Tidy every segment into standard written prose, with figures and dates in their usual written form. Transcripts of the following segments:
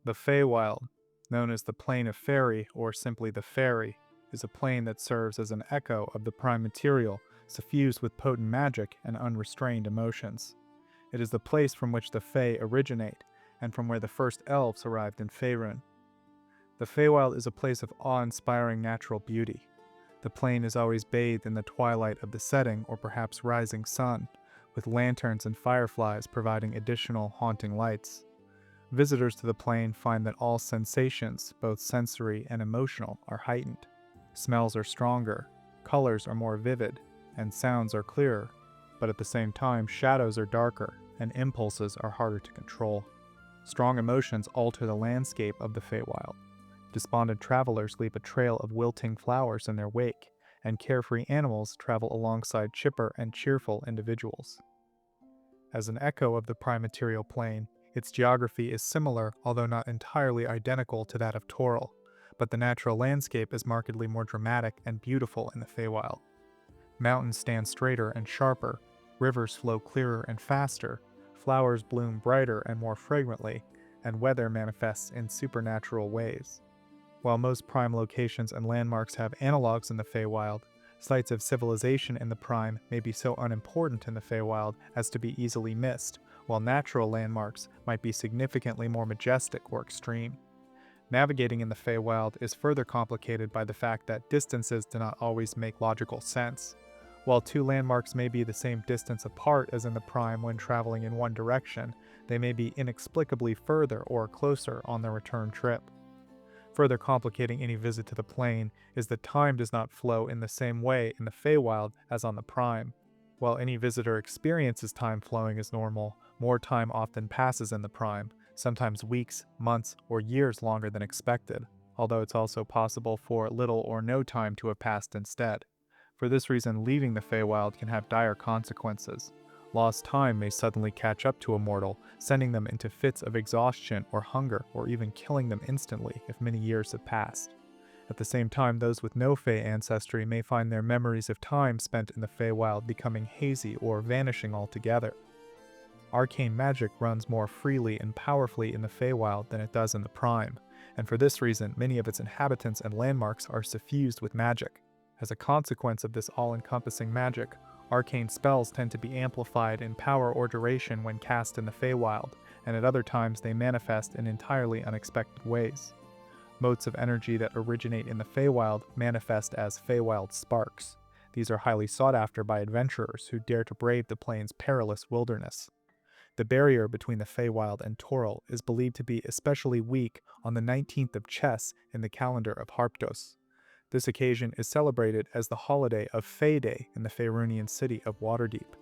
The Feywild, known as the Plane of Faerie or simply the Faerie, is a plane that serves as an echo of the prime material, suffused with potent magic and unrestrained emotions. It is the place from which the Fae originate, and from where the first elves arrived in Faerun. The Feywild is a place of awe-inspiring natural beauty. The plane is always bathed in the twilight of the setting or perhaps rising sun, with lanterns and fireflies providing additional haunting lights. Visitors to the plane find that all sensations, both sensory and emotional, are heightened. Smells are stronger, colors are more vivid, and sounds are clearer, but at the same time shadows are darker and impulses are harder to control. Strong emotions alter the landscape of the Feywild. Despondent travelers leave a trail of wilting flowers in their wake, and carefree animals travel alongside chipper and cheerful individuals. As an echo of the prime material plane, its geography is similar, although not entirely identical to that of Toril, but the natural landscape is markedly more dramatic and beautiful in the Feywild. Mountains stand straighter and sharper, rivers flow clearer and faster, flowers bloom brighter and more fragrantly, and weather manifests in supernatural ways. While most prime locations and landmarks have analogues in the Feywild, sites of civilization in the prime may be so unimportant in the Feywild as to be easily missed, while natural landmarks might be significantly more majestic or extreme. Navigating in the Feywild is further complicated by the fact that distances do not always make logical sense. While two landmarks may be the same distance apart as in the prime when traveling in one direction, they may be inexplicably further or closer on the return trip. Further complicating any visit to the plane is that time does not flow in the same way in the Feywild as on the prime. While any visitor experiences time flowing as normal, more time often passes in the prime, sometimes weeks, months, or years longer than expected, although it's also possible for little or no time to have passed instead. For this reason, leaving the Feywild can have dire consequences. Lost time may suddenly catch up to a mortal, sending them into fits of exhaustion or hunger, or even killing them instantly if many years have passed. At the same time, those with no Fey ancestry may find their memories of time spent in the Feywild becoming hazy or vanishing altogether. Arcane magic runs more freely and powerfully in the Feywild than it does in the Prime, and for this reason, many of its inhabitants and landmarks are suffused with magic. As a consequence of this all-encompassing magic, arcane spells tend to be amplified in power or duration when cast in the Feywild, and at other times they manifest in entirely unexpected ways. Motes of energy that originate in the Feywild manifest as Feywild sparks. These are highly sought after by adventurers who dare to brave the plane's perilous wilderness. The barrier between the Feywild and Toril is believed to be especially weak on the 19th of Chess in the calendar of Harptos. This occasion is celebrated as the holiday of Fey Day in the Faerunian city of Waterdeep.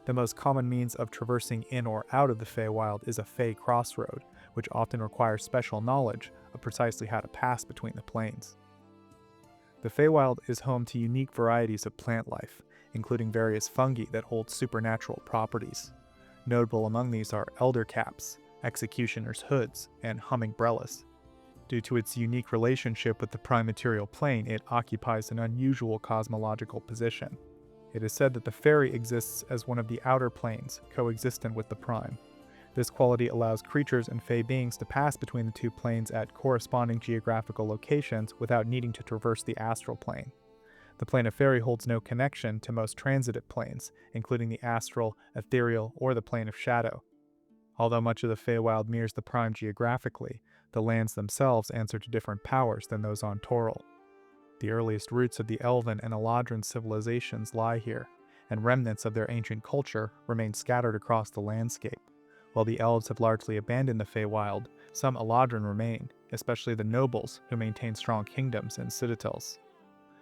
The most common means of traversing in or out of the Feywild is a Fey crossroad, which often requires special knowledge of precisely how to pass between the planes. The Feywild is home to unique varieties of plant life, including various fungi that hold supernatural properties. Notable among these are eldercaps, executioner's hoods, and hummingbrellas. Due to its unique relationship with the prime material plane, it occupies an unusual cosmological position. It is said that the Faerie exists as one of the outer planes, coexistent with the prime. This quality allows creatures and Fey beings to pass between the two planes at corresponding geographical locations without needing to traverse the astral plane. The plane of Faerie holds no connection to most transitive planes, including the astral, ethereal, or the plane of shadow. Although much of the Feywild mirrors the prime geographically, the lands themselves answer to different powers than those on Toril. The earliest roots of the Elven and Eladrin civilizations lie here, and remnants of their ancient culture remain scattered across the landscape. While the elves have largely abandoned the Feywild, some Eladrin remain, especially the nobles who maintain strong kingdoms and citadels.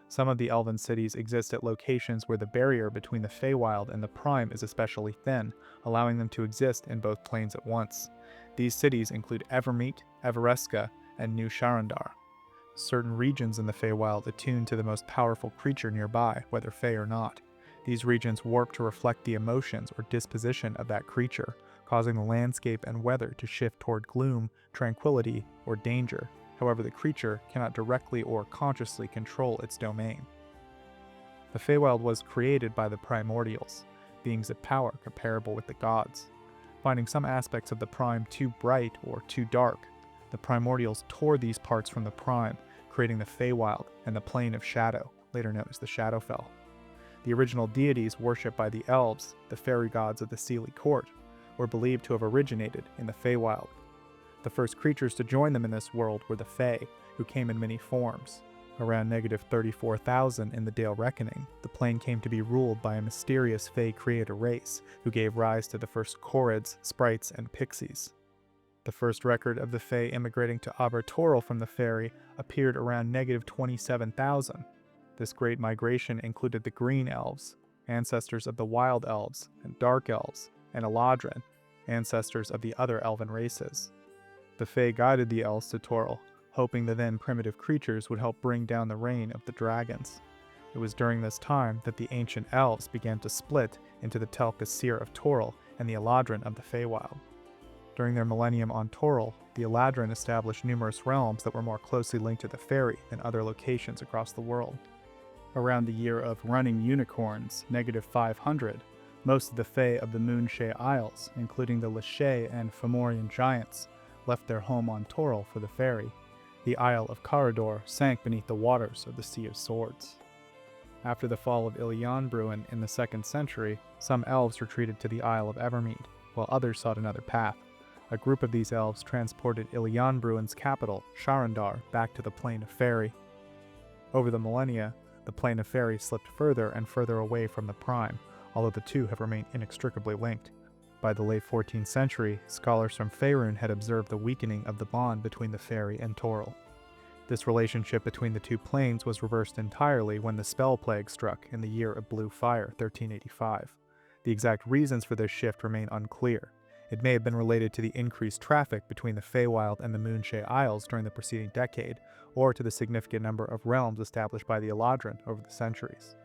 Some of the elven cities exist at locations where the barrier between the Feywild and the Prime is especially thin, allowing them to exist in both planes at once. These cities include Evermeet, Evereska, and New Sharandar. Certain regions in the Feywild attune to the most powerful creature nearby, whether Fey or not. These regions warp to reflect the emotions or disposition of that creature, causing the landscape and weather to shift toward gloom, tranquility, or danger. However, the creature cannot directly or consciously control its domain. The Feywild was created by the Primordials, beings of power comparable with the gods. Finding some aspects of the Prime too bright or too dark, The primordials tore these parts from the Prime, creating the Feywild and the Plane of Shadow, later known as the Shadowfell. The original deities worshipped by the elves, the fairy gods of the Seelie Court, were believed to have originated in the Feywild. The first creatures to join them in this world were the Fae, who came in many forms. Around -34,000 in the Dale Reckoning, the plane came to be ruled by a mysterious Fae creator race, who gave rise to the first Korreds, sprites, and pixies. The first record of the Fae immigrating to Abertoril from the Faerie appeared around -27,000. This great migration included the Green Elves, ancestors of the Wild Elves, and Dark Elves, and Eladrin, ancestors of the other elven races. The Fae guided the elves to Toril, hoping the then primitive creatures would help bring down the reign of the dragons. It was during this time that the ancient elves began to split into the Tel'Qasir of Toril and the Eladrin of the Feywild. During their millennium on Toril, the Eladrin established numerous realms that were more closely linked to the Faerie than other locations across the world. Around the year of running unicorns, -500, most of the Fae of the Moonshae Isles, including the Lishae and Fomorian giants, left their home on Toril for the Faerie. The Isle of Carador sank beneath the waters of the Sea of Swords. After the fall of Illianbruin in the 2nd century, some elves retreated to the Isle of Evermeet, while others sought another path. A group of these elves transported Illianbruin's capital, Sharandar, back to the Plain of Faerie. Over the millennia, the Plain of Faerie slipped further and further away from the Prime, although the two have remained inextricably linked. By the late 14th century, scholars from Faerun had observed the weakening of the bond between the Faerie and Toril. This relationship between the two planes was reversed entirely when the Spell Plague struck in the year of Blue Fire, 1385. The exact reasons for this shift remain unclear. It may have been related to the increased traffic between the Feywild and the Moonshae Isles during the preceding decade, or to the significant number of realms established by the Eladrin over the centuries.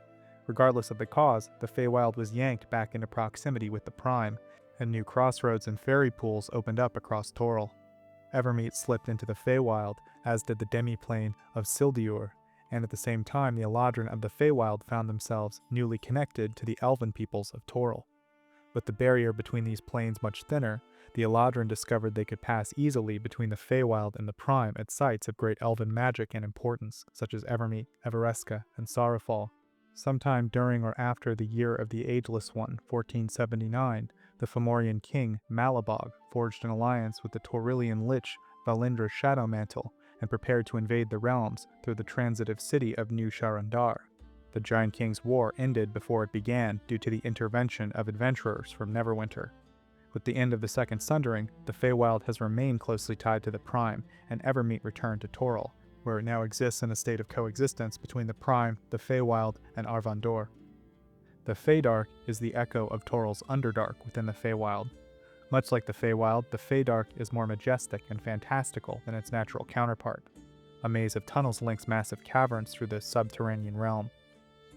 Regardless of the cause, the Feywild was yanked back into proximity with the Prime, and new crossroads and fairy pools opened up across Toril. Evermeet slipped into the Feywild, as did the demi-plane of Sildiur, and at the same time the Eladrin of the Feywild found themselves newly connected to the elven peoples of Toril. With the barrier between these planes much thinner, the Eladrin discovered they could pass easily between the Feywild and the Prime at sites of great elven magic and importance, such as Evermeet, Evereska, and Sorrowfall. Sometime during or after the Year of the Ageless One, 1479, the Fomorian king, Malabog, forged an alliance with the Torilian lich, Valindra Shadowmantle, and prepared to invade the realms through the transitive city of New Sharandar. The Giant King's war ended before it began due to the intervention of adventurers from Neverwinter. With the end of the Second Sundering, the Feywild has remained closely tied to the Prime, and Evermeet returned to Toril, where it now exists in a state of coexistence between the Prime, the Feywild, and Arvandor. The Feydark is the echo of Toril's Underdark within the Feywild. Much like the Feywild, the Feydark is more majestic and fantastical than its natural counterpart. A maze of tunnels links massive caverns through this subterranean realm.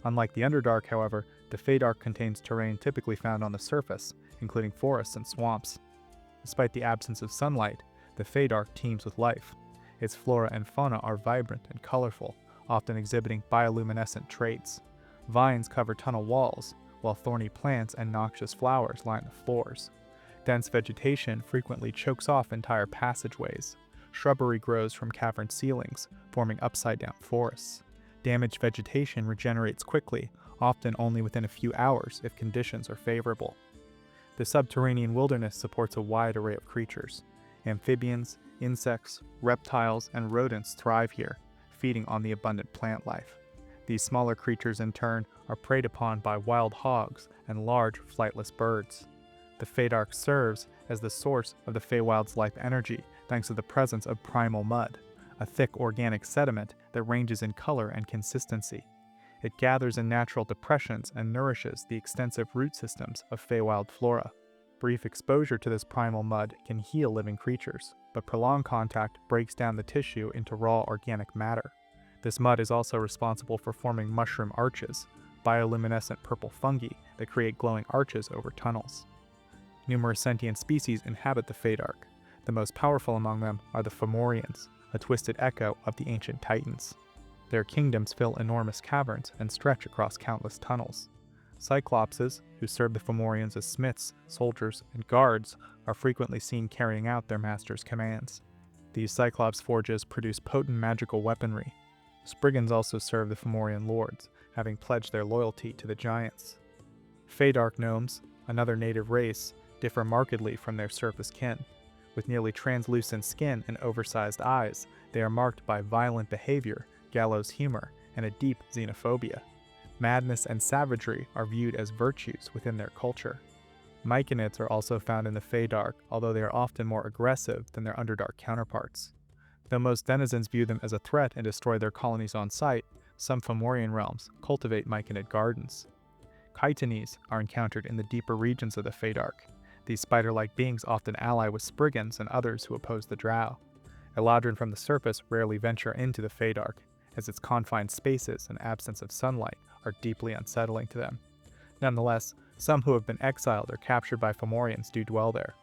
Unlike the Underdark, however, the Feydark contains terrain typically found on the surface, including forests and swamps. Despite the absence of sunlight, the Feydark teems with life. Its flora and fauna are vibrant and colorful, often exhibiting bioluminescent traits. Vines cover tunnel walls, while thorny plants and noxious flowers line the floors. Dense vegetation frequently chokes off entire passageways. Shrubbery grows from cavern ceilings, forming upside-down forests. Damaged vegetation regenerates quickly, often only within a few hours if conditions are favorable. The subterranean wilderness supports a wide array of creatures. Amphibians, insects, reptiles, and rodents thrive here, feeding on the abundant plant life. These smaller creatures, in turn, are preyed upon by wild hogs and large, flightless birds. The Feydark serves as the source of the Feywild's life energy thanks to the presence of primal mud, a thick organic sediment that ranges in color and consistency. It gathers in natural depressions and nourishes the extensive root systems of Feywild flora. Brief exposure to this primal mud can heal living creatures, but prolonged contact breaks down the tissue into raw organic matter. This mud is also responsible for forming mushroom arches, bioluminescent purple fungi that create glowing arches over tunnels. Numerous sentient species inhabit the Feydark. The most powerful among them are the Fomorians, a twisted echo of the ancient Titans. Their kingdoms fill enormous caverns and stretch across countless tunnels. Cyclopses, who serve the Fomorians as smiths, soldiers, and guards, are frequently seen carrying out their master's commands. These Cyclops forges produce potent magical weaponry. Spriggans also serve the Fomorian lords, having pledged their loyalty to the giants. Feydark gnomes, another native race, differ markedly from their surface kin. With nearly translucent skin and oversized eyes, they are marked by violent behavior, gallows humor, and a deep xenophobia. Madness and savagery are viewed as virtues within their culture. Myconids are also found in the Feydark, although they are often more aggressive than their Underdark counterparts. Though most denizens view them as a threat and destroy their colonies on sight, some Fomorian realms cultivate Myconid gardens. Chitinese are encountered in the deeper regions of the Feydark. These spider-like beings often ally with Spriggans and others who oppose the Drow. Eladrin from the surface rarely venture into the Feydark, as its confined spaces and absence of sunlight are deeply unsettling to them. Nonetheless, some who have been exiled or captured by Fomorians do dwell there.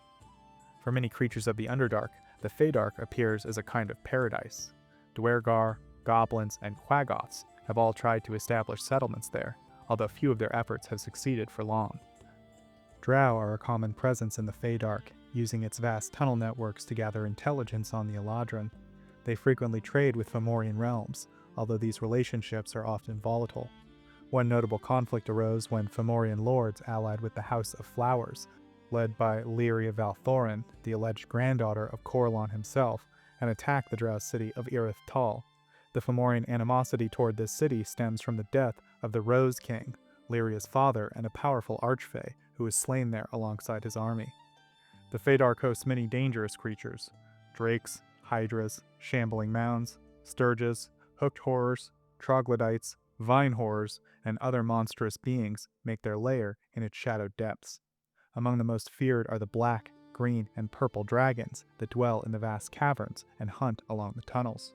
For many creatures of the Underdark, the Feydark appears as a kind of paradise. Duergar, goblins, and quaggoths have all tried to establish settlements there, although few of their efforts have succeeded for long. Drow are a common presence in the Feydark, using its vast tunnel networks to gather intelligence on the Eladrin. They frequently trade with Fomorian realms, although these relationships are often volatile. One notable conflict arose when Fomorian lords allied with the House of Flowers, led by Lyria Valthorin, the alleged granddaughter of Corellon himself, and attacked the Drow city of Irith Tal. The Fomorian animosity toward this city stems from the death of the Rose King, Lyria's father, and a powerful archfey who was slain there alongside his army. The Feydark hosts many dangerous creatures: drakes, hydras, shambling mounds, sturges, hooked horrors, troglodytes, vine horrors, and other monstrous beings make their lair in its shadowed depths. Among the most feared are the black, green, and purple dragons that dwell in the vast caverns and hunt along the tunnels.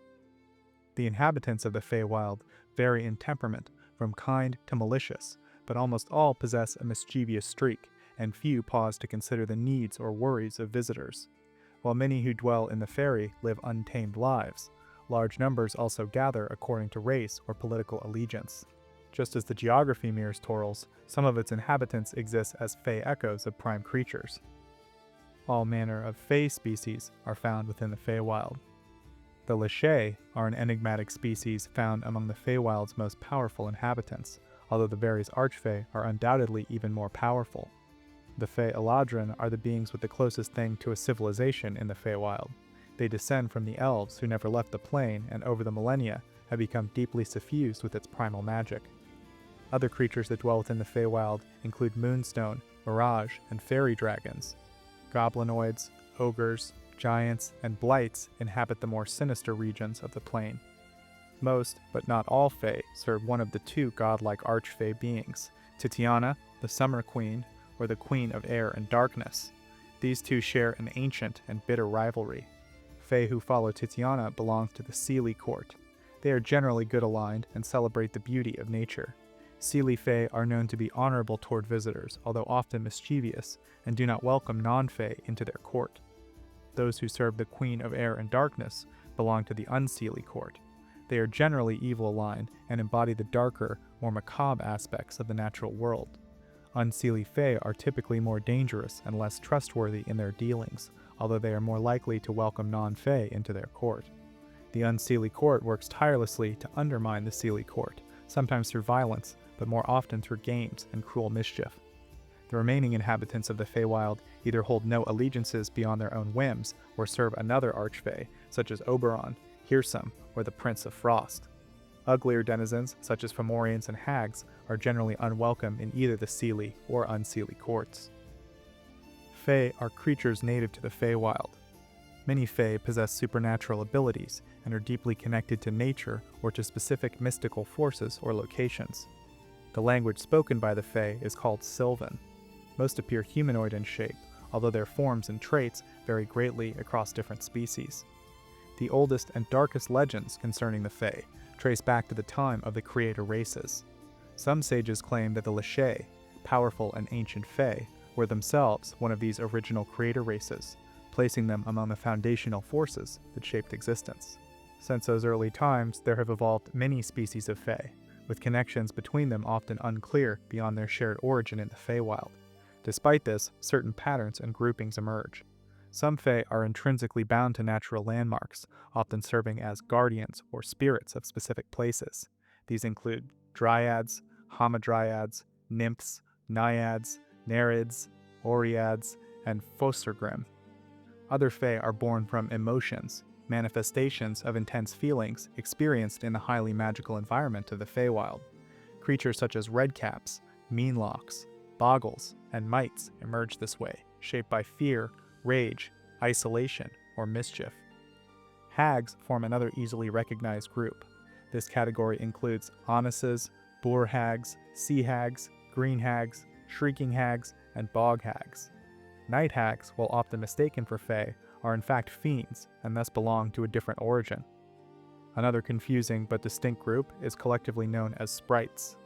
The inhabitants of the Feywild vary in temperament, from kind to malicious, but almost all possess a mischievous streak, and few pause to consider the needs or worries of visitors. While many who dwell in the Faerie live untamed lives, large numbers also gather according to race or political allegiance. Just as the geography mirrors Torils, some of its inhabitants exist as Fey echoes of prime creatures. All manner of Fey species are found within the Feywild. The Lishae are an enigmatic species found among the Feywild's most powerful inhabitants, although the various Archfey are undoubtedly even more powerful. The Fey Eladrin are the beings with the closest thing to a civilization in the Feywild. They descend from the elves who never left the plane and over the millennia have become deeply suffused with its primal magic. Other creatures that dwell within the Feywild include Moonstone, Mirage, and Faerie Dragons. Goblinoids, ogres, giants, and blights inhabit the more sinister regions of the plane. Most, but not all Fey, serve one of the two godlike archfey beings, Titiana, the Summer Queen, or the Queen of Air and Darkness. These two share an ancient and bitter rivalry. Fey who follow Titiana belong to the Seelie court. They are generally good aligned and celebrate the beauty of nature. Seelie Fey are known to be honorable toward visitors, although often mischievous, and do not welcome non-Fey into their court. Those who serve the Queen of Air and Darkness belong to the Unseelie court. They are generally evil-aligned and embody the darker, more macabre aspects of the natural world. Unseelie Fey are typically more dangerous and less trustworthy in their dealings, although they are more likely to welcome non-Fey into their court. The Unseelie court works tirelessly to undermine the Seelie court, sometimes through violence, but more often through games and cruel mischief. The remaining inhabitants of the Feywild either hold no allegiances beyond their own whims or serve another archfey, such as Oberon, Hirsum, or the Prince of Frost. Uglier denizens, such as Fomorians and hags, are generally unwelcome in either the Seelie or Unseelie courts. Fey are creatures native to the Feywild. Many Fey possess supernatural abilities and are deeply connected to nature or to specific mystical forces or locations. The language spoken by the Fey is called Sylvan. Most appear humanoid in shape, although their forms and traits vary greatly across different species. The oldest and darkest legends concerning the Fey trace back to the time of the creator races. Some sages claim that the Lishae, powerful and ancient Fey, were themselves one of these original creator races, placing them among the foundational forces that shaped existence. Since those early times, there have evolved many species of Fey, with connections between them often unclear beyond their shared origin in the Feywild. Despite this, certain patterns and groupings emerge. Some Fae are intrinsically bound to natural landmarks, often serving as guardians or spirits of specific places. These include dryads, hamadryads, nymphs, naiads, nereids, oreads, and fostergrim. Other Fae are born from emotions, manifestations of intense feelings experienced in the highly magical environment of the Feywild. Creatures such as redcaps, meanlocks, boggles, and mites emerge this way, shaped by fear, rage, isolation, or mischief. Hags form another easily recognized group. This category includes onuses, boar hags, sea hags, green hags, shrieking hags, and bog hags. Night hags, while often mistaken for Fae, are in fact fiends and thus belong to a different origin. Another confusing but distinct group is collectively known as sprites.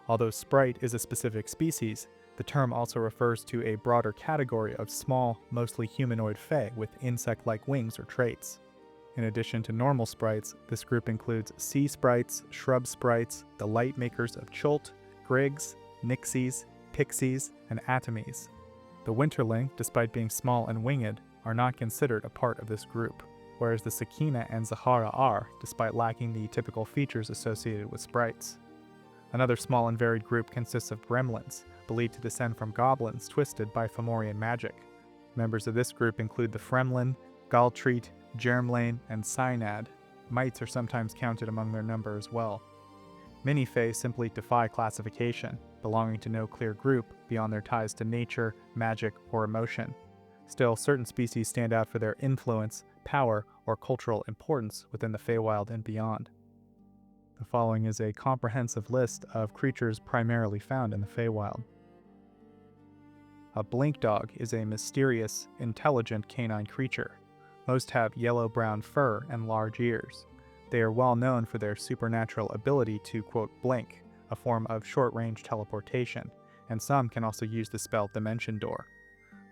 Although sprite is a specific species, the term also refers to a broader category of small, mostly humanoid Fae with insect-like wings or traits. In addition to normal sprites, this group includes sea sprites, shrub sprites, the light makers of Chult, Griggs, Nixies, Pixies, and Atomies. The Winterling, despite being small and winged, are not considered a part of this group, whereas the Sakina and Zahara are, despite lacking the typical features associated with sprites. Another small and varied group consists of gremlins, believed to descend from goblins twisted by Fomorian magic. Members of this group include the Fremlin, Galtreat, Germlane, and Synad. Mites are sometimes counted among their number as well. Many Fae simply defy classification, belonging to no clear group beyond their ties to nature, magic, or emotion. Still, certain species stand out for their influence, power, or cultural importance within the Feywild and beyond. The following is a comprehensive list of creatures primarily found in the Feywild. A blink dog is a mysterious, intelligent canine creature. Most have yellow-brown fur and large ears. They are well known for their supernatural ability to, quote, blink, a form of short-range teleportation, and some can also use the spell Dimension Door.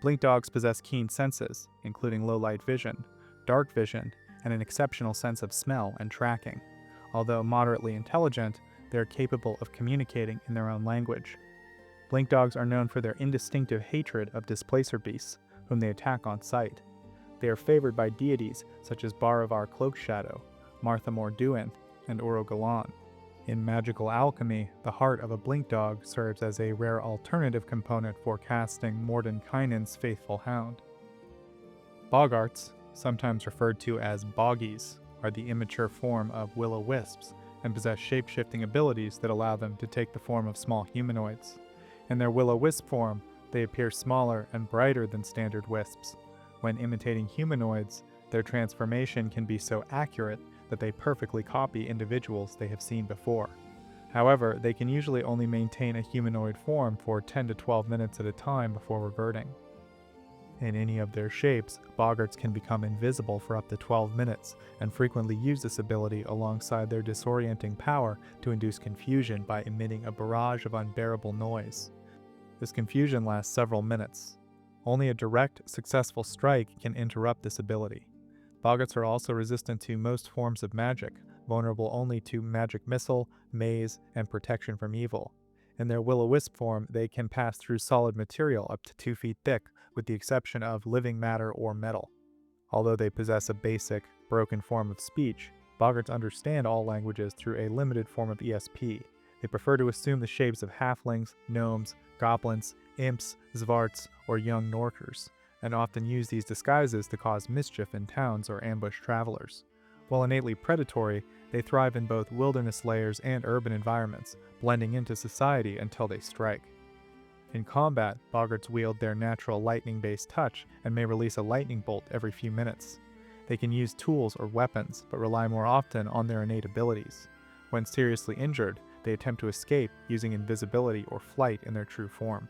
Blink dogs possess keen senses, including low-light vision, dark vision, and an exceptional sense of smell and tracking. Although moderately intelligent, they are capable of communicating in their own language. Blink dogs are known for their indistinctive hatred of displacer beasts, whom they attack on sight. They are favored by deities such as Baravar Cloakshadow, Martha Morduin, and Urogalan. In magical alchemy, the heart of a blink dog serves as a rare alternative component for casting Mordenkainen's faithful hound. Boggarts, sometimes referred to as boggies, are the immature form of will-o-wisps and possess shape-shifting abilities that allow them to take the form of small humanoids. In their will-o-wisp form, they appear smaller and brighter than standard wisps. When imitating humanoids, their transformation can be so accurate that they perfectly copy individuals they have seen before. However, they can usually only maintain a humanoid form for 10 to 12 minutes at a time before reverting. In any of their shapes, boggarts can become invisible for up to 12 minutes, and frequently use this ability alongside their disorienting power to induce confusion by emitting a barrage of unbearable noise. This confusion lasts several minutes. Only a direct, successful strike can interrupt this ability. Boggarts are also resistant to most forms of magic, vulnerable only to magic missile, maze, and protection from evil. In their will-o-wisp form, they can pass through solid material up to 2 feet thick, with the exception of living matter or metal. Although they possess a basic, broken form of speech, boggarts understand all languages through a limited form of ESP. They prefer to assume the shapes of halflings, gnomes, goblins, imps, zvarts, or young Norkers, and often use these disguises to cause mischief in towns or ambush travelers. While innately predatory, they thrive in both wilderness layers and urban environments, blending into society until they strike. In combat, boggarts wield their natural lightning-based touch and may release a lightning bolt every few minutes. They can use tools or weapons, but rely more often on their innate abilities. When seriously injured, they attempt to escape using invisibility or flight in their true form.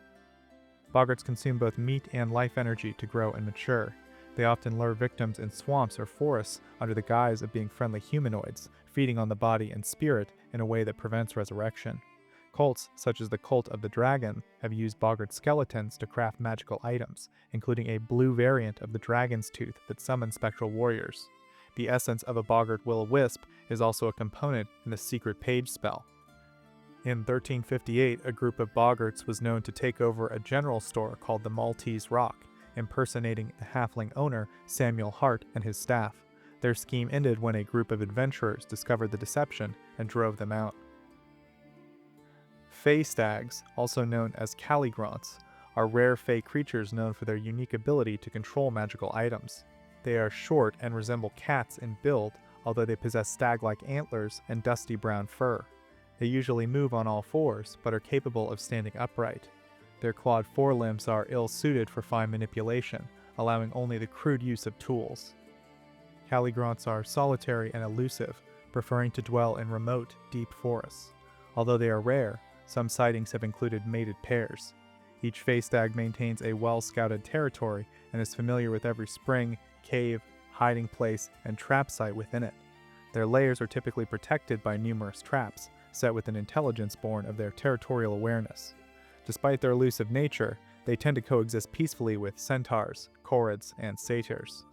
Boggarts consume both meat and life energy to grow and mature. They often lure victims in swamps or forests under the guise of being friendly humanoids, feeding on the body and spirit in a way that prevents resurrection. Cults, such as the Cult of the Dragon, have used boggart skeletons to craft magical items, including a blue variant of the Dragon's Tooth that summons spectral warriors. The essence of a boggart will-o-wisp is also a component in the Secret Page spell. In 1358, a group of boggarts was known to take over a general store called the Maltese Rock, impersonating a halfling owner, Samuel Hart, and his staff. Their scheme ended when a group of adventurers discovered the deception and drove them out. Fey stags, also known as Calygraunts, are rare fey creatures known for their unique ability to control magical items. They are short and resemble cats in build, although they possess stag-like antlers and dusty brown fur. They usually move on all fours, but are capable of standing upright. Their clawed forelimbs are ill-suited for fine manipulation, allowing only the crude use of tools. Calygraunts are solitary and elusive, preferring to dwell in remote, deep forests. Although they are rare, some sightings have included mated pairs. Each fey stag maintains a well-scouted territory and is familiar with every spring, cave, hiding place, and trap site within it. Their lairs are typically protected by numerous traps, set with an intelligence born of their territorial awareness. Despite their elusive nature, they tend to coexist peacefully with centaurs, korreds, and satyrs.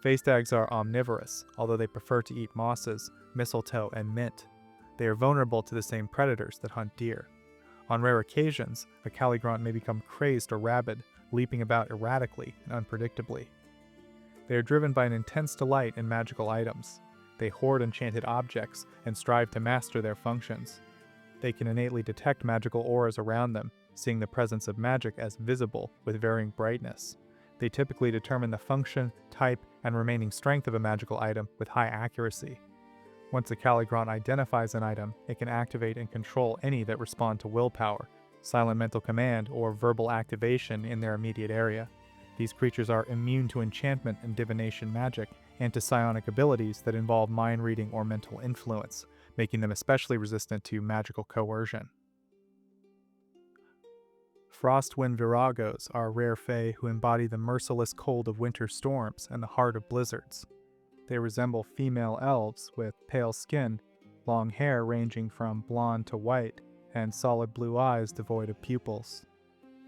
Fey stags are omnivorous, although they prefer to eat mosses, mistletoe, and mint. They are vulnerable to the same predators that hunt deer. On rare occasions, a Calygraunt may become crazed or rabid, leaping about erratically and unpredictably. They are driven by an intense delight in magical items. They hoard enchanted objects and strive to master their functions. They can innately detect magical auras around them, seeing the presence of magic as visible with varying brightness. They typically determine the function, type, and remaining strength of a magical item with high accuracy. Once a Calygraunt identifies an item, it can activate and control any that respond to willpower, silent mental command, or verbal activation in their immediate area. These creatures are immune to enchantment and divination magic, and to psionic abilities that involve mind reading or mental influence, making them especially resistant to magical coercion. Frostwind Viragos are rare fae who embody the merciless cold of winter storms and the heart of blizzards. They resemble female elves with pale skin, long hair ranging from blonde to white, and solid blue eyes devoid of pupils.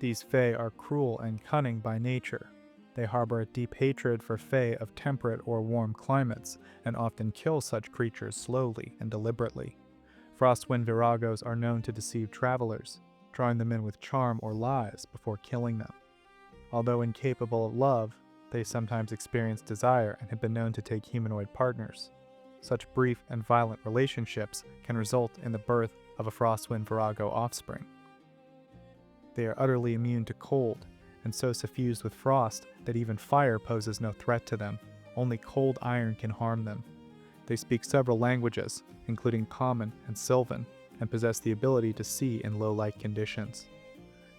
These fae are cruel and cunning by nature. They harbor a deep hatred for fae of temperate or warm climates, and often kill such creatures slowly and deliberately. Frostwind Viragos are known to deceive travelers, drawing them in with charm or lies before killing them. Although incapable of love, they sometimes experience desire and have been known to take humanoid partners. Such brief and violent relationships can result in the birth of a Frostwind Virago offspring. They are utterly immune to cold, and so suffused with frost that even fire poses no threat to them. Only cold iron can harm them. They speak several languages, including Common and Sylvan, and possess the ability to see in low light conditions.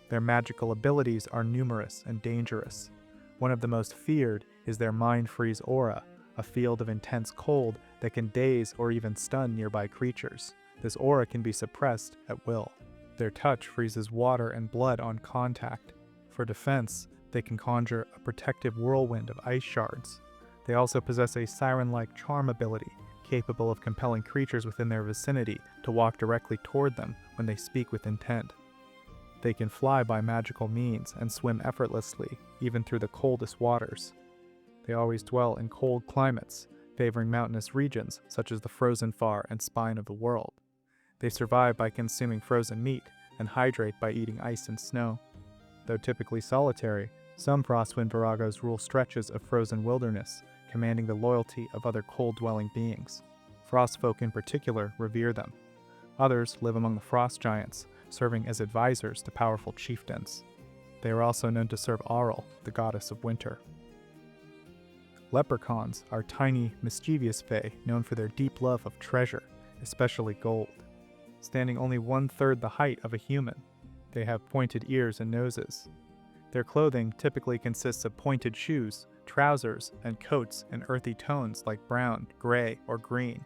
Their magical abilities are numerous and dangerous. One of the most feared is their Mind Freeze aura, a field of intense cold that can daze or even stun nearby creatures. This aura can be suppressed at will. Their touch freezes water and blood on contact. For defense, they can conjure a protective whirlwind of ice shards. They also possess a siren-like charm ability, capable of compelling creatures within their vicinity to walk directly toward them when they speak with intent. They can fly by magical means and swim effortlessly, even through the coldest waters. They always dwell in cold climates, favoring mountainous regions such as the frozen far and spine of the world. They survive by consuming frozen meat and hydrate by eating ice and snow. Though typically solitary, some Frostwind Viragos rule stretches of frozen wilderness, commanding the loyalty of other cold-dwelling beings. Frostfolk in particular revere them. Others live among the frost giants, serving as advisors to powerful chieftains. They are also known to serve Auril, the goddess of winter. Leprechauns are tiny, mischievous fae known for their deep love of treasure, especially gold. Standing only 1/3 the height of a human, they have pointed ears and noses. Their clothing typically consists of pointed shoes, trousers, and coats in earthy tones like brown, gray, or green.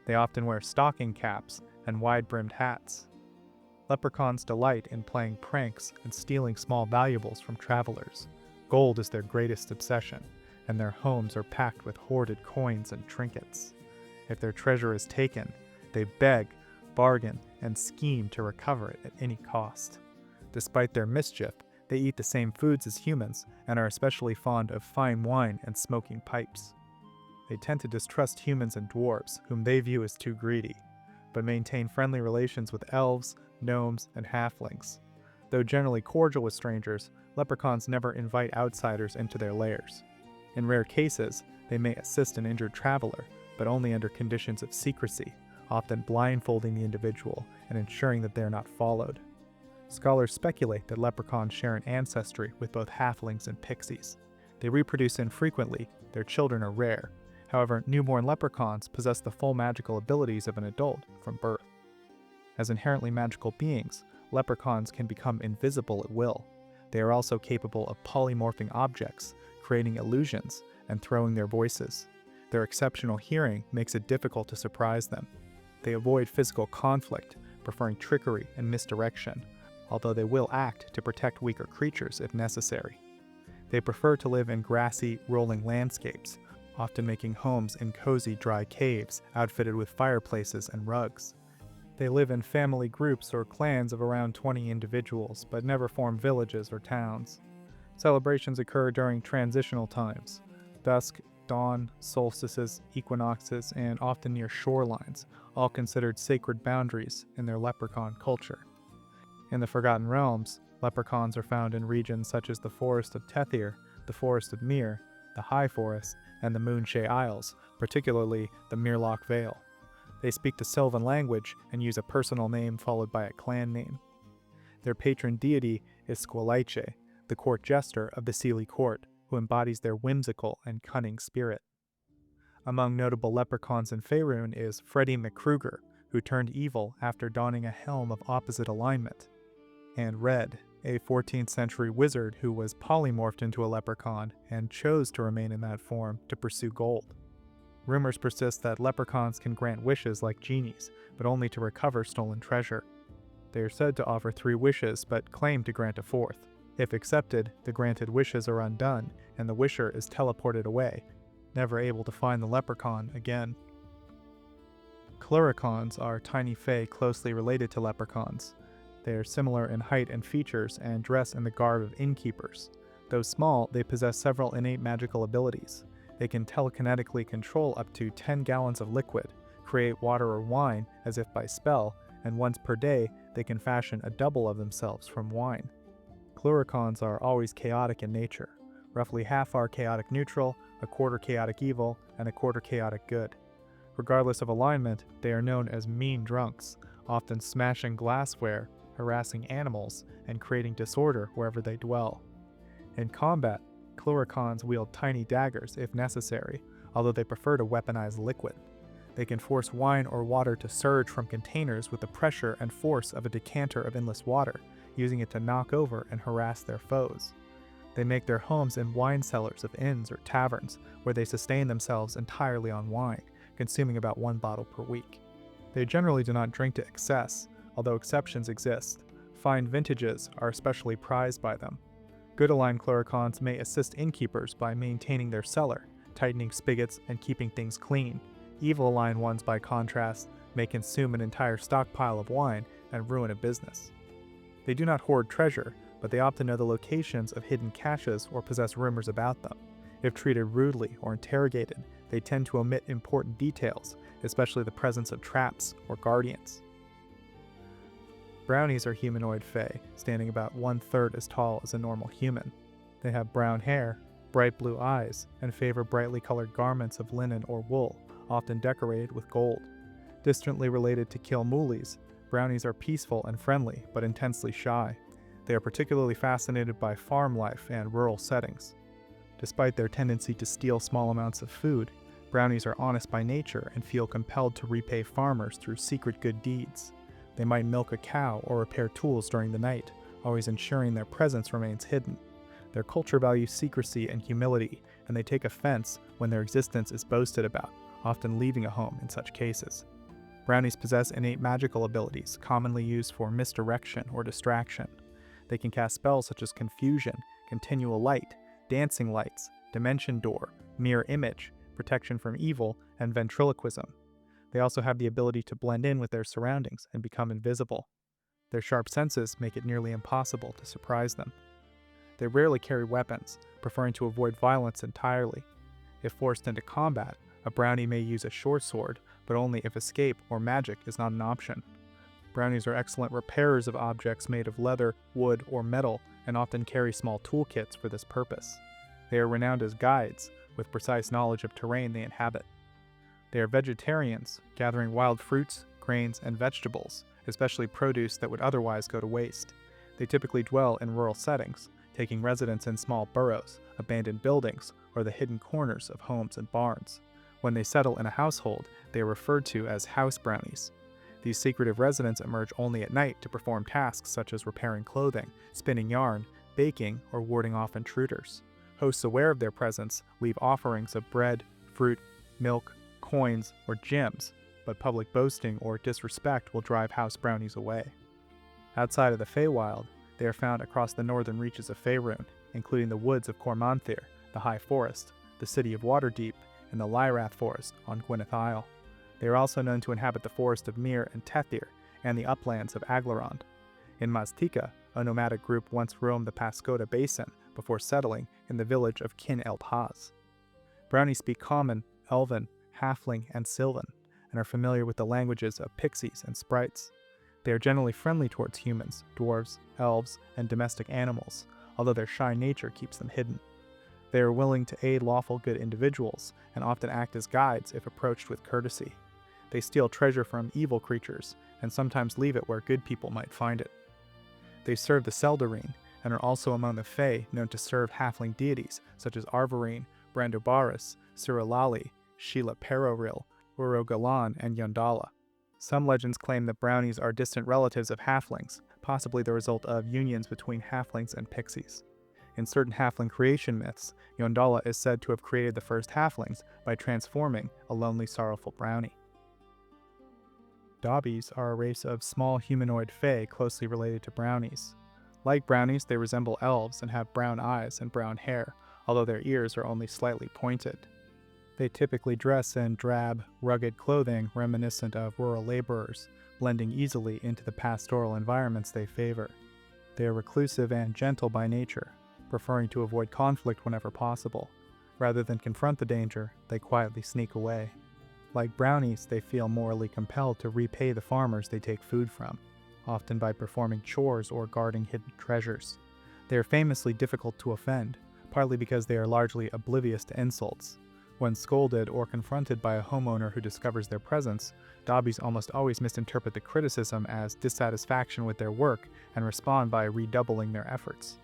They often wear stocking caps and wide-brimmed hats. Leprechauns delight in playing pranks and stealing small valuables from travelers. Gold is their greatest obsession, and their homes are packed with hoarded coins and trinkets. If their treasure is taken, they beg, bargain, and scheme to recover it at any cost. Despite their mischief, they eat the same foods as humans and are especially fond of fine wine and smoking pipes. They tend to distrust humans and dwarves, whom they view as too greedy, but maintain friendly relations with elves, gnomes, and halflings. Though generally cordial with strangers, leprechauns never invite outsiders into their lairs. In rare cases, they may assist an injured traveler, but only under conditions of secrecy, often blindfolding the individual and ensuring that they are not followed. Scholars speculate that leprechauns share an ancestry with both halflings and pixies. They reproduce infrequently, their children are rare. However, newborn leprechauns possess the full magical abilities of an adult from birth. As inherently magical beings, leprechauns can become invisible at will. They are also capable of polymorphing objects, creating illusions, and throwing their voices. Their exceptional hearing makes it difficult to surprise them. They avoid physical conflict, preferring trickery and misdirection, although they will act to protect weaker creatures if necessary. They prefer to live in grassy, rolling landscapes, often making homes in cozy, dry caves outfitted with fireplaces and rugs. They live in family groups or clans of around 20 individuals, but never form villages or towns. Celebrations occur during transitional times, dusk, dawn, solstices, equinoxes, and often near shorelines, all considered sacred boundaries in their leprechaun culture. In the Forgotten Realms, leprechauns are found in regions such as the Forest of Tethir, the Forest of Myr, the High Forest, and the Moonshae Isles, particularly the Myrloch Vale. They speak the Sylvan language and use a personal name followed by a clan name. Their patron deity is Squalice, the court jester of the Seelie Court, who embodies their whimsical and cunning spirit. Among notable leprechauns in Faerun is Freddie McCruger, who turned evil after donning a helm of opposite alignment, and Red, a 14th century wizard who was polymorphed into a leprechaun and chose to remain in that form to pursue gold. Rumors persist that leprechauns can grant wishes like genies, but only to recover stolen treasure. They are said to offer 3 wishes, but claim to grant a 4th. If accepted, the granted wishes are undone, and the wisher is teleported away, never able to find the leprechaun again. Clurichauns are tiny fae closely related to leprechauns. They are similar in height and features and dress in the garb of innkeepers. Though small, they possess several innate magical abilities. They can telekinetically control up to 10 gallons of liquid, create water or wine as if by spell, and once per day they can fashion a double of themselves from wine. Clurichauns are always chaotic in nature. Roughly half are chaotic neutral, a quarter chaotic evil, and a quarter chaotic good. Regardless of alignment, they are known as mean drunks, often smashing glassware, harassing animals, and creating disorder wherever they dwell. In combat, Clurichauns wield tiny daggers if necessary, although they prefer to weaponize liquid. They can force wine or water to surge from containers with the pressure and force of a decanter of endless water, using it to knock over and harass their foes. They make their homes in wine cellars of inns or taverns, where they sustain themselves entirely on wine, consuming about 1 bottle per week. They generally do not drink to excess, although exceptions exist. Fine vintages are especially prized by them. Good aligned Clurichauns may assist innkeepers by maintaining their cellar, tightening spigots, and keeping things clean. Evil aligned ones, by contrast, may consume an entire stockpile of wine and ruin a business. They do not hoard treasure, but they often know the locations of hidden caches or possess rumors about them. If treated rudely or interrogated, they tend to omit important details, especially the presence of traps or guardians. Brownies are humanoid fae, standing about 1/3 as tall as a normal human. They have brown hair, bright blue eyes, and favor brightly colored garments of linen or wool, often decorated with gold. Distantly related to Killmoulis, brownies are peaceful and friendly, but intensely shy. They are particularly fascinated by farm life and rural settings. Despite their tendency to steal small amounts of food, brownies are honest by nature and feel compelled to repay farmers through secret good deeds. They might milk a cow or repair tools during the night, always ensuring their presence remains hidden. Their culture values secrecy and humility, and they take offense when their existence is boasted about, often leaving a home in such cases. Brownies possess innate magical abilities, commonly used for misdirection or distraction. They can cast spells such as Confusion, Continual Light, Dancing Lights, Dimension Door, Mirror Image, Protection from Evil, and Ventriloquism. They also have the ability to blend in with their surroundings and become invisible. Their sharp senses make it nearly impossible to surprise them. They rarely carry weapons, preferring to avoid violence entirely. If forced into combat, a brownie may use a short sword, but only if escape or magic is not an option. Brownies are excellent repairers of objects made of leather, wood, or metal, and often carry small toolkits for this purpose. They are renowned as guides, with precise knowledge of terrain they inhabit. They are vegetarians, gathering wild fruits, grains, and vegetables, especially produce that would otherwise go to waste. They typically dwell in rural settings, taking residence in small burrows, abandoned buildings, or the hidden corners of homes and barns. When they settle in a household, they are referred to as house brownies. These secretive residents emerge only at night to perform tasks such as repairing clothing, spinning yarn, baking, or warding off intruders. Hosts aware of their presence leave offerings of bread, fruit, milk, coins, or gems, but public boasting or disrespect will drive house brownies away. Outside of the Feywild, they are found across the northern reaches of Faerun, including the woods of Cormanthir, the High Forest, the city of Waterdeep, and the Lyrath Forest on Gwyneth Isle. They are also known to inhabit the forest of Myr and Tethir, and the uplands of Aglarond. In Maztika, a nomadic group once roamed the Pascoda Basin before settling in the village of Kin El Paz. Brownies speak Common, Elven, Halfling, and Sylvan, and are familiar with the languages of pixies and sprites. They are generally friendly towards humans, dwarves, elves, and domestic animals, although their shy nature keeps them hidden. They are willing to aid lawful good individuals, and often act as guides if approached with courtesy. They steal treasure from evil creatures, and sometimes leave it where good people might find it. They serve the Seldarine, and are also among the Fae known to serve halfling deities such as Arvarine, Brandobaris, Cirillali, Sheila Peroril, Urogalan, and Yondala. Some legends claim that brownies are distant relatives of halflings, possibly the result of unions between halflings and pixies. In certain halfling creation myths, Yondala is said to have created the first halflings by transforming a lonely, sorrowful brownie. Dobies are a race of small humanoid fae closely related to brownies. Like brownies, they resemble elves and have brown eyes and brown hair, although their ears are only slightly pointed. They typically dress in drab, rugged clothing reminiscent of rural laborers, blending easily into the pastoral environments they favor. They are reclusive and gentle by nature, preferring to avoid conflict whenever possible. Rather than confront the danger, they quietly sneak away. Like brownies, they feel morally compelled to repay the farmers they take food from, often by performing chores or guarding hidden treasures. They are famously difficult to offend, partly because they are largely oblivious to insults. When scolded or confronted by a homeowner who discovers their presence, Dobies almost always misinterpret the criticism as dissatisfaction with their work and respond by redoubling their efforts.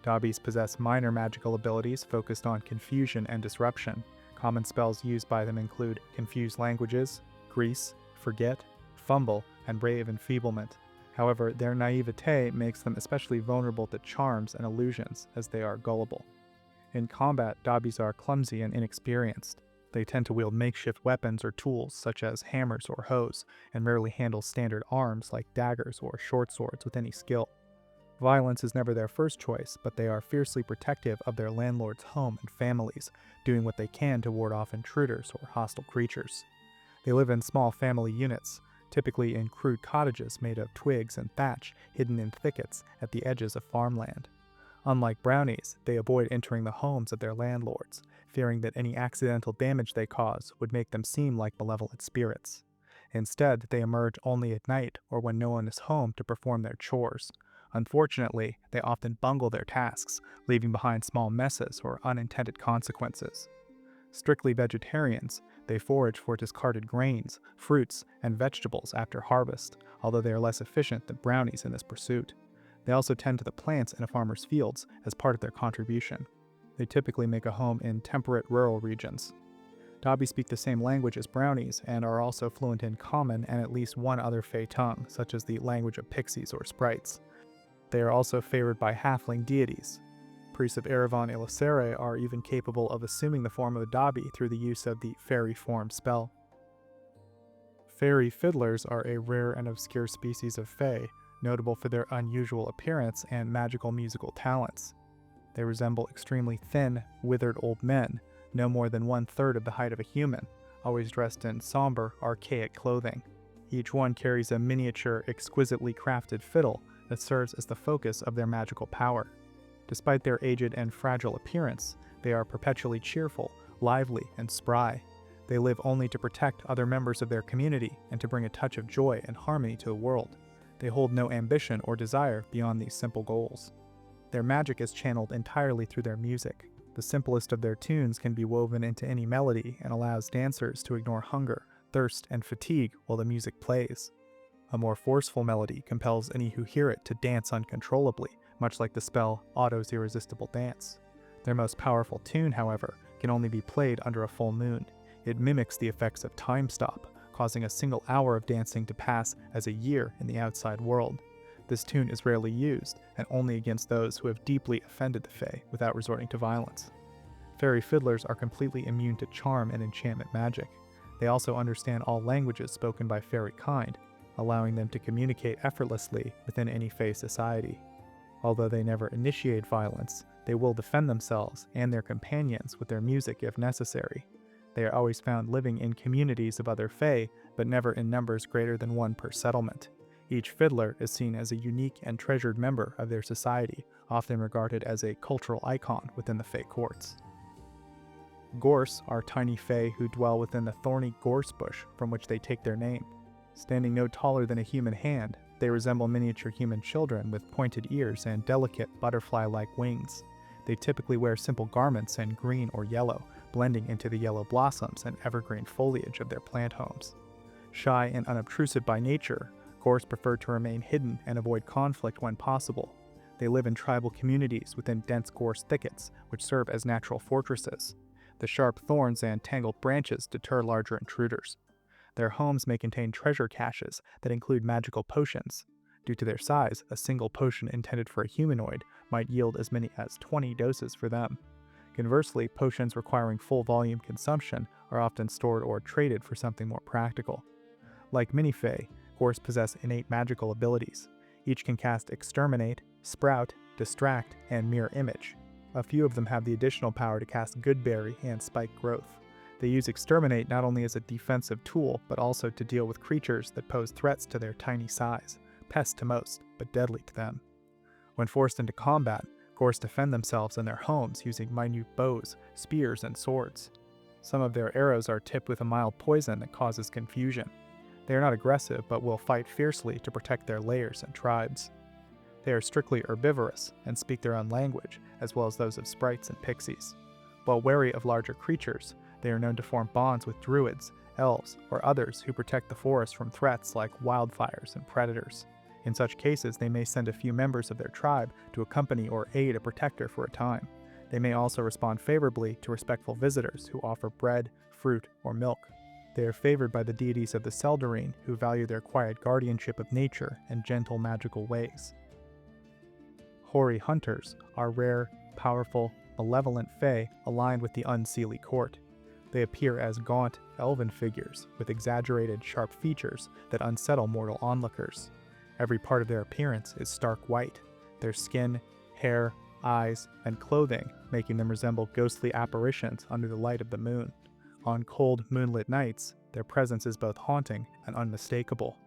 Dobies possess minor magical abilities focused on confusion and disruption. Common spells used by them include Confuse Languages, Grease, Forget, Fumble, and Brave Enfeeblement. However, their naivete makes them especially vulnerable to charms and illusions, as they are gullible. In combat, Dobies are clumsy and inexperienced. They tend to wield makeshift weapons or tools such as hammers or hoes, and rarely handle standard arms like daggers or short swords with any skill. Violence is never their first choice, but they are fiercely protective of their landlord's home and families, doing what they can to ward off intruders or hostile creatures. They live in small family units, typically in crude cottages made of twigs and thatch hidden in thickets at the edges of farmland. Unlike brownies, they avoid entering the homes of their landlords, fearing that any accidental damage they cause would make them seem like malevolent spirits. Instead, they emerge only at night or when no one is home to perform their chores. Unfortunately, they often bungle their tasks, leaving behind small messes or unintended consequences. Strictly vegetarians, they forage for discarded grains, fruits, and vegetables after harvest, although they are less efficient than brownies in this pursuit. They also tend to the plants in a farmer's fields as part of their contribution. They typically make a home in temperate rural regions. Dobies speak the same language as brownies and are also fluent in Common and at least one other Fey tongue, such as the language of pixies or sprites. They are also favored by halfling deities. Priests of Erevan Illicere are even capable of assuming the form of a Dobie through the use of the fairy form spell. Faerie Fiddlers are a rare and obscure species of Fae, notable for their unusual appearance and magical musical talents. They resemble extremely thin, withered old men, no more than 1/3 of the height of a human, always dressed in somber, archaic clothing. Each one carries a miniature, exquisitely crafted fiddle that serves as the focus of their magical power. Despite their aged and fragile appearance, they are perpetually cheerful, lively, and spry. They live only to protect other members of their community and to bring a touch of joy and harmony to the world. They hold no ambition or desire beyond these simple goals. Their magic is channeled entirely through their music. The simplest of their tunes can be woven into any melody and allows dancers to ignore hunger, thirst, and fatigue while the music plays. A more forceful melody compels any who hear it to dance uncontrollably, much like the spell Otto's Irresistible Dance. Their most powerful tune, however, can only be played under a full moon. It mimics the effects of time stop, causing a single hour of dancing to pass as a year in the outside world. This tune is rarely used, and only against those who have deeply offended the Fae without resorting to violence. Faerie Fiddlers are completely immune to charm and enchantment magic. They also understand all languages spoken by fairy kind, allowing them to communicate effortlessly within any Fae society. Although they never initiate violence, they will defend themselves and their companions with their music if necessary. They are always found living in communities of other Fae, but never in numbers greater than one per settlement. Each fiddler is seen as a unique and treasured member of their society, often regarded as a cultural icon within the Fae courts. Gorse are tiny Fae who dwell within the thorny gorse bush from which they take their name. Standing no taller than a human hand, they resemble miniature human children with pointed ears and delicate butterfly-like wings. They typically wear simple garments in green or yellow, blending into the yellow blossoms and evergreen foliage of their plant homes. Shy and unobtrusive by nature, Gorse prefer to remain hidden and avoid conflict when possible. They live in tribal communities within dense gorse thickets, which serve as natural fortresses. The sharp thorns and tangled branches deter larger intruders. Their homes may contain treasure caches that include magical potions. Due to their size, a single potion intended for a humanoid might yield as many as 20 doses for them. Conversely, potions requiring full volume consumption are often stored or traded for something more practical. Like many Fae, Gorse possess innate magical abilities. Each can cast Exterminate, Sprout, Distract, and Mirror Image. A few of them have the additional power to cast Goodberry and Spike Growth. They use Exterminate not only as a defensive tool, but also to deal with creatures that pose threats to their tiny size, pests to most, but deadly to them. When forced into combat, Gorse defend themselves in their homes using minute bows, spears, and swords. Some of their arrows are tipped with a mild poison that causes confusion. They are not aggressive, but will fight fiercely to protect their lairs and tribes. They are strictly herbivorous and speak their own language, as well as those of sprites and pixies. While wary of larger creatures, they are known to form bonds with druids, elves, or others who protect the forest from threats like wildfires and predators. In such cases, they may send a few members of their tribe to accompany or aid a protector for a time. They may also respond favorably to respectful visitors who offer bread, fruit, or milk. They are favored by the deities of the Seldarine, who value their quiet guardianship of nature and gentle magical ways. Hoary Hunters are rare, powerful, malevolent Fae aligned with the Unseelie court. They appear as gaunt, elven figures with exaggerated, sharp features that unsettle mortal onlookers. Every part of their appearance is stark white, their skin, hair, eyes, and clothing making them resemble ghostly apparitions under the light of the moon. On cold, moonlit nights, their presence is both haunting and unmistakable.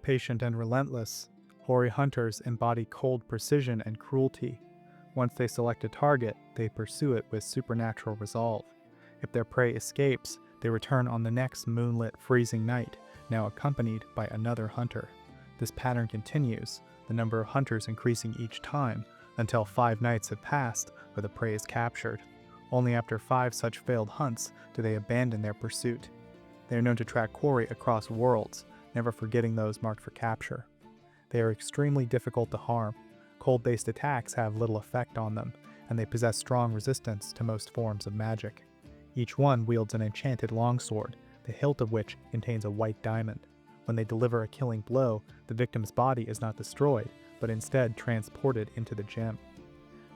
Patient and relentless, Hoary Hunters embody cold precision and cruelty. Once they select a target, they pursue it with supernatural resolve. If their prey escapes, they return on the next moonlit, freezing night, now accompanied by another hunter. This pattern continues, the number of hunters increasing each time, until 5 nights have passed where the prey is captured. Only after 5 such failed hunts do they abandon their pursuit. They are known to track quarry across worlds, never forgetting those marked for capture. They are extremely difficult to harm. Cold-based attacks have little effect on them, and they possess strong resistance to most forms of magic. Each one wields an enchanted longsword, the hilt of which contains a white diamond. When they deliver a killing blow, the victim's body is not destroyed, but instead transported into the gem.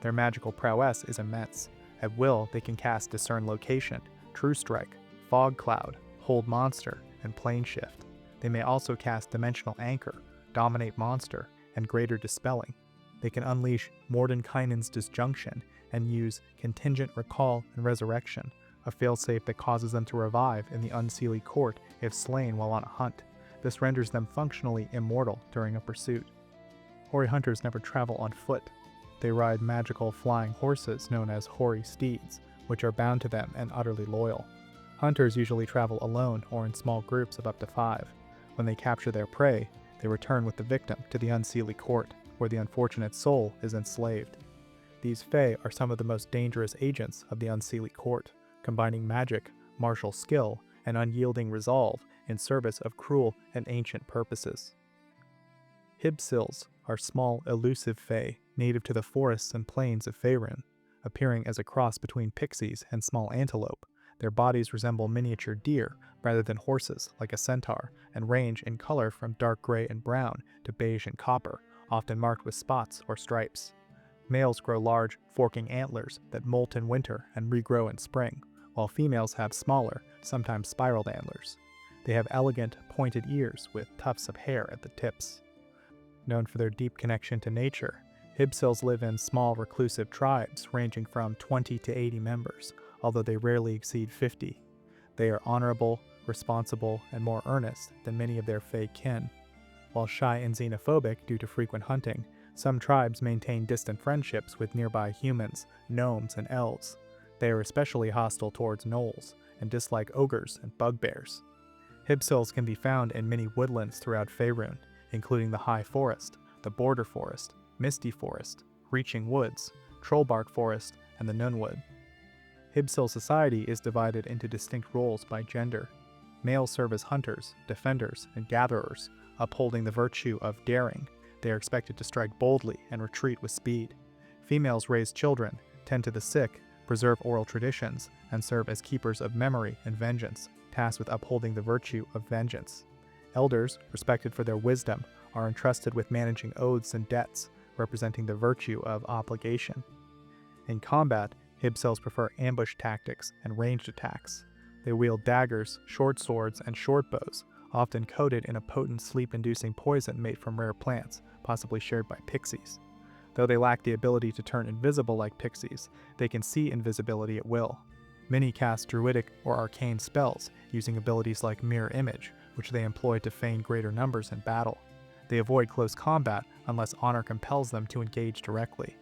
Their magical prowess is immense. At will, they can cast Discern Location, True Strike, Fog Cloud, Hold Monster, and Plane Shift. They may also cast Dimensional Anchor, Dominate Monster, and Greater Dispelling. They can unleash Mordenkainen's Disjunction and use Contingent Recall and Resurrection, a failsafe that causes them to revive in the Unseelie court if slain while on a hunt. This renders them functionally immortal during a pursuit. Hoary Hunters never travel on foot. They ride magical flying horses known as Hoary Steeds, which are bound to them and utterly loyal. Hunters usually travel alone or in small groups of up to 5. When they capture their prey, they return with the victim to the Unseelie court. where the unfortunate soul is enslaved. These Fae are some of the most dangerous agents of the Unseelie court, combining magic, martial skill, and unyielding resolve in service of cruel and ancient purposes. Hybsils are small, elusive Fae native to the forests and plains of Faerun, appearing as a cross between pixies and small antelope. Their bodies resemble miniature deer rather than horses like a centaur, and range in color from dark gray and brown to beige and copper, often marked with spots or stripes. Males grow large, forking antlers that molt in winter and regrow in spring, while females have smaller, sometimes spiraled antlers. They have elegant, pointed ears with tufts of hair at the tips. Known for their deep connection to nature, Hybsils live in small, reclusive tribes ranging from 20 to 80 members, although they rarely exceed 50. They are honorable, responsible, and more earnest than many of their Fae kin. While shy and xenophobic due to frequent hunting, some tribes maintain distant friendships with nearby humans, gnomes, and elves. They are especially hostile towards gnolls and dislike ogres and bugbears. Hybsils can be found in many woodlands throughout Faerun, including the High Forest, the Border Forest, Misty Forest, Reaching Woods, Trollbark Forest, and the Nunwood. Hybsil society is divided into distinct roles by gender. Males serve as hunters, defenders, and gatherers, upholding the virtue of daring. They are expected to strike boldly and retreat with speed. Females raise children, tend to the sick, preserve oral traditions, and serve as keepers of memory and vengeance, tasked with upholding the virtue of vengeance. Elders, respected for their wisdom, are entrusted with managing oaths and debts, representing the virtue of obligation. In combat, Hybsils prefer ambush tactics and ranged attacks. They wield daggers, short swords, and short bows, often coated in a potent sleep-inducing poison made from rare plants, possibly shared by pixies. Though they lack the ability to turn invisible like pixies, they can see invisibility at will. Many cast druidic or arcane spells, using abilities like Mirror Image, which they employ to feign greater numbers in battle. They avoid close combat unless honor compels them to engage directly.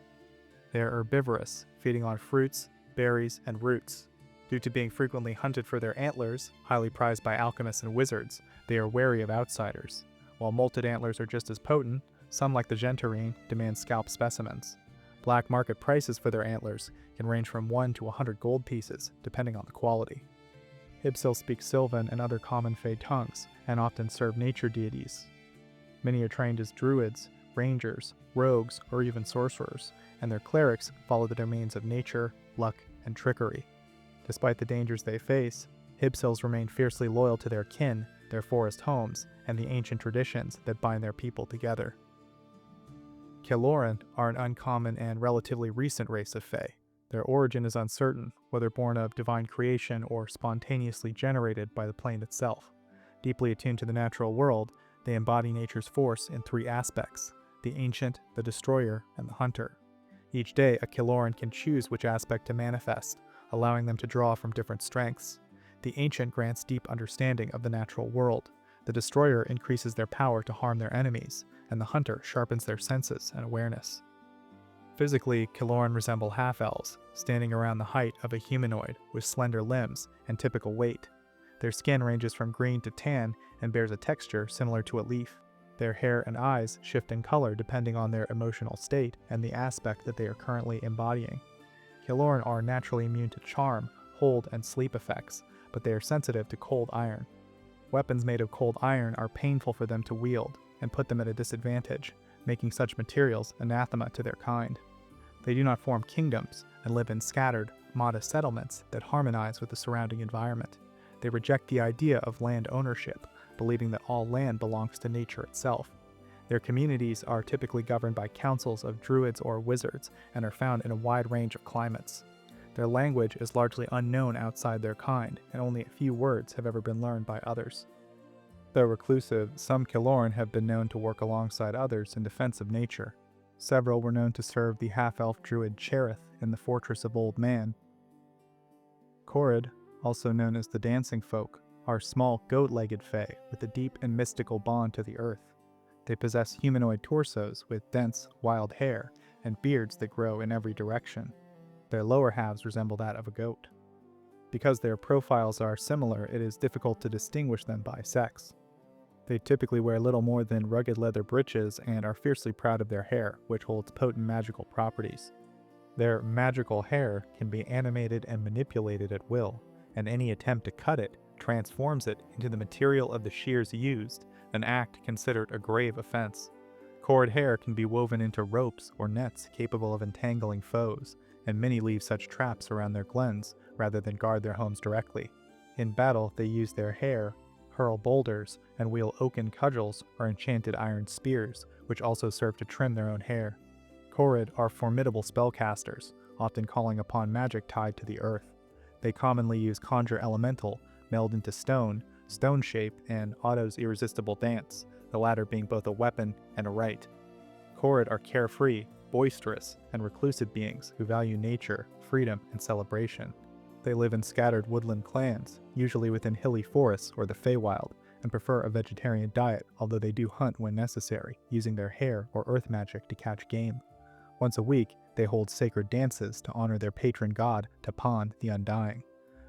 They are herbivorous, feeding on fruits, berries, and roots. Due to being frequently hunted for their antlers, highly prized by alchemists and wizards, they are wary of outsiders. While molted antlers are just as potent, some, like the Gentarine, demand scalp specimens. Black market prices for their antlers can range from 1 to 100 gold pieces, depending on the quality. Hybsils speak Sylvan and other common Fae tongues, and often serve nature deities. Many are trained as druids, rangers, rogues, or even sorcerers, and their clerics follow the domains of nature, luck, and trickery. Despite the dangers they face, Hybsils remain fiercely loyal to their kin, their forest homes, and the ancient traditions that bind their people together. Killoren are an uncommon and relatively recent race of Fae. Their origin is uncertain, whether born of divine creation or spontaneously generated by the plane itself. Deeply attuned to the natural world, they embody nature's force in 3 aspects: the ancient, the destroyer, and the hunter. Each day, a Killoren can choose which aspect to manifest, allowing them to draw from different strengths. The ancient grants deep understanding of the natural world. The destroyer increases their power to harm their enemies, and the hunter sharpens their senses and awareness. Physically, Killoren resemble half-elves, standing around the height of a humanoid with slender limbs and typical weight. Their skin ranges from green to tan and bears a texture similar to a leaf. Their hair and eyes shift in color depending on their emotional state and the aspect that they are currently embodying. Killoren are naturally immune to charm, hold, and sleep effects, but they are sensitive to cold iron. Weapons made of cold iron are painful for them to wield and put them at a disadvantage, making such materials anathema to their kind. They do not form kingdoms and live in scattered, modest settlements that harmonize with the surrounding environment. They reject the idea of land ownership, believing that all land belongs to nature itself. Their communities are typically governed by councils of druids or wizards and are found in a wide range of climates. Their language is largely unknown outside their kind, and only a few words have ever been learned by others. Though reclusive, some Killoren have been known to work alongside others in defense of nature. Several were known to serve the half-elf druid Cherith in the Fortress of Old Man. Korred, also known as the Dancing Folk, are small goat-legged Fae with a deep and mystical bond to the earth. They possess humanoid torsos with dense, wild hair and beards that grow in every direction. Their lower halves resemble that of a goat. Because their profiles are similar, it is difficult to distinguish them by sex. They typically wear little more than rugged leather breeches and are fiercely proud of their hair, which holds potent magical properties. Their magical hair can be animated and manipulated at will, and any attempt to cut it transforms it into the material of the shears used, an act considered a grave offense. Korred hair can be woven into ropes or nets capable of entangling foes, and many leave such traps around their glens rather than guard their homes directly. In battle, they use their hair, hurl boulders, and wield oaken cudgels or enchanted iron spears, which also serve to trim their own hair. Korred are formidable spellcasters, often calling upon magic tied to the earth. They commonly use Conjure Elemental, meld into stone, Stone Shape, and Otto's Irresistible Dance, the latter being both a weapon and a rite. Korred are carefree, boisterous, and reclusive beings who value nature, freedom, and celebration. They live in scattered woodland clans, usually within hilly forests or the Feywild, and prefer a vegetarian diet, although they do hunt when necessary, using their hair or earth magic to catch game. Once a week, they hold sacred dances to honor their patron god, Tapan the Undying.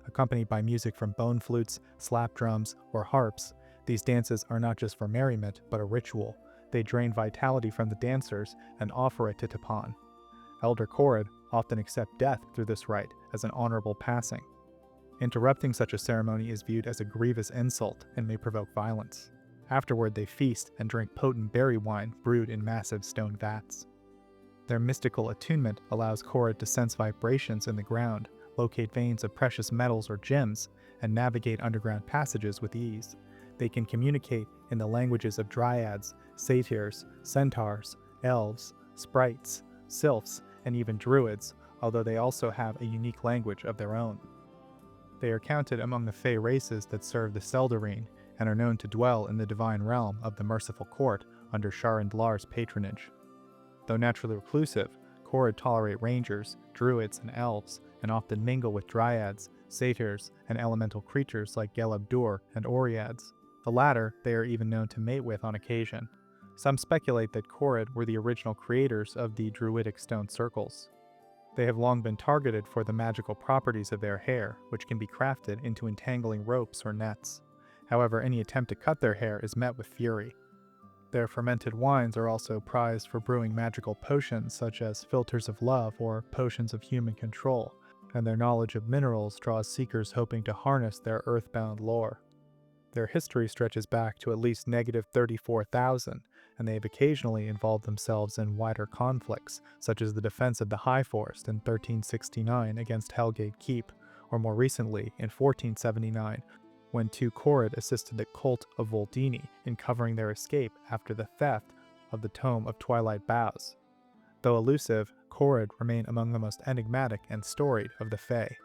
Accompanied by music from bone flutes, slap drums, or harps, these dances are not just for merriment, but a ritual. They drain vitality from the dancers and offer it to Tapan. Elder Korred often accept death through this rite as an honorable passing. Interrupting such a ceremony is viewed as a grievous insult and may provoke violence. Afterward, they feast and drink potent berry wine brewed in massive stone vats. Their mystical attunement allows Korred to sense vibrations in the ground, locate veins of precious metals or gems, and navigate underground passages with ease. They can communicate in the languages of dryads, satyrs, centaurs, elves, sprites, sylphs, and even druids, although they also have a unique language of their own. They are counted among the Fey races that serve the Seldarine and are known to dwell in the divine realm of the Merciful Court under Sharandlar's patronage. Though naturally reclusive, Korred tolerate rangers, druids, and elves, and often mingle with dryads, satyrs, and elemental creatures like Gelebdur and Oreads. The latter they are even known to mate with on occasion. Some speculate that Korred were the original creators of the druidic stone circles. They have long been targeted for the magical properties of their hair, which can be crafted into entangling ropes or nets. However, any attempt to cut their hair is met with fury. Their fermented wines are also prized for brewing magical potions such as Philters of Love or Potions of Human Control, and their knowledge of minerals draws seekers hoping to harness their earthbound lore. Their history stretches back to at least -34,000, and they have occasionally involved themselves in wider conflicts, such as the defense of the High Forest in 1369 against Hellgate Keep, or more recently in 1479, when two Korred assisted the cult of Voldini in covering their escape after the theft of the Tome of Twilight Boughs. Though elusive, Korred remain among the most enigmatic and storied of the Fae.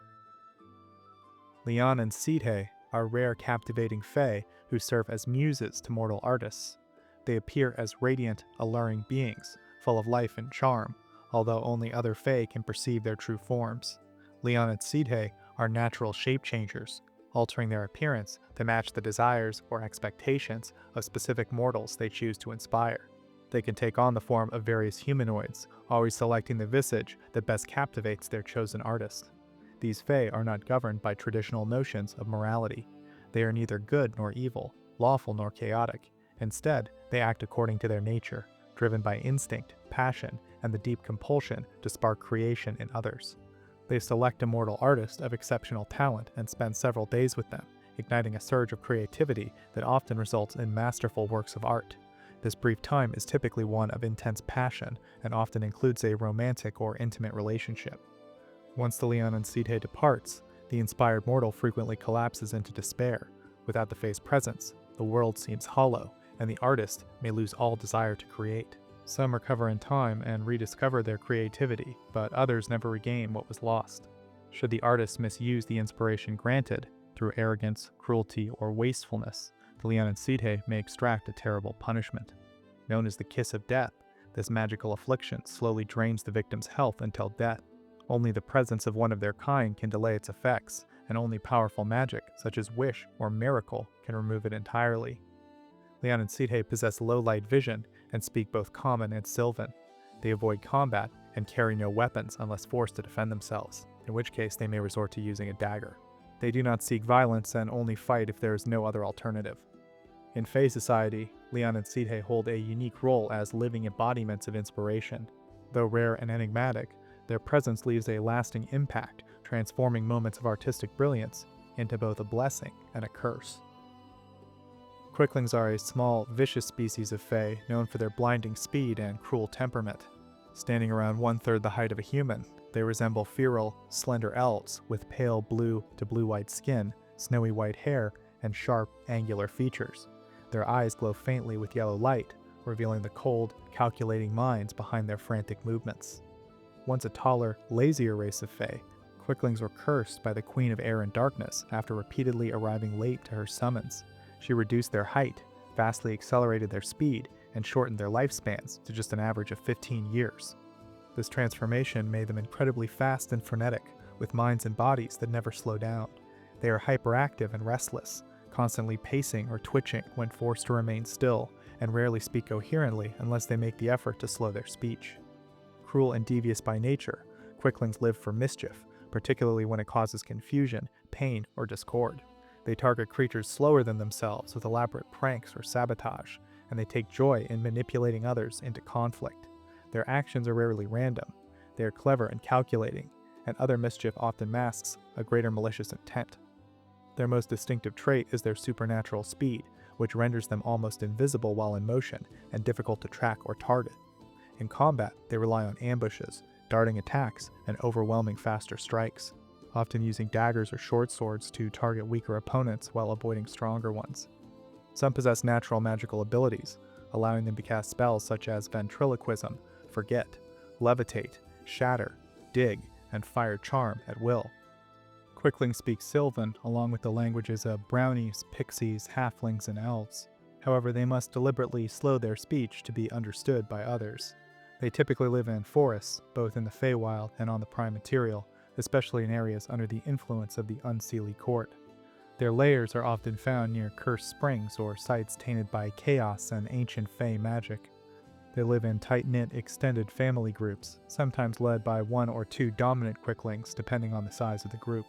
Leanan Sidhe are rare captivating Fae who serve as muses to mortal artists. They appear as radiant, alluring beings, full of life and charm, although only other Fae can perceive their true forms. Leanan Sidhe are natural shape changers, altering their appearance to match the desires or expectations of specific mortals they choose to inspire. They can take on the form of various humanoids, always selecting the visage that best captivates their chosen artist. These Fae are not governed by traditional notions of morality. They are neither good nor evil, lawful nor chaotic. Instead, they act according to their nature, driven by instinct, passion, and the deep compulsion to spark creation in others. They select a mortal artist of exceptional talent and spend several days with them, igniting a surge of creativity that often results in masterful works of art. This brief time is typically one of intense passion and often includes a romantic or intimate relationship. Once the Leanan Sidhe departs, the inspired mortal frequently collapses into despair. Without the Fae's presence, the world seems hollow, and the artist may lose all desire to create. Some recover in time and rediscover their creativity, but others never regain what was lost. Should the artist misuse the inspiration granted through arrogance, cruelty, or wastefulness, the Leanan Sidhe may extract a terrible punishment. Known as the Kiss of Death, this magical affliction slowly drains the victim's health until death. Only the presence of one of their kind can delay its effects, and only powerful magic, such as Wish or Miracle, can remove it entirely. Leanan Sidhe possess low-light vision and speak both Common and Sylvan. They avoid combat and carry no weapons unless forced to defend themselves, in which case they may resort to using a dagger. They do not seek violence and only fight if there is no other alternative. In Fey society, Leanan Sidhe hold a unique role as living embodiments of inspiration. Though rare and enigmatic, their presence leaves a lasting impact, transforming moments of artistic brilliance into both a blessing and a curse. Quicklings are a small, vicious species of Fey known for their blinding speed and cruel temperament. Standing around 1/3 the height of a human, they resemble feral, slender elves with pale blue to blue-white skin, snowy white hair, and sharp, angular features. Their eyes glow faintly with yellow light, revealing the cold, calculating minds behind their frantic movements. Once a taller, lazier race of Fey, Quicklings were cursed by the Queen of Air and Darkness after repeatedly arriving late to her summons. She reduced their height, vastly accelerated their speed, and shortened their lifespans to just an average of 15 years. This transformation made them incredibly fast and frenetic, with minds and bodies that never slow down. They are hyperactive and restless, constantly pacing or twitching when forced to remain still, and rarely speak coherently unless they make the effort to slow their speech. Cruel and devious by nature, Quicklings live for mischief, particularly when it causes confusion, pain, or discord. They target creatures slower than themselves with elaborate pranks or sabotage, and they take joy in manipulating others into conflict. Their actions are rarely random. They are clever and calculating, and other mischief often masks a greater malicious intent. Their most distinctive trait is their supernatural speed, which renders them almost invisible while in motion and difficult to track or target. In combat, they rely on ambushes, darting attacks, and overwhelming faster strikes, often using daggers or short swords to target weaker opponents while avoiding stronger ones. Some possess natural magical abilities, allowing them to cast spells such as Ventriloquism, Forget, Levitate, Shatter, Dig, and Fire Charm at will. Quicklings speak Sylvan along with the languages of brownies, pixies, halflings, and elves. However, they must deliberately slow their speech to be understood by others. They typically live in forests, both in the Feywild and on the Prime Material, especially in areas under the influence of the Unseelie Court. Their lairs are often found near cursed springs or sites tainted by chaos and ancient Fey magic. They live in tight-knit, extended family groups, sometimes led by 1 or 2 dominant Quicklings depending on the size of the group.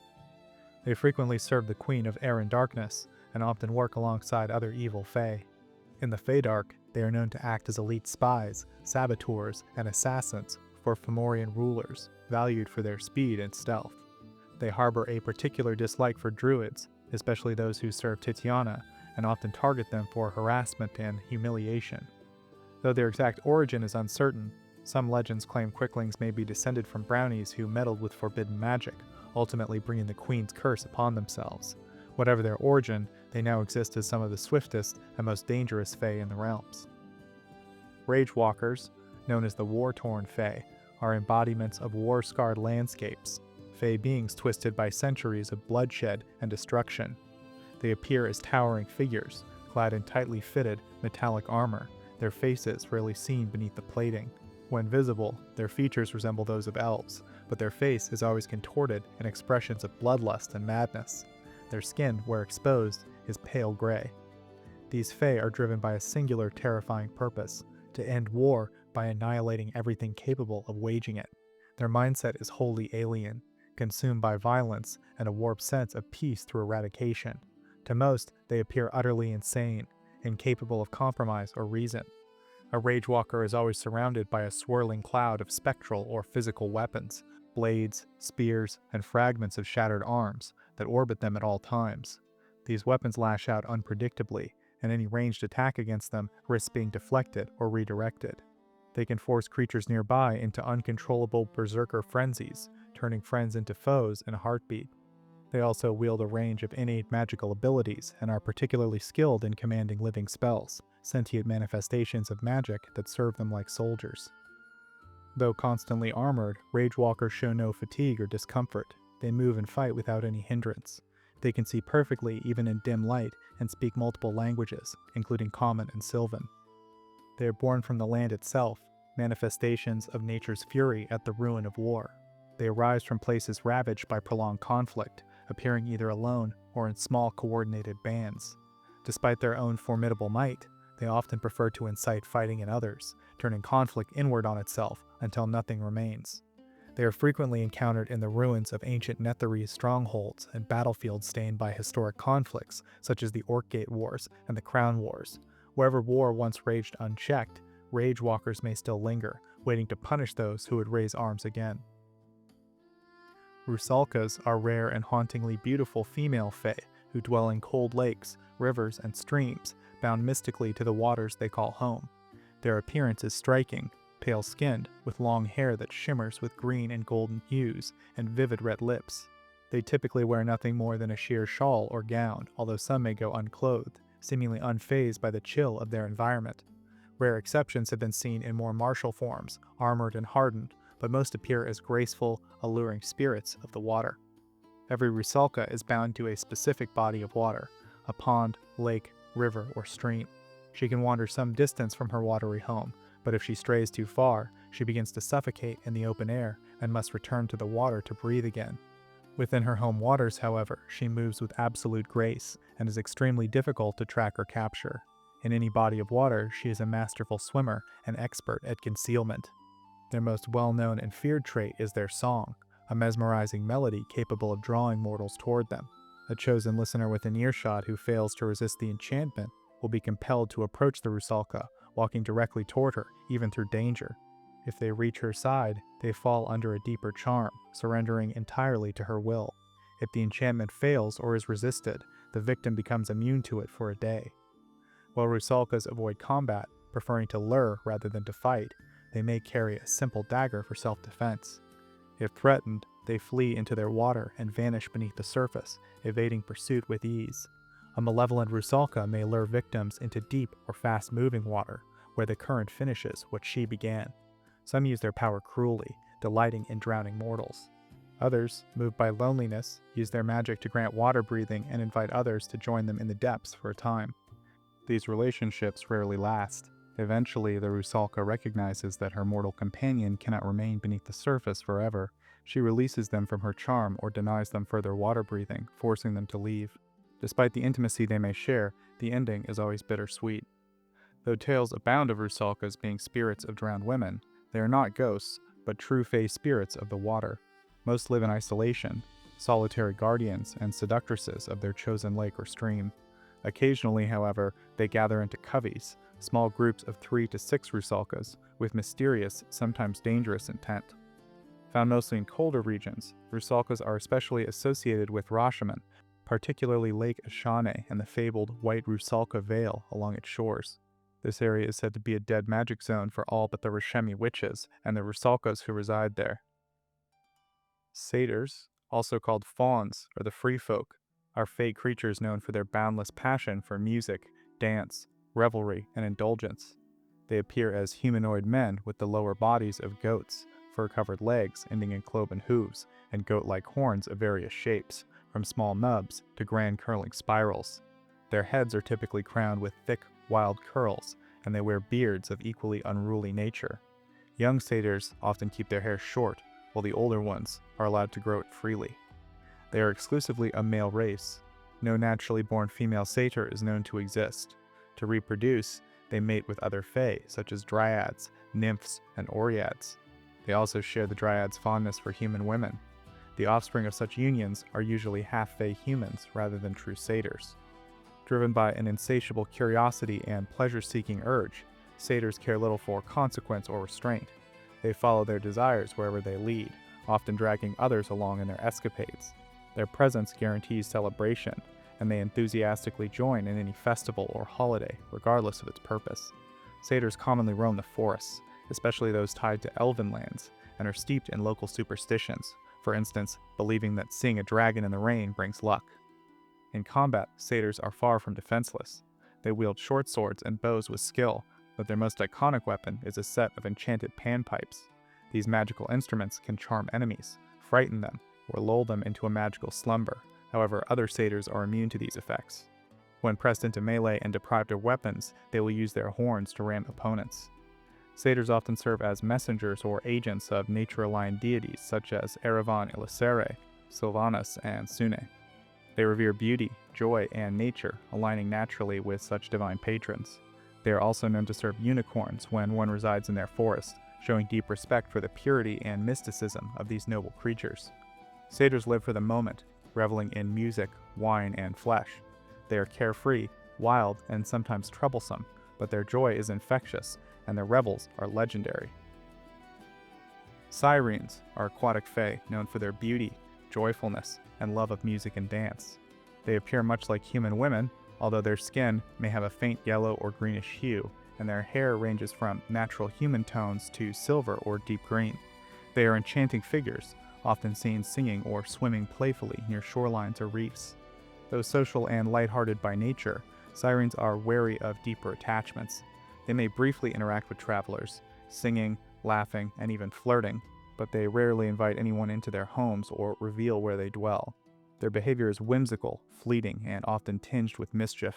They frequently serve the Queen of Air and Darkness, and often work alongside other evil Fey. In the Feydark, they are known to act as elite spies, saboteurs, and assassins for Fomorian rulers, valued for their speed and stealth. They harbor a particular dislike for druids, especially those who serve Titiana, and often target them for harassment and humiliation. Though their exact origin is uncertain, some legends claim Quicklings may be descended from brownies who meddled with forbidden magic, ultimately bringing the Queen's curse upon themselves. Whatever their origin, they now exist as some of the swiftest and most dangerous Fey in the realms. Ragewalkers, known as the war-torn Fey, are embodiments of war-scarred landscapes, Fey beings twisted by centuries of bloodshed and destruction. They appear as towering figures, clad in tightly fitted, metallic armor, their faces rarely seen beneath the plating. When visible, their features resemble those of elves, but their face is always contorted in expressions of bloodlust and madness. Their skin, where exposed, is pale gray. These Fey are driven by a singular terrifying purpose, to end war by annihilating everything capable of waging it. Their mindset is wholly alien, consumed by violence and a warped sense of peace through eradication. To most, they appear utterly insane, incapable of compromise or reason. A Ragewalker is always surrounded by a swirling cloud of spectral or physical weapons, blades, spears, and fragments of shattered arms that orbit them at all times. These weapons lash out unpredictably, and any ranged attack against them risks being deflected or redirected. They can force creatures nearby into uncontrollable berserker frenzies, turning friends into foes in a heartbeat. They also wield a range of innate magical abilities and are particularly skilled in commanding living spells, sentient manifestations of magic that serve them like soldiers. Though constantly armored, Ragewalkers show no fatigue or discomfort. They move and fight without any hindrance. They can see perfectly even in dim light and speak multiple languages, including Common and Sylvan. They are born from the land itself, manifestations of nature's fury at the ruin of war. They arise from places ravaged by prolonged conflict, appearing either alone or in small coordinated bands. Despite their own formidable might, they often prefer to incite fighting in others, turning conflict inward on itself until nothing remains. They are frequently encountered in the ruins of ancient Netherese strongholds and battlefields stained by historic conflicts, such as the Orkgate Wars and the Crown Wars. Wherever war once raged unchecked, Ragewalkers may still linger, waiting to punish those who would raise arms again. Rusalkas are rare and hauntingly beautiful female fae who dwell in cold lakes, rivers, and streams, bound mystically to the waters they call home. Their appearance is striking, pale-skinned, with long hair that shimmers with green and golden hues, and vivid red lips. They typically wear nothing more than a sheer shawl or gown, although some may go unclothed, seemingly unfazed by the chill of their environment. Rare exceptions have been seen in more martial forms, armored and hardened, but most appear as graceful, alluring spirits of the water. Every Rusalka is bound to a specific body of water, a pond, lake, river, or stream. She can wander some distance from her watery home, but if she strays too far, she begins to suffocate in the open air and must return to the water to breathe again. Within her home waters, however, she moves with absolute grace and is extremely difficult to track or capture. In any body of water, she is a masterful swimmer and expert at concealment. Their most well-known and feared trait is their song, a mesmerizing melody capable of drawing mortals toward them. A chosen listener within earshot who fails to resist the enchantment will be compelled to approach the Rusalka, walking directly toward her, even through danger. If they reach her side, they fall under a deeper charm, surrendering entirely to her will. If the enchantment fails or is resisted, the victim becomes immune to it for a day. While Rusalkas avoid combat, preferring to lure rather than to fight, they may carry a simple dagger for self-defense. If threatened, they flee into their water and vanish beneath the surface, evading pursuit with ease. A malevolent Rusalka may lure victims into deep or fast-moving water, where the current finishes what she began. Some use their power cruelly, delighting in drowning mortals. Others, moved by loneliness, use their magic to grant water breathing and invite others to join them in the depths for a time. These relationships rarely last. Eventually, the Rusalka recognizes that her mortal companion cannot remain beneath the surface forever. She releases them from her charm or denies them further water breathing, forcing them to leave. Despite the intimacy they may share, the ending is always bittersweet. Though tales abound of Rusalkas being spirits of drowned women, they are not ghosts, but true fae spirits of the water. Most live in isolation, solitary guardians and seductresses of their chosen lake or stream. Occasionally, however, they gather into coveys, small groups of 3 to 6 Rusalkas, with mysterious, sometimes dangerous intent. Found mostly in colder regions, Rusalkas are especially associated with Rashomon, particularly Lake Ashane and the fabled White Rusalka Vale along its shores. This area is said to be a dead magic zone for all but the Rashemi witches and the Rusalkas who reside there. Satyrs, also called fauns or the free folk, are fae creatures known for their boundless passion for music, dance, revelry, and indulgence. They appear as humanoid men with the lower bodies of goats, fur-covered legs ending in cloven hooves, and goat-like horns of various shapes, from small nubs to grand curling spirals. Their heads are typically crowned with thick, wild curls, and they wear beards of equally unruly nature. Young satyrs often keep their hair short, while the older ones are allowed to grow it freely. They are exclusively a male race. No naturally born female satyr is known to exist. To reproduce, they mate with other fae, such as dryads, nymphs, and oreads. They also share the dryads' fondness for human women. The offspring of such unions are usually half-fae humans rather than true satyrs. Driven by an insatiable curiosity and pleasure-seeking urge, satyrs care little for consequence or restraint. They follow their desires wherever they lead, often dragging others along in their escapades. Their presence guarantees celebration, and they enthusiastically join in any festival or holiday, regardless of its purpose. Satyrs commonly roam the forests, especially those tied to elven lands, and are steeped in local superstitions, for instance, believing that seeing a dragon in the rain brings luck. In combat, satyrs are far from defenseless. They wield short swords and bows with skill, but their most iconic weapon is a set of enchanted panpipes. These magical instruments can charm enemies, frighten them, or lull them into a magical slumber. However, other satyrs are immune to these effects. When pressed into melee and deprived of weapons, they will use their horns to ram opponents. Satyrs often serve as messengers or agents of nature-aligned deities such as Erevan Ilisere, Sylvanas, and Sune. They revere beauty, joy, and nature, aligning naturally with such divine patrons. They are also known to serve unicorns when one resides in their forest, showing deep respect for the purity and mysticism of these noble creatures. Satyrs live for the moment, reveling in music, wine, and flesh. They are carefree, wild, and sometimes troublesome, but their joy is infectious, and their revels are legendary. Sirines are aquatic fae known for their beauty, joyfulness, and love of music and dance. They appear much like human women, although their skin may have a faint yellow or greenish hue, and their hair ranges from natural human tones to silver or deep green. They are enchanting figures, often seen singing or swimming playfully near shorelines or reefs. Though social and lighthearted by nature, Sirines are wary of deeper attachments. They may briefly interact with travelers, singing, laughing, and even flirting, but they rarely invite anyone into their homes or reveal where they dwell. Their behavior is whimsical, fleeting, and often tinged with mischief.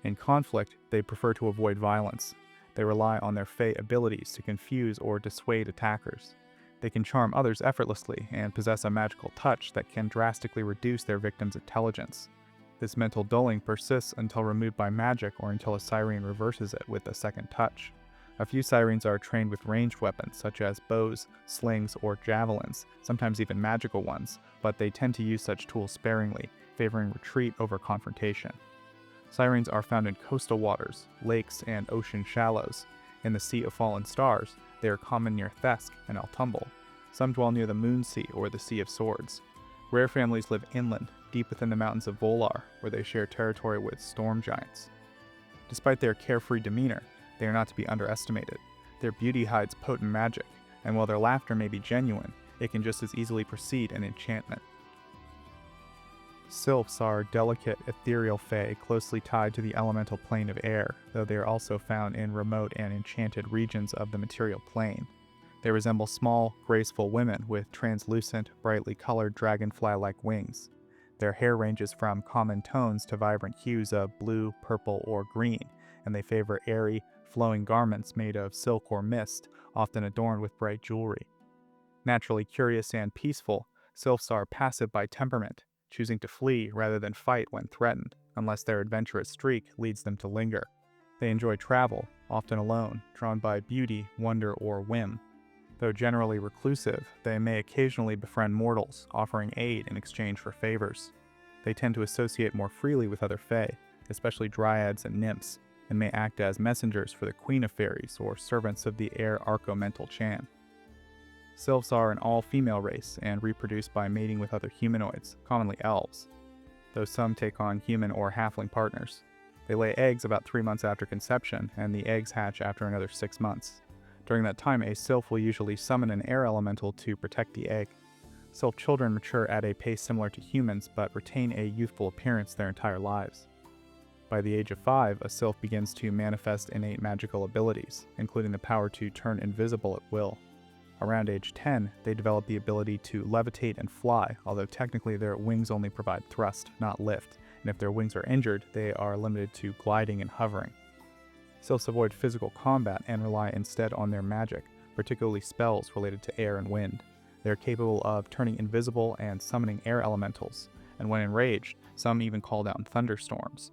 In conflict, they prefer to avoid violence. They rely on their fae abilities to confuse or dissuade attackers. They can charm others effortlessly and possess a magical touch that can drastically reduce their victim's intelligence. This mental dulling persists until removed by magic or until a Sirene reverses it with a second touch. A few Sirines are trained with ranged weapons such as bows, slings, or javelins, sometimes even magical ones, but they tend to use such tools sparingly, favoring retreat over confrontation. Sirines are found in coastal waters, lakes, and ocean shallows. In the Sea of Fallen Stars, they are common near Thesk and Altumble. Some dwell near the Moon Sea or the Sea of Swords. Rare families live inland, deep within the mountains of Volar, where they share territory with storm giants. Despite their carefree demeanor, they are not to be underestimated. Their beauty hides potent magic, and while their laughter may be genuine, it can just as easily precede an enchantment. Sylphs are delicate, ethereal fae closely tied to the elemental plane of air, though they are also found in remote and enchanted regions of the material plane. They resemble small, graceful women with translucent, brightly colored dragonfly-like wings. Their hair ranges from common tones to vibrant hues of blue, purple, or green, and they favor airy, flowing garments made of silk or mist, often adorned with bright jewelry. Naturally curious and peaceful, sylphs are passive by temperament, choosing to flee rather than fight when threatened, unless their adventurous streak leads them to linger. They enjoy travel, often alone, drawn by beauty, wonder, or whim. Though generally reclusive, they may occasionally befriend mortals, offering aid in exchange for favors. They tend to associate more freely with other fae, especially dryads and nymphs, and may act as messengers for the Queen of Fairies or servants of the air Arco-Mental Chan. Sylphs are an all-female race and reproduce by mating with other humanoids, commonly elves, though some take on human or halfling partners. They lay eggs about 3 months after conception, and the eggs hatch after another 6 months. During that time, a sylph will usually summon an air elemental to protect the egg. Sylph children mature at a pace similar to humans, but retain a youthful appearance their entire lives. By the age of 5, a sylph begins to manifest innate magical abilities, including the power to turn invisible at will. Around age 10, they develop the ability to levitate and fly, although technically their wings only provide thrust, not lift, and if their wings are injured, they are limited to gliding and hovering. Sylphs avoid physical combat and rely instead on their magic, particularly spells related to air and wind. They are capable of turning invisible and summoning air elementals, and when enraged, some even call down thunderstorms.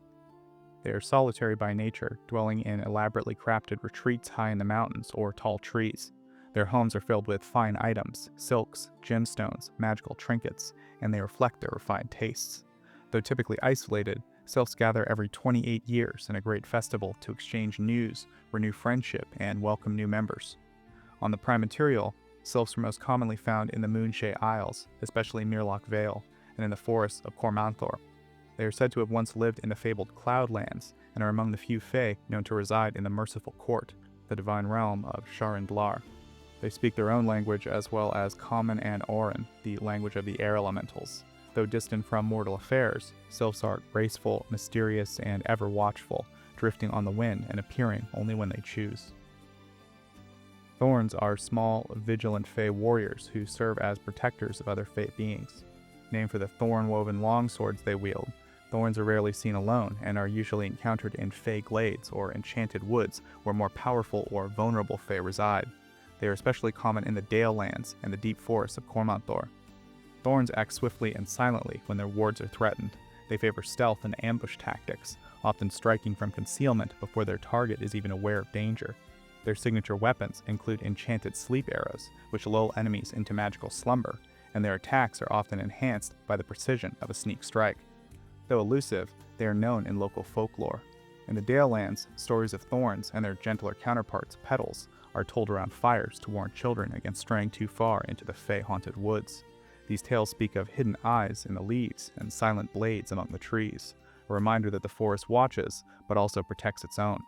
They are solitary by nature, dwelling in elaborately crafted retreats high in the mountains or tall trees. Their homes are filled with fine items, silks, gemstones, magical trinkets, and they reflect their refined tastes. Though typically isolated, sylphs gather every 28 years in a great festival to exchange news, renew friendship, and welcome new members. On the Prime Material, sylphs are most commonly found in the Moonshae Isles, especially Mirlock Vale, and in the forests of Kormanthor. They are said to have once lived in the fabled Cloudlands, and are among the few fae known to reside in the Merciful Court, the divine realm of Sharindlar. They speak their own language as well as Common and Auran, the language of the air elementals. Though distant from mortal affairs, sylphs are graceful, mysterious, and ever watchful, drifting on the wind and appearing only when they choose. Thorns are small, vigilant fae warriors who serve as protectors of other fae beings. Named for the thorn-woven longswords they wield, thorns are rarely seen alone and are usually encountered in fae glades or enchanted woods where more powerful or vulnerable fae reside. They are especially common in the Dale Lands and the deep forests of Kormanthor. Thorns act swiftly and silently when their wards are threatened. They favor stealth and ambush tactics, often striking from concealment before their target is even aware of danger. Their signature weapons include enchanted sleep arrows, which lull enemies into magical slumber, and their attacks are often enhanced by the precision of a sneak strike. Though elusive, they are known in local folklore. In the Dalelands, stories of thorns and their gentler counterparts, petals, are told around fires to warn children against straying too far into the Fey-haunted woods. These tales speak of hidden eyes in the leaves and silent blades among the trees, a reminder that the forest watches, but also protects its own.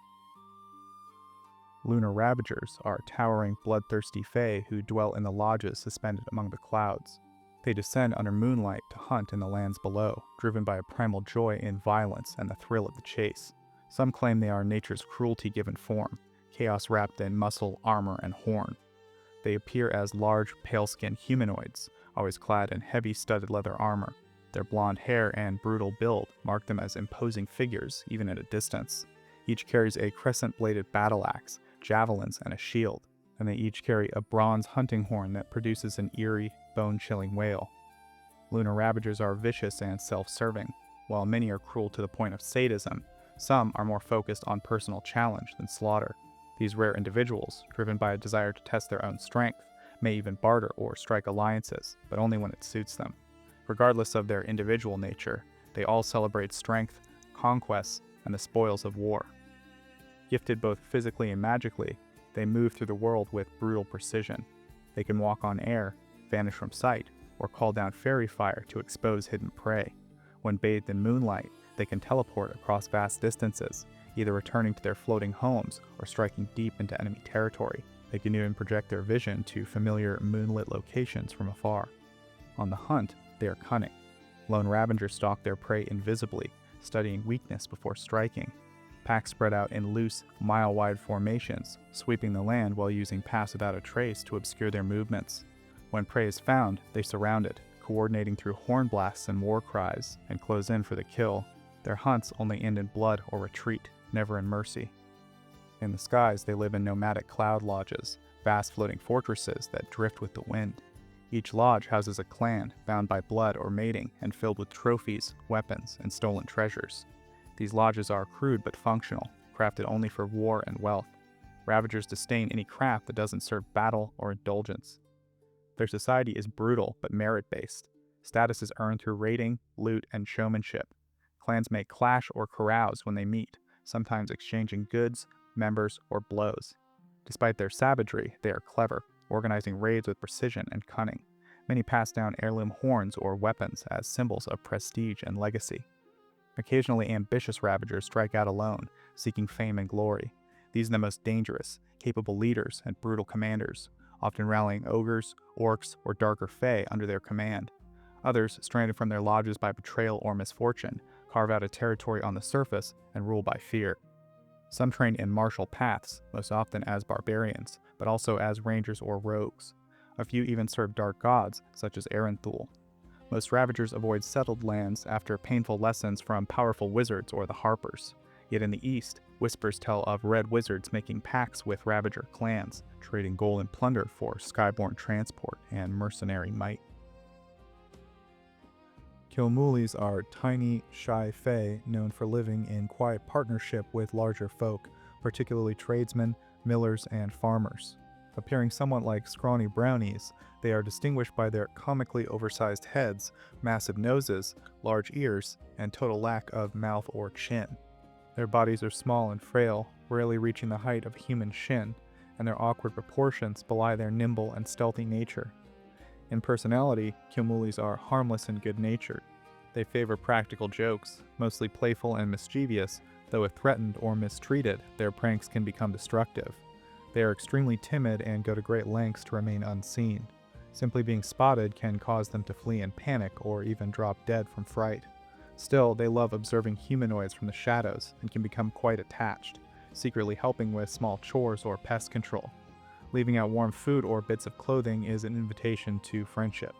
Lunar Ravagers are towering, bloodthirsty fae who dwell in the lodges suspended among the clouds. They descend under moonlight to hunt in the lands below, driven by a primal joy in violence and the thrill of the chase. Some claim they are nature's cruelty-given form, chaos wrapped in muscle, armor, and horn. They appear as large, pale-skinned humanoids, always clad in heavy studded leather armor. Their blonde hair and brutal build mark them as imposing figures, even at a distance. Each carries a crescent-bladed battle axe, javelins, and a shield, and they each carry a bronze hunting horn that produces an eerie, bone-chilling wail. Lunar Ravagers are vicious and self-serving. While many are cruel to the point of sadism, some are more focused on personal challenge than slaughter. These rare individuals, driven by a desire to test their own strength, may even barter or strike alliances, but only when it suits them. Regardless of their individual nature, they all celebrate strength, conquests, and the spoils of war. Gifted both physically and magically, they move through the world with brutal precision. They can walk on air, vanish from sight, or call down fairy fire to expose hidden prey. When bathed in moonlight, they can teleport across vast distances, either returning to their floating homes or striking deep into enemy territory. They can even project their vision to familiar moonlit locations from afar. On the hunt, they are cunning. Lone Ravagers stalk their prey invisibly, studying weakness before striking. Packs spread out in loose, mile-wide formations, sweeping the land while using Pass Without a Trace to obscure their movements. When prey is found, they surround it, coordinating through horn blasts and war cries, and close in for the kill. Their hunts only end in blood or retreat, never in mercy. In the skies, they live in nomadic cloud lodges, vast floating fortresses that drift with the wind. Each lodge houses a clan, bound by blood or mating, and filled with trophies, weapons, and stolen treasures. These lodges are crude but functional, crafted only for war and wealth. Ravagers disdain any craft that doesn't serve battle or indulgence. Their society is brutal but merit-based. Status is earned through raiding, loot, and showmanship. Clans may clash or carouse when they meet, sometimes exchanging goods, members, or blows. Despite their savagery, they are clever, organizing raids with precision and cunning. Many pass down heirloom horns or weapons as symbols of prestige and legacy. Occasionally ambitious Ravagers strike out alone, seeking fame and glory. These are the most dangerous, capable leaders and brutal commanders, often rallying ogres, orcs, or darker fae under their command. Others, stranded from their lodges by betrayal or misfortune, carve out a territory on the surface and rule by fear. Some train in martial paths, most often as barbarians, but also as rangers or rogues. A few even serve dark gods, such as Arenthul. Most Ravagers avoid settled lands after painful lessons from powerful wizards or the Harpers. Yet in the east, whispers tell of red wizards making pacts with Ravager clans, trading gold and plunder for skyborne transport and mercenary might. Killmoulis are tiny, shy fae known for living in quiet partnership with larger folk, particularly tradesmen, millers, and farmers. Appearing somewhat like scrawny brownies, they are distinguished by their comically oversized heads, massive noses, large ears, and total lack of mouth or chin. Their bodies are small and frail, rarely reaching the height of a human shin, and their awkward proportions belie their nimble and stealthy nature. In personality, Killmoulis are harmless and good-natured. They favor practical jokes, mostly playful and mischievous, though if threatened or mistreated, their pranks can become destructive. They are extremely timid and go to great lengths to remain unseen. Simply being spotted can cause them to flee in panic or even drop dead from fright. Still, they love observing humanoids from the shadows and can become quite attached, secretly helping with small chores or pest control. Leaving out warm food or bits of clothing is an invitation to friendship.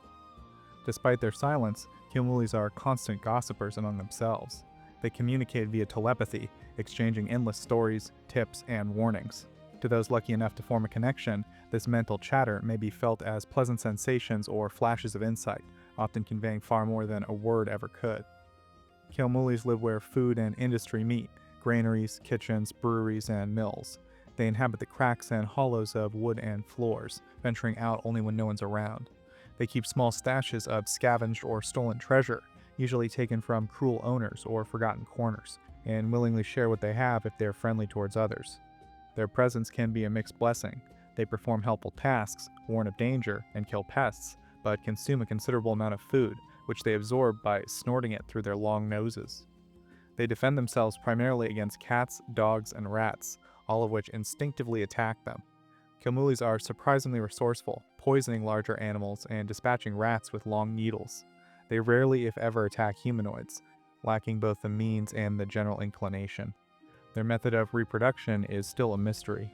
Despite their silence, Killmoulis are constant gossipers among themselves. They communicate via telepathy, exchanging endless stories, tips, and warnings. To those lucky enough to form a connection, this mental chatter may be felt as pleasant sensations or flashes of insight, often conveying far more than a word ever could. Killmoulis live where food and industry meet, granaries, kitchens, breweries, and mills. They inhabit the cracks and hollows of wood and floors, venturing out only when no one's around. They keep small stashes of scavenged or stolen treasure, usually taken from cruel owners or forgotten corners, and willingly share what they have if they're friendly towards others. Their presence can be a mixed blessing. They perform helpful tasks, warn of danger, and kill pests, but consume a considerable amount of food, which they absorb by snorting it through their long noses. They defend themselves primarily against cats, dogs, and rats, all of which instinctively attack them. Killmoulis are surprisingly resourceful, poisoning larger animals and dispatching rats with long needles. They rarely, if ever, attack humanoids, lacking both the means and the general inclination. Their method of reproduction is still a mystery.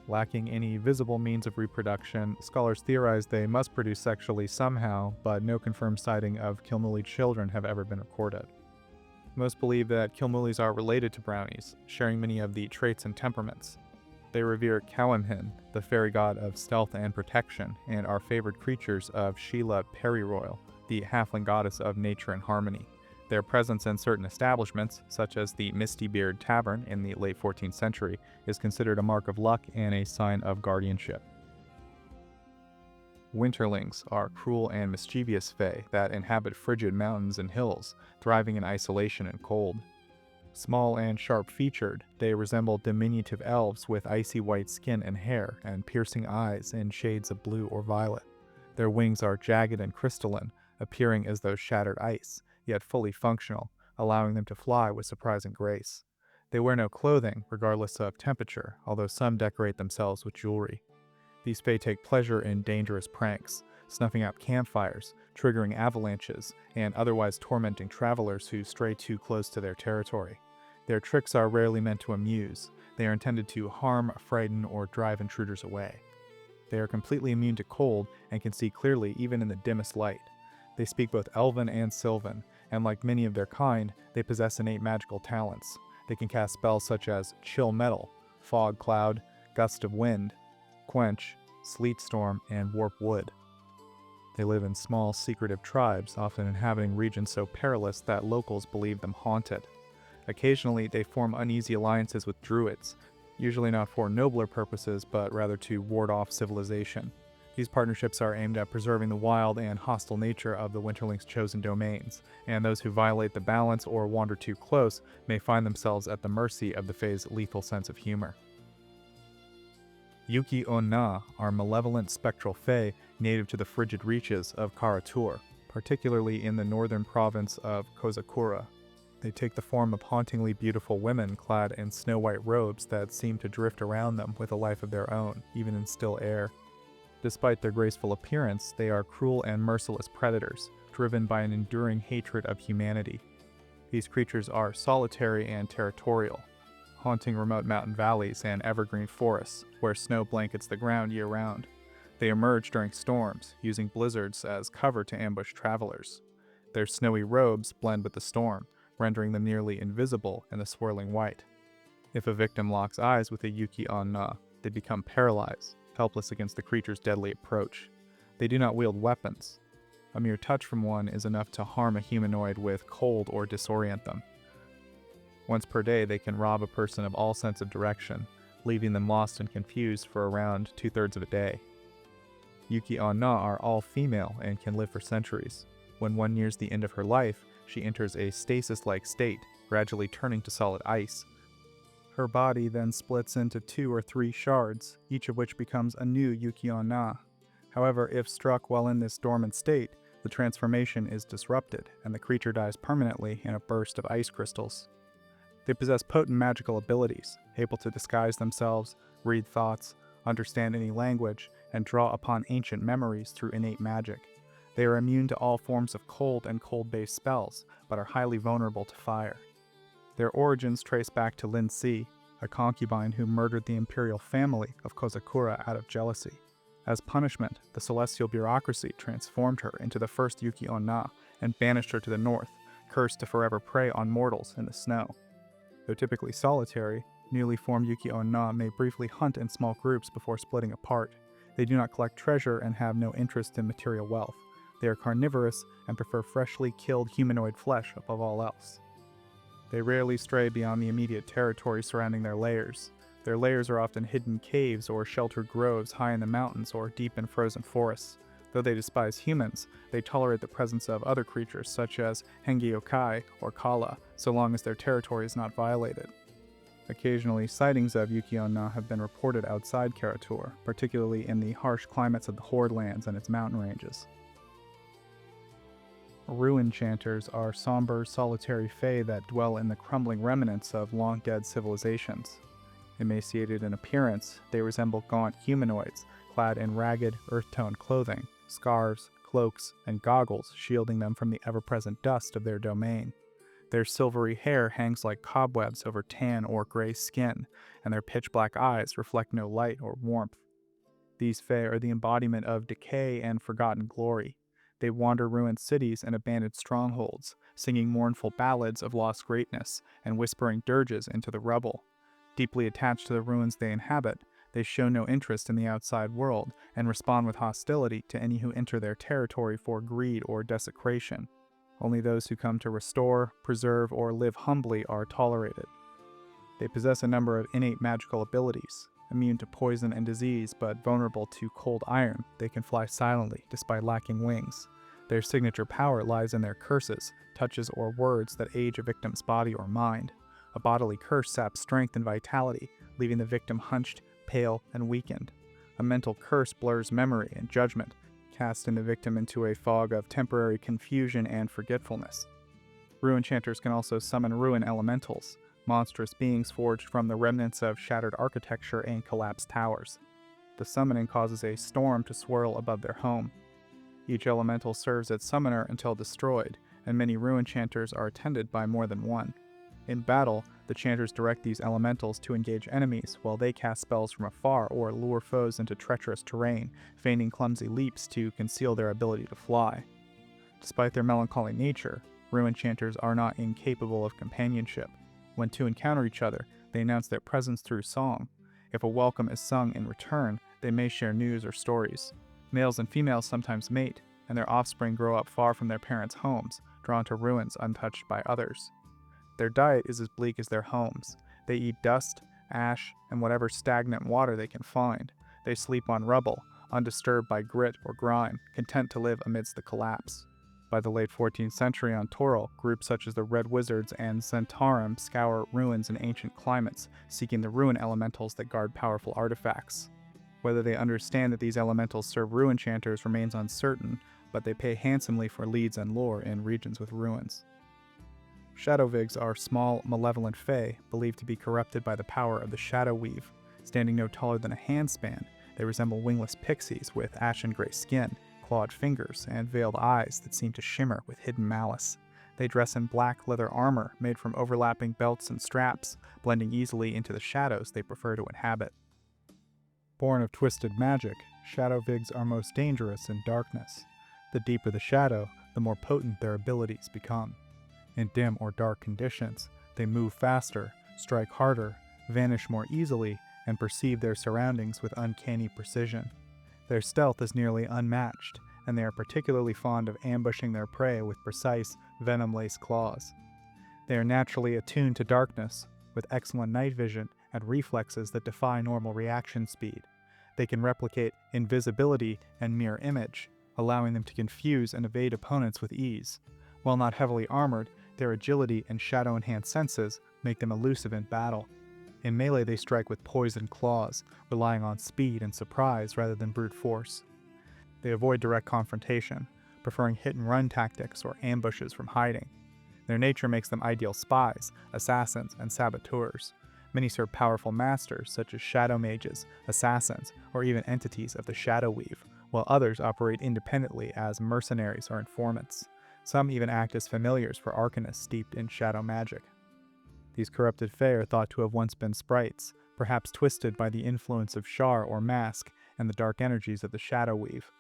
Lacking any visible means of reproduction, scholars theorize they must produce sexually somehow, but no confirmed sighting of Killmouli children have ever been recorded. Most believe that Killmoulis are related to brownies, sharing many of the traits and temperaments. They revere Cowamhin, the fairy god of stealth and protection, and are favored creatures of Sheila Periroyal, the halfling goddess of nature and harmony. Their presence in certain establishments, such as the Misty Beard Tavern in the late 14th century, is considered a mark of luck and a sign of guardianship. Winterlings are cruel and mischievous fae that inhabit frigid mountains and hills, thriving in isolation and cold. Small and sharp-featured, they resemble diminutive elves with icy white skin and hair and piercing eyes in shades of blue or violet. Their wings are jagged and crystalline, appearing as though shattered ice, yet fully functional, allowing them to fly with surprising grace. They wear no clothing, regardless of temperature, although some decorate themselves with jewelry. These fae take pleasure in dangerous pranks, snuffing out campfires, triggering avalanches, and otherwise tormenting travelers who stray too close to their territory. Their tricks are rarely meant to amuse. They are intended to harm, frighten, or drive intruders away. They are completely immune to cold and can see clearly even in the dimmest light. They speak both Elven and Sylvan, and like many of their kind, they possess innate magical talents. They can cast spells such as Chill Metal, Fog Cloud, Gust of Wind, Quench, Sleet Storm, and Warp Wood. They live in small, secretive tribes, often inhabiting regions so perilous that locals believe them haunted. Occasionally, they form uneasy alliances with druids, usually not for nobler purposes, but rather to ward off civilization. These partnerships are aimed at preserving the wild and hostile nature of the Winterling's chosen domains, and those who violate the balance or wander too close may find themselves at the mercy of the Fae's lethal sense of humor. Yuki-on-na are malevolent spectral fae native to the frigid reaches of Karatur, particularly in the northern province of Kozakura. They take the form of hauntingly beautiful women clad in snow-white robes that seem to drift around them with a life of their own, even in still air. Despite their graceful appearance, they are cruel and merciless predators, driven by an enduring hatred of humanity. These creatures are solitary and territorial, haunting remote mountain valleys and evergreen forests where snow blankets the ground year-round. They emerge during storms, using blizzards as cover to ambush travelers. Their snowy robes blend with the storm, rendering them nearly invisible in the swirling white. If a victim locks eyes with a Yuki-on-na, they become paralyzed, helpless against the creature's deadly approach. They do not wield weapons. A mere touch from one is enough to harm a humanoid with cold or disorient them. Once per day, they can rob a person of all sense of direction, leaving them lost and confused for around 2/3 of a day. Yuki-on-na are all female and can live for centuries. When one nears the end of her life, she enters a stasis-like state, gradually turning to solid ice. Her body then splits into 2 or 3 shards, each of which becomes a new Yuki-on-na. However, if struck while in this dormant state, the transformation is disrupted, and the creature dies permanently in a burst of ice crystals. They possess potent magical abilities, able to disguise themselves, read thoughts, understand any language, and draw upon ancient memories through innate magic. They are immune to all forms of cold and cold-based spells, but are highly vulnerable to fire. Their origins trace back to Leanan Sidhe, a concubine who murdered the imperial family of Kozakura out of jealousy. As punishment, the celestial bureaucracy transformed her into the first Yuki-on-na and banished her to the north, cursed to forever prey on mortals in the snow. Though typically solitary, newly formed Yuki-on-na may briefly hunt in small groups before splitting apart. They do not collect treasure and have no interest in material wealth. They are carnivorous and prefer freshly killed humanoid flesh above all else. They rarely stray beyond the immediate territory surrounding their lairs. Their lairs are often hidden caves or sheltered groves high in the mountains or deep in frozen forests. Though they despise humans, they tolerate the presence of other creatures such as Hengyokai or Kala, so long as their territory is not violated. Occasionally, sightings of Yuki-on-na have been reported outside Karatur, particularly in the harsh climates of the Horde lands and its mountain ranges. Ruin Chanters are somber, solitary fae that dwell in the crumbling remnants of long-dead civilizations. Emaciated in appearance, they resemble gaunt humanoids, clad in ragged, earth-toned clothing, scarves, cloaks, and goggles shielding them from the ever-present dust of their domain. Their silvery hair hangs like cobwebs over tan or gray skin, and their pitch-black eyes reflect no light or warmth. These fae are the embodiment of decay and forgotten glory. They wander ruined cities and abandoned strongholds, singing mournful ballads of lost greatness and whispering dirges into the rubble. Deeply attached to the ruins they inhabit, they show no interest in the outside world and respond with hostility to any who enter their territory for greed or desecration. Only those who come to restore, preserve, or live humbly are tolerated. They possess a number of innate magical abilities. Immune to poison and disease, but vulnerable to cold iron, they can fly silently despite lacking wings. Their signature power lies in their curses, touches, or words that age a victim's body or mind. A bodily curse saps strength and vitality, leaving the victim hunched, pale, and weakened. A mental curse blurs memory and judgment, casting the victim into a fog of temporary confusion and forgetfulness. Ruin Chanters can also summon ruin elementals, monstrous beings forged from the remnants of shattered architecture and collapsed towers. The summoning causes a storm to swirl above their home. Each elemental serves its summoner until destroyed, and many Ruin Chanters are attended by more than one. In battle, the Chanters direct these elementals to engage enemies while they cast spells from afar or lure foes into treacherous terrain, feigning clumsy leaps to conceal their ability to fly. Despite their melancholy nature, Ruin Chanters are not incapable of companionship. When two encounter each other, they announce their presence through song. If a welcome is sung in return, they may share news or stories. Males and females sometimes mate, and their offspring grow up far from their parents' homes, drawn to ruins untouched by others. Their diet is as bleak as their homes. They eat dust, ash, and whatever stagnant water they can find. They sleep on rubble, undisturbed by grit or grime, content to live amidst the collapse. By the late 14th century on Toril, groups such as the Red Wizards and Centaurum scour ruins in ancient climates, seeking the ruin elementals that guard powerful artifacts. Whether they understand that these elementals serve ruin chanters remains uncertain, but they pay handsomely for leads and lore in regions with ruins. Shadovigs are small, malevolent fae, believed to be corrupted by the power of the Shadow Weave. Standing no taller than a handspan, they resemble wingless pixies with ashen gray skin, clawed fingers, and veiled eyes that seem to shimmer with hidden malice. They dress in black leather armor made from overlapping belts and straps, blending easily into the shadows they prefer to inhabit. Born of twisted magic, Shadovigs are most dangerous in darkness. The deeper the shadow, the more potent their abilities become. In dim or dark conditions, they move faster, strike harder, vanish more easily, and perceive their surroundings with uncanny precision. Their stealth is nearly unmatched, and they are particularly fond of ambushing their prey with precise, venom-laced claws. They are naturally attuned to darkness, with excellent night vision and reflexes that defy normal reaction speed. They can replicate invisibility and mirror image, allowing them to confuse and evade opponents with ease. While not heavily armored, their agility and shadow-enhanced senses make them elusive in battle. In melee, they strike with poisoned claws, relying on speed and surprise rather than brute force. They avoid direct confrontation, preferring hit-and-run tactics or ambushes from hiding. Their nature makes them ideal spies, assassins, and saboteurs. Many serve powerful masters, such as shadow mages, assassins, or even entities of the Shadow Weave, while others operate independently as mercenaries or informants. Some even act as familiars for arcanists steeped in shadow magic. These corrupted fae are thought to have once been sprites, perhaps twisted by the influence of Shar or Mask and the dark energies of the Shadow Weave.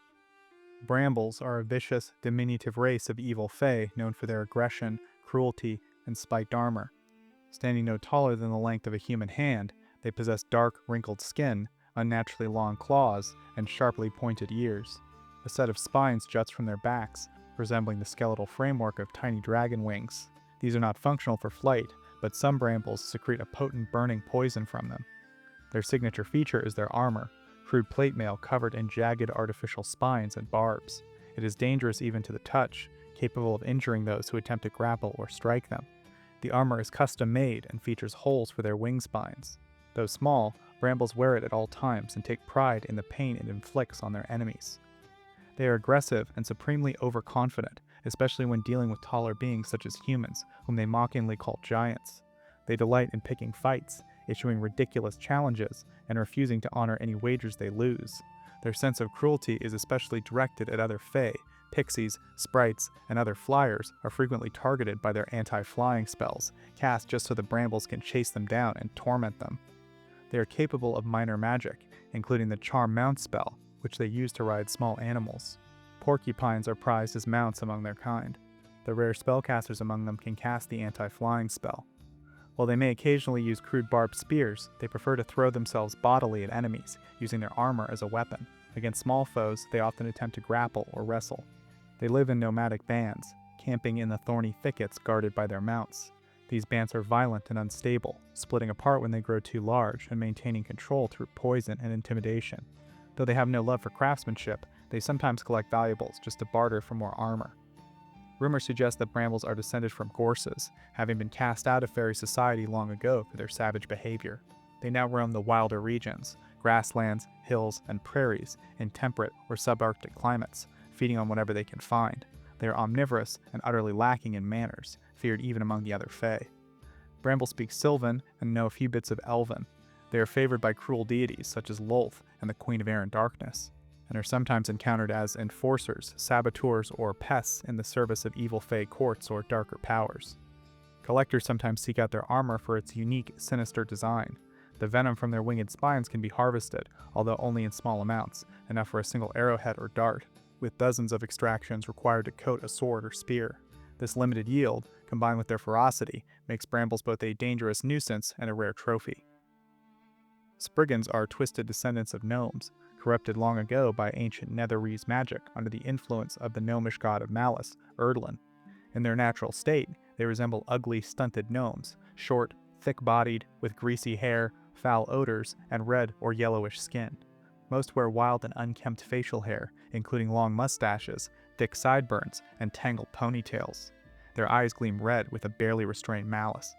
Brambles are a vicious, diminutive race of evil fae known for their aggression, cruelty, and spiked armor. Standing no taller than the length of a human hand, they possess dark, wrinkled skin, unnaturally long claws, and sharply pointed ears. A set of spines juts from their backs, resembling the skeletal framework of tiny dragon wings. These are not functional for flight, but some brambles secrete a potent burning poison from them. Their signature feature is their armor, crude plate mail covered in jagged artificial spines and barbs. It is dangerous even to the touch, capable of injuring those who attempt to grapple or strike them. The armor is custom made and features holes for their wing spines. Though small, brambles wear it at all times and take pride in the pain it inflicts on their enemies. They are aggressive and supremely overconfident, especially when dealing with taller beings such as humans, whom they mockingly call giants. They delight in picking fights, issuing ridiculous challenges, and refusing to honor any wagers they lose. Their sense of cruelty is especially directed at other fae. Pixies, sprites, and other flyers are frequently targeted by their anti-flying spells, cast just so the brambles can chase them down and torment them. They are capable of minor magic, including the Charm Mount spell, which they use to ride small animals. Porcupines are prized as mounts among their kind. The rare spellcasters among them can cast the anti-flying spell. While they may occasionally use crude barbed spears, they prefer to throw themselves bodily at enemies, using their armor as a weapon. Against small foes, they often attempt to grapple or wrestle. They live in nomadic bands, camping in the thorny thickets guarded by their mounts. These bands are violent and unstable, splitting apart when they grow too large and maintaining control through poison and intimidation. Though they have no love for craftsmanship, they sometimes collect valuables just to barter for more armor. Rumors suggest that brambles are descended from gorses, having been cast out of fairy society long ago for their savage behavior. They now roam the wilder regions, grasslands, hills, and prairies in temperate or subarctic climates, feeding on whatever they can find. They are omnivorous and utterly lacking in manners, feared even among the other fae. Brambles speak Sylvan and know a few bits of Elven. They are favored by cruel deities such as Lolth and the Queen of Air and Darkness, and are sometimes encountered as enforcers, saboteurs, or pests in the service of evil fae courts or darker powers. Collectors sometimes seek out their armor for its unique, sinister design. The venom from their winged spines can be harvested, although only in small amounts, enough for a single arrowhead or dart, with dozens of extractions required to coat a sword or spear. This limited yield, combined with their ferocity, makes brambles both a dangerous nuisance and a rare trophy. Spriggans are twisted descendants of gnomes, corrupted long ago by ancient Netherese magic under the influence of the gnomish god of malice, Erdlin. In their natural state, they resemble ugly, stunted gnomes, short, thick-bodied, with greasy hair, foul odors, and red or yellowish skin. Most wear wild and unkempt facial hair, including long mustaches, thick sideburns, and tangled ponytails. Their eyes gleam red with a barely restrained malice.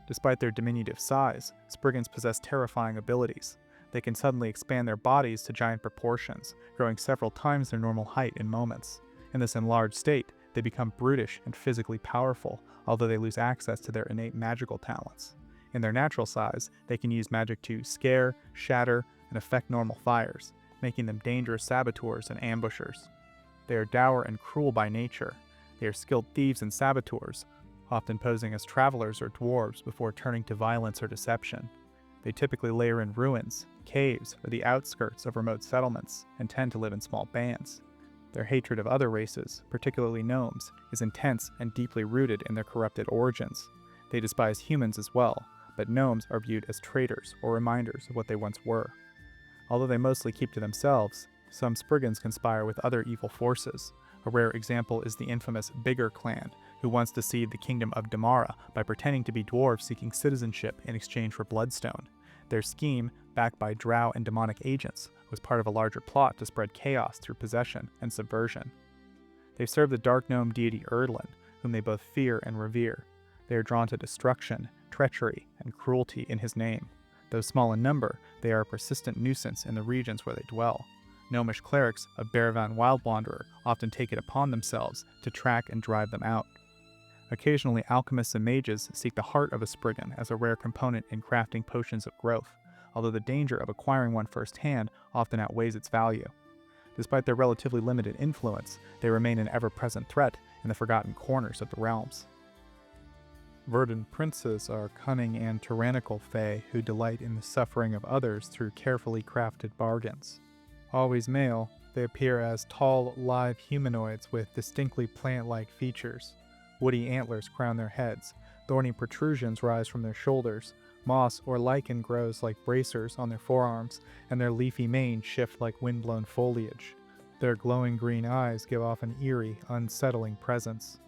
Despite their diminutive size, Spriggans possess terrifying abilities. They can suddenly expand their bodies to giant proportions, growing several times their normal height in moments. In this enlarged state, they become brutish and physically powerful, although they lose access to their innate magical talents. In their natural size, they can use magic to scare, shatter, and affect normal fires, making them dangerous saboteurs and ambushers. They are dour and cruel by nature. They are skilled thieves and saboteurs, often posing as travelers or dwarves before turning to violence or deception. They typically lair in ruins, caves, or the outskirts of remote settlements, and tend to live in small bands. Their hatred of other races, particularly gnomes, is intense and deeply rooted in their corrupted origins. They despise humans as well, but gnomes are viewed as traitors or reminders of what they once were. Although they mostly keep to themselves, some Spriggans conspire with other evil forces. A rare example is the infamous Bigger clan, who once deceived the kingdom of Damara by pretending to be dwarves seeking citizenship in exchange for bloodstone. Their scheme, backed by drow and demonic agents, was part of a larger plot to spread chaos through possession and subversion. They serve the dark gnome deity Erdlin, whom they both fear and revere. They are drawn to destruction, treachery, and cruelty in his name. Though small in number, they are a persistent nuisance in the regions where they dwell. Gnomish clerics of Baravan Wild Wanderer often take it upon themselves to track and drive them out. Occasionally, alchemists and mages seek the heart of a Spriggan as a rare component in crafting potions of growth, although the danger of acquiring one firsthand often outweighs its value. Despite their relatively limited influence, they remain an ever-present threat in the forgotten corners of the realms. Verdant Princes are cunning and tyrannical fae who delight in the suffering of others through carefully crafted bargains. Always male, they appear as tall, live humanoids with distinctly plant-like features. Woody antlers crown their heads, thorny protrusions rise from their shoulders, moss or lichen grows like bracers on their forearms, and their leafy manes shift like wind-blown foliage. Their glowing green eyes give off an eerie, unsettling presence.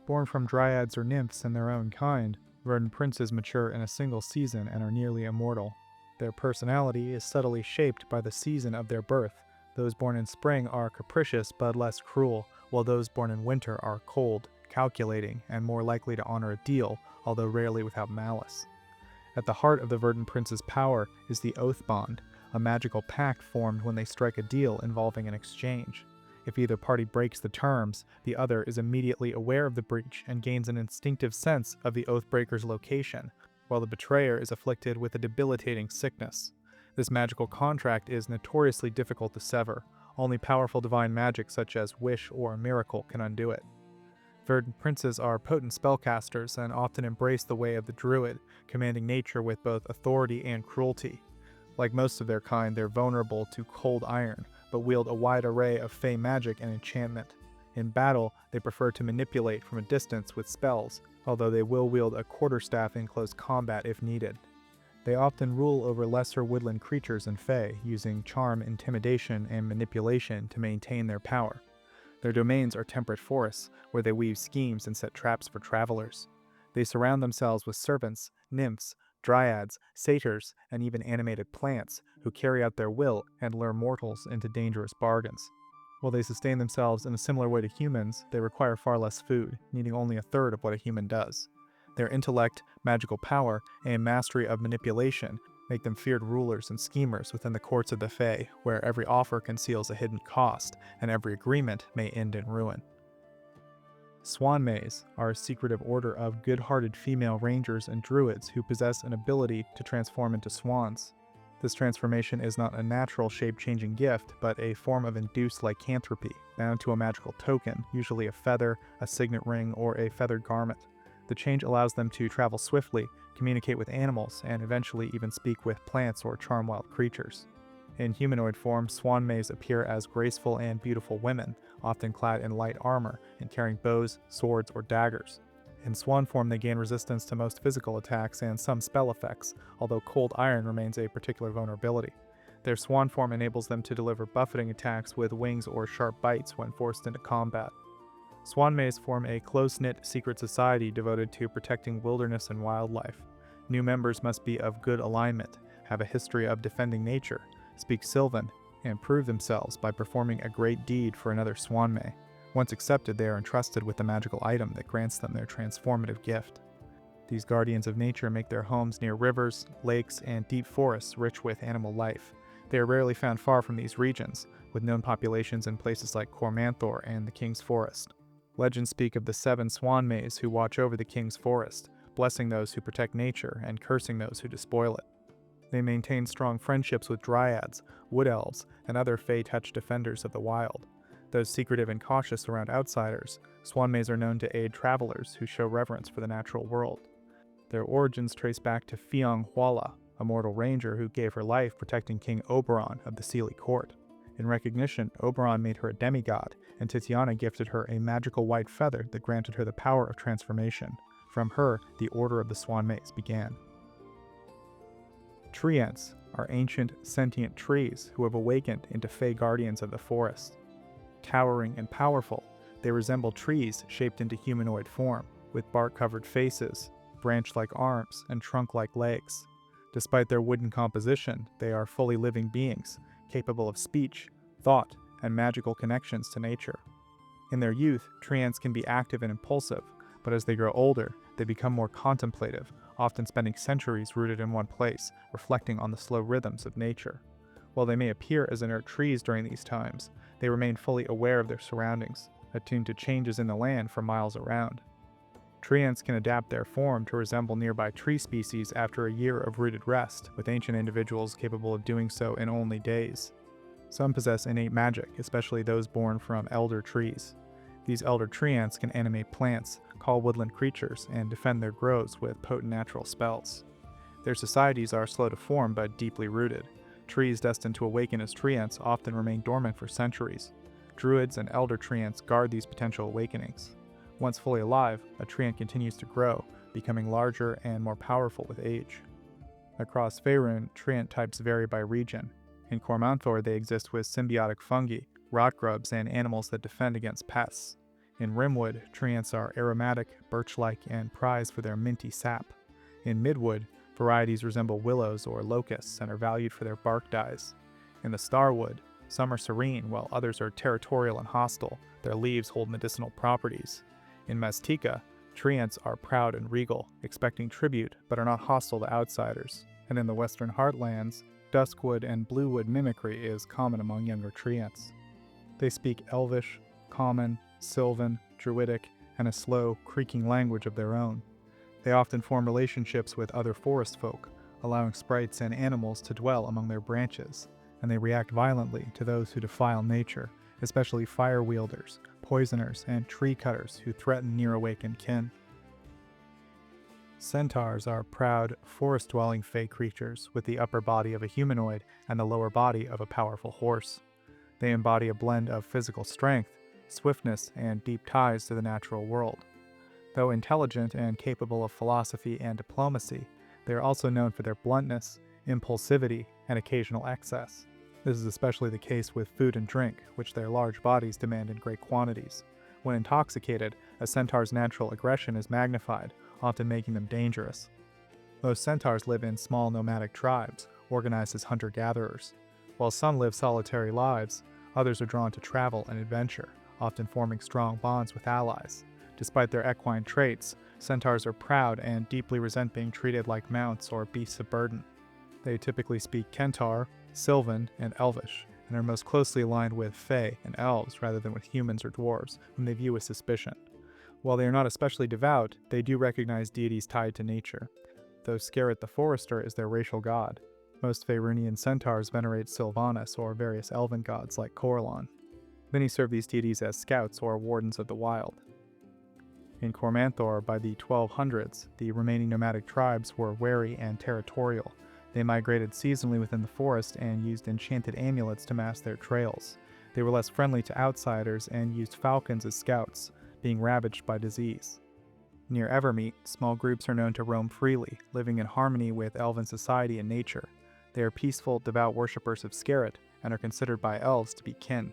Born from dryads or nymphs in their own kind, verdant princes mature in a single season and are nearly immortal. Their personality is subtly shaped by the season of their birth. Those born in spring are capricious but less cruel, while those born in winter are cold, calculating, and more likely to honor a deal, although rarely without malice. At the heart of the Verdant Prince's power is the Oath Bond, a magical pact formed when they strike a deal involving an exchange. If either party breaks the terms, the other is immediately aware of the breach and gains an instinctive sense of the Oathbreaker's location, while the betrayer is afflicted with a debilitating sickness. This magical contract is notoriously difficult to sever. Only powerful divine magic such as wish or miracle can undo it. Verdant Princes are potent spellcasters and often embrace the way of the druid, commanding nature with both authority and cruelty. Like most of their kind, they're vulnerable to cold iron, but wield a wide array of fey magic and enchantment. In battle, they prefer to manipulate from a distance with spells, although they will wield a quarterstaff in close combat if needed. They often rule over lesser woodland creatures and fey, using charm, intimidation, and manipulation to maintain their power. Their domains are temperate forests, where they weave schemes and set traps for travelers. They surround themselves with servants, nymphs, dryads, satyrs, and even animated plants, who carry out their will and lure mortals into dangerous bargains. While they sustain themselves in a similar way to humans, they require far less food, needing only a third of what a human does. Their intellect, magical power, and mastery of manipulation make them feared rulers and schemers within the courts of the Fae, where every offer conceals a hidden cost, and every agreement may end in ruin. Swan Mays are a secretive order of good-hearted female rangers and druids who possess an ability to transform into swans. This transformation is not a natural shape-changing gift, but a form of induced lycanthropy, bound to a magical token, usually a feather, a signet ring, or a feathered garment. The change allows them to travel swiftly, communicate with animals, and eventually even speak with plants or charm wild creatures. In humanoid form, Swan Mays appear as graceful and beautiful women, often clad in light armor and carrying bows, swords, or daggers. In swan form, they gain resistance to most physical attacks and some spell effects, although cold iron remains a particular vulnerability. Their swan form enables them to deliver buffeting attacks with wings or sharp bites when forced into combat. Swan Mays form a close-knit secret society devoted to protecting wilderness and wildlife. New members must be of good alignment, have a history of defending nature, speak Sylvan, and prove themselves by performing a great deed for another Swan May. Once accepted, they are entrusted with a magical item that grants them their transformative gift. These guardians of nature make their homes near rivers, lakes, and deep forests rich with animal life. They are rarely found far from these regions, with known populations in places like Cormanthor and the King's Forest. Legends speak of the 7 Swan Mays who watch over the King's Forest, blessing those who protect nature and cursing those who despoil it. They maintain strong friendships with dryads, wood elves, and other fey-touched defenders of the wild. Though secretive and cautious around outsiders, Swan Mays are known to aid travelers who show reverence for the natural world. Their origins trace back to Fiong Huala, a mortal ranger who gave her life protecting King Oberon of the Sealy Court. In recognition, Oberon made her a demigod, and Titiana gifted her a magical white feather that granted her the power of transformation. From her, the Order of the Swan Mays began. Treants are ancient, sentient trees who have awakened into fey guardians of the forest. Towering and powerful, they resemble trees shaped into humanoid form, with bark-covered faces, branch-like arms, and trunk-like legs. Despite their wooden composition, they are fully living beings, capable of speech, thought, and magical connections to nature. In their youth, treants can be active and impulsive, but as they grow older, they become more contemplative, often spending centuries rooted in one place, reflecting on the slow rhythms of nature. While they may appear as inert trees during these times, they remain fully aware of their surroundings, attuned to changes in the land for miles around. Treants can adapt their form to resemble nearby tree species after a year of rooted rest, with ancient individuals capable of doing so in only days. Some possess innate magic, especially those born from elder trees. These elder treants can animate plants, call woodland creatures, and defend their groves with potent natural spells. Their societies are slow to form but deeply rooted. Trees destined to awaken as treants often remain dormant for centuries. Druids and elder treants guard these potential awakenings. Once fully alive, a treant continues to grow, becoming larger and more powerful with age. Across Faerun, treant types vary by region. In Cormanthor, they exist with symbiotic fungi, rot grubs, and animals that defend against pests. In Rimwood, treants are aromatic, birch-like, and prized for their minty sap. In Midwood, Varieties resemble willows or locusts and are valued for their bark dyes. In the starwood, some are serene while others are territorial and hostile. Their leaves hold medicinal properties. In Mestika, treants are proud and regal, expecting tribute but are not hostile to outsiders. And in the western heartlands, duskwood and bluewood mimicry is common among younger treants. They speak Elvish, Common, Sylvan, Druidic, and a slow, creaking language of their own. They often form relationships with other forest folk, allowing sprites and animals to dwell among their branches, and they react violently to those who defile nature, especially fire wielders, poisoners, and tree cutters who threaten near-awakened kin. Centaurs are proud, forest-dwelling fey creatures with the upper body of a humanoid and the lower body of a powerful horse. They embody a blend of physical strength, swiftness, and deep ties to the natural world. Though intelligent and capable of philosophy and diplomacy, they are also known for their bluntness, impulsivity, and occasional excess. This is especially the case with food and drink, which their large bodies demand in great quantities. When intoxicated, a centaur's natural aggression is magnified, often making them dangerous. Most centaurs live in small nomadic tribes, organized as hunter-gatherers. While some live solitary lives, others are drawn to travel and adventure, often forming strong bonds with allies. Despite their equine traits, centaurs are proud and deeply resent being treated like mounts or beasts of burden. They typically speak Centaur, Sylvan, and Elvish, and are most closely aligned with Fey and Elves rather than with humans or dwarves, whom they view with suspicion. While they are not especially devout, they do recognize deities tied to nature, though Skerrit the Forester is their racial god. Most Faerunian centaurs venerate Sylvanus or various elven gods like Corellon. Many serve these deities as scouts or wardens of the wild. In Cormanthor, by the 1200s, the remaining nomadic tribes were wary and territorial. They migrated seasonally within the forest and used enchanted amulets to mask their trails. They were less friendly to outsiders and used falcons as scouts, being ravaged by disease. Near Evermeet, small groups are known to roam freely, living in harmony with elven society and nature. They are peaceful, devout worshippers of Skerrit and are considered by elves to be kin.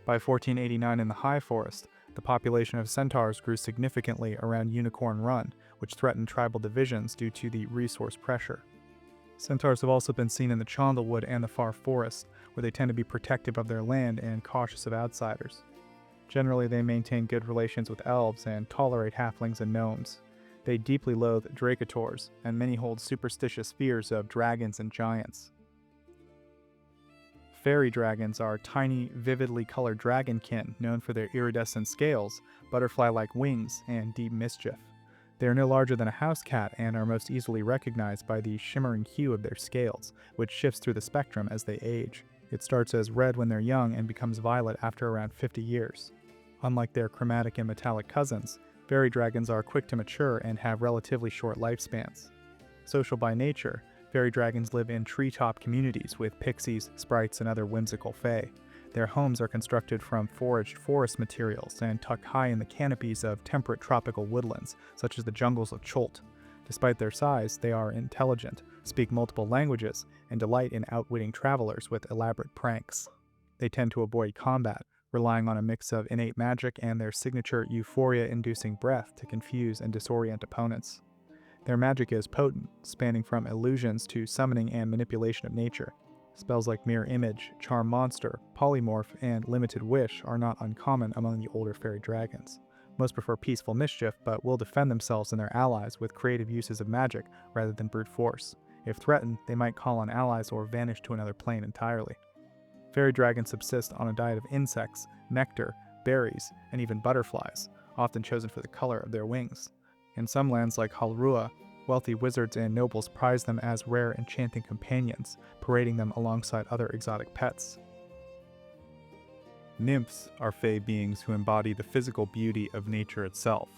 By 1489 in the High Forest, the population of centaurs grew significantly around Unicorn Run, which threatened tribal divisions due to the resource pressure. Centaurs have also been seen in the Chandlewood and the Far Forest, where they tend to be protective of their land and cautious of outsiders. Generally, they maintain good relations with elves and tolerate halflings and gnomes. They deeply loathe dracotors, and many hold superstitious fears of dragons and giants. Faerie dragons are tiny, vividly colored dragonkin known for their iridescent scales, butterfly-like wings, and deep mischief. They are no larger than a house cat and are most easily recognized by the shimmering hue of their scales, which shifts through the spectrum as they age. It starts as red when they're young and becomes violet after around 50 years. Unlike their chromatic and metallic cousins, Faerie dragons are quick to mature and have relatively short lifespans. Social by nature, Faerie dragons live in treetop communities with pixies, sprites, and other whimsical fae. Their homes are constructed from foraged forest materials and tucked high in the canopies of temperate tropical woodlands, such as the jungles of Cholt. Despite their size, they are intelligent, speak multiple languages, and delight in outwitting travelers with elaborate pranks. They tend to avoid combat, relying on a mix of innate magic and their signature euphoria-inducing breath to confuse and disorient opponents. Their magic is potent, spanning from illusions to summoning and manipulation of nature. Spells like Mirror Image, Charm Monster, Polymorph, and Limited Wish are not uncommon among the older Faerie dragons. Most prefer peaceful mischief, but will defend themselves and their allies with creative uses of magic rather than brute force. If threatened, they might call on allies or vanish to another plane entirely. Faerie dragons subsist on a diet of insects, nectar, berries, and even butterflies, often chosen for the color of their wings. In some lands like Halrua, wealthy wizards and nobles prize them as rare enchanting companions, parading them alongside other exotic pets. Nymphs are fey beings who embody the physical beauty of nature itself.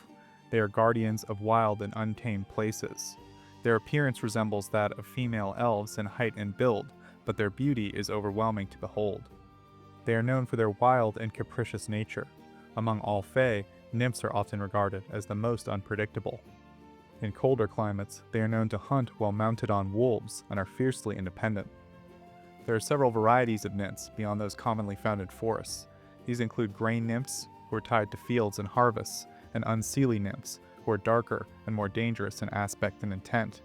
They are guardians of wild and untamed places. Their appearance resembles that of female elves in height and build, but their beauty is overwhelming to behold. They are known for their wild and capricious nature. Among all fey, nymphs are often regarded as the most unpredictable. In colder climates, they are known to hunt while mounted on wolves and are fiercely independent. There are several varieties of nymphs beyond those commonly found in forests. These include grain nymphs, who are tied to fields and harvests, and unseelie nymphs, who are darker and more dangerous in aspect and intent.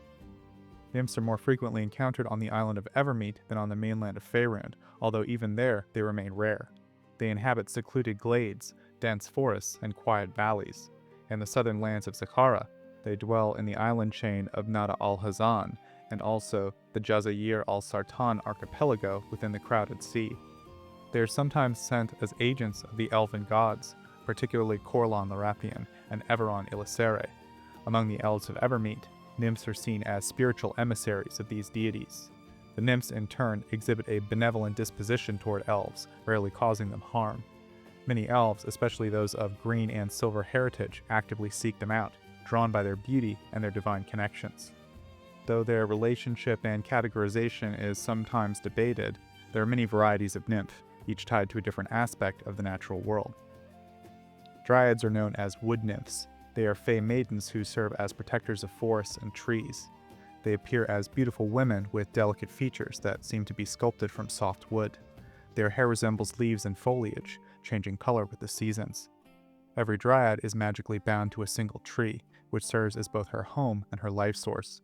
Nymphs are more frequently encountered on the island of Evermeet than on the mainland of Faerun, although even there they remain rare. They inhabit secluded glades, dense forests, and quiet valleys. In the southern lands of Saqqara, they dwell in the island chain of Nada al-Hazan, and also the Jazayir al-Sartan archipelago within the Crowded Sea. They are sometimes sent as agents of the elven gods, particularly Khorlan the Rappian and Everon Ilisere. Among the elves of Evermeet, nymphs are seen as spiritual emissaries of these deities. The nymphs, in turn, exhibit a benevolent disposition toward elves, rarely causing them harm. Many elves, especially those of green and silver heritage, actively seek them out, drawn by their beauty and their divine connections. Though their relationship and categorization is sometimes debated, there are many varieties of nymph, each tied to a different aspect of the natural world. Dryads are known as wood nymphs. They are fey maidens who serve as protectors of forests and trees. They appear as beautiful women with delicate features that seem to be sculpted from soft wood. Their hair resembles leaves and foliage, changing color with the seasons. Every dryad is magically bound to a single tree, which serves as both her home and her life source.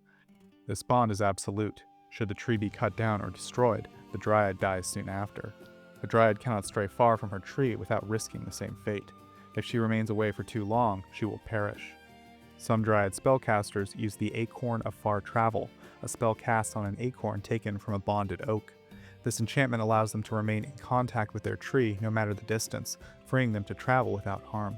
This bond is absolute. Should the tree be cut down or destroyed, the dryad dies soon after. A dryad cannot stray far from her tree without risking the same fate. If she remains away for too long, she will perish. Some dryad spellcasters use the Acorn of Far Travel, a spell cast on an acorn taken from a bonded oak. This enchantment allows them to remain in contact with their tree no matter the distance, freeing them to travel without harm.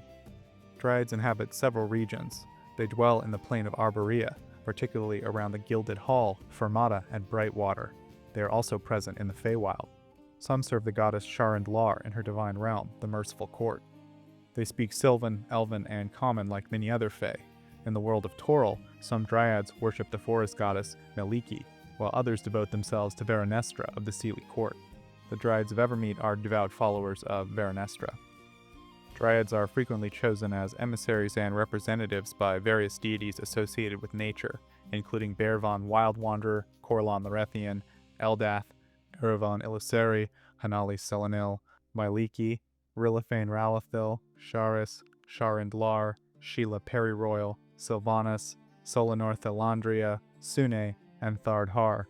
Dryads inhabit several regions. They dwell in the plain of Arborea, particularly around the Gilded Hall, Fermata, and Brightwater. They are also present in the Feywild. Some serve the goddess Sharand-Lar in her divine realm, the Merciful Court. They speak Sylvan, Elven, and Common like many other Fey. In the world of Toril, some dryads worship the forest goddess Meliki, while others devote themselves to Veranestra of the Seelie Court. The dryads of Evermeet are devout followers of Veranestra. Dryads are frequently chosen as emissaries and representatives by various deities associated with nature, including Bearvon Wild Wanderer, Khorlan the Rethian, Eldath, Eravon Iliseri, Hanali Selenil, Myliki, Rilliphane Ralathil, Sharis, Sharand-Lar, Sheila Periroyal, Sylvanas, Solanor Thelandria, Sune, and Thardhar.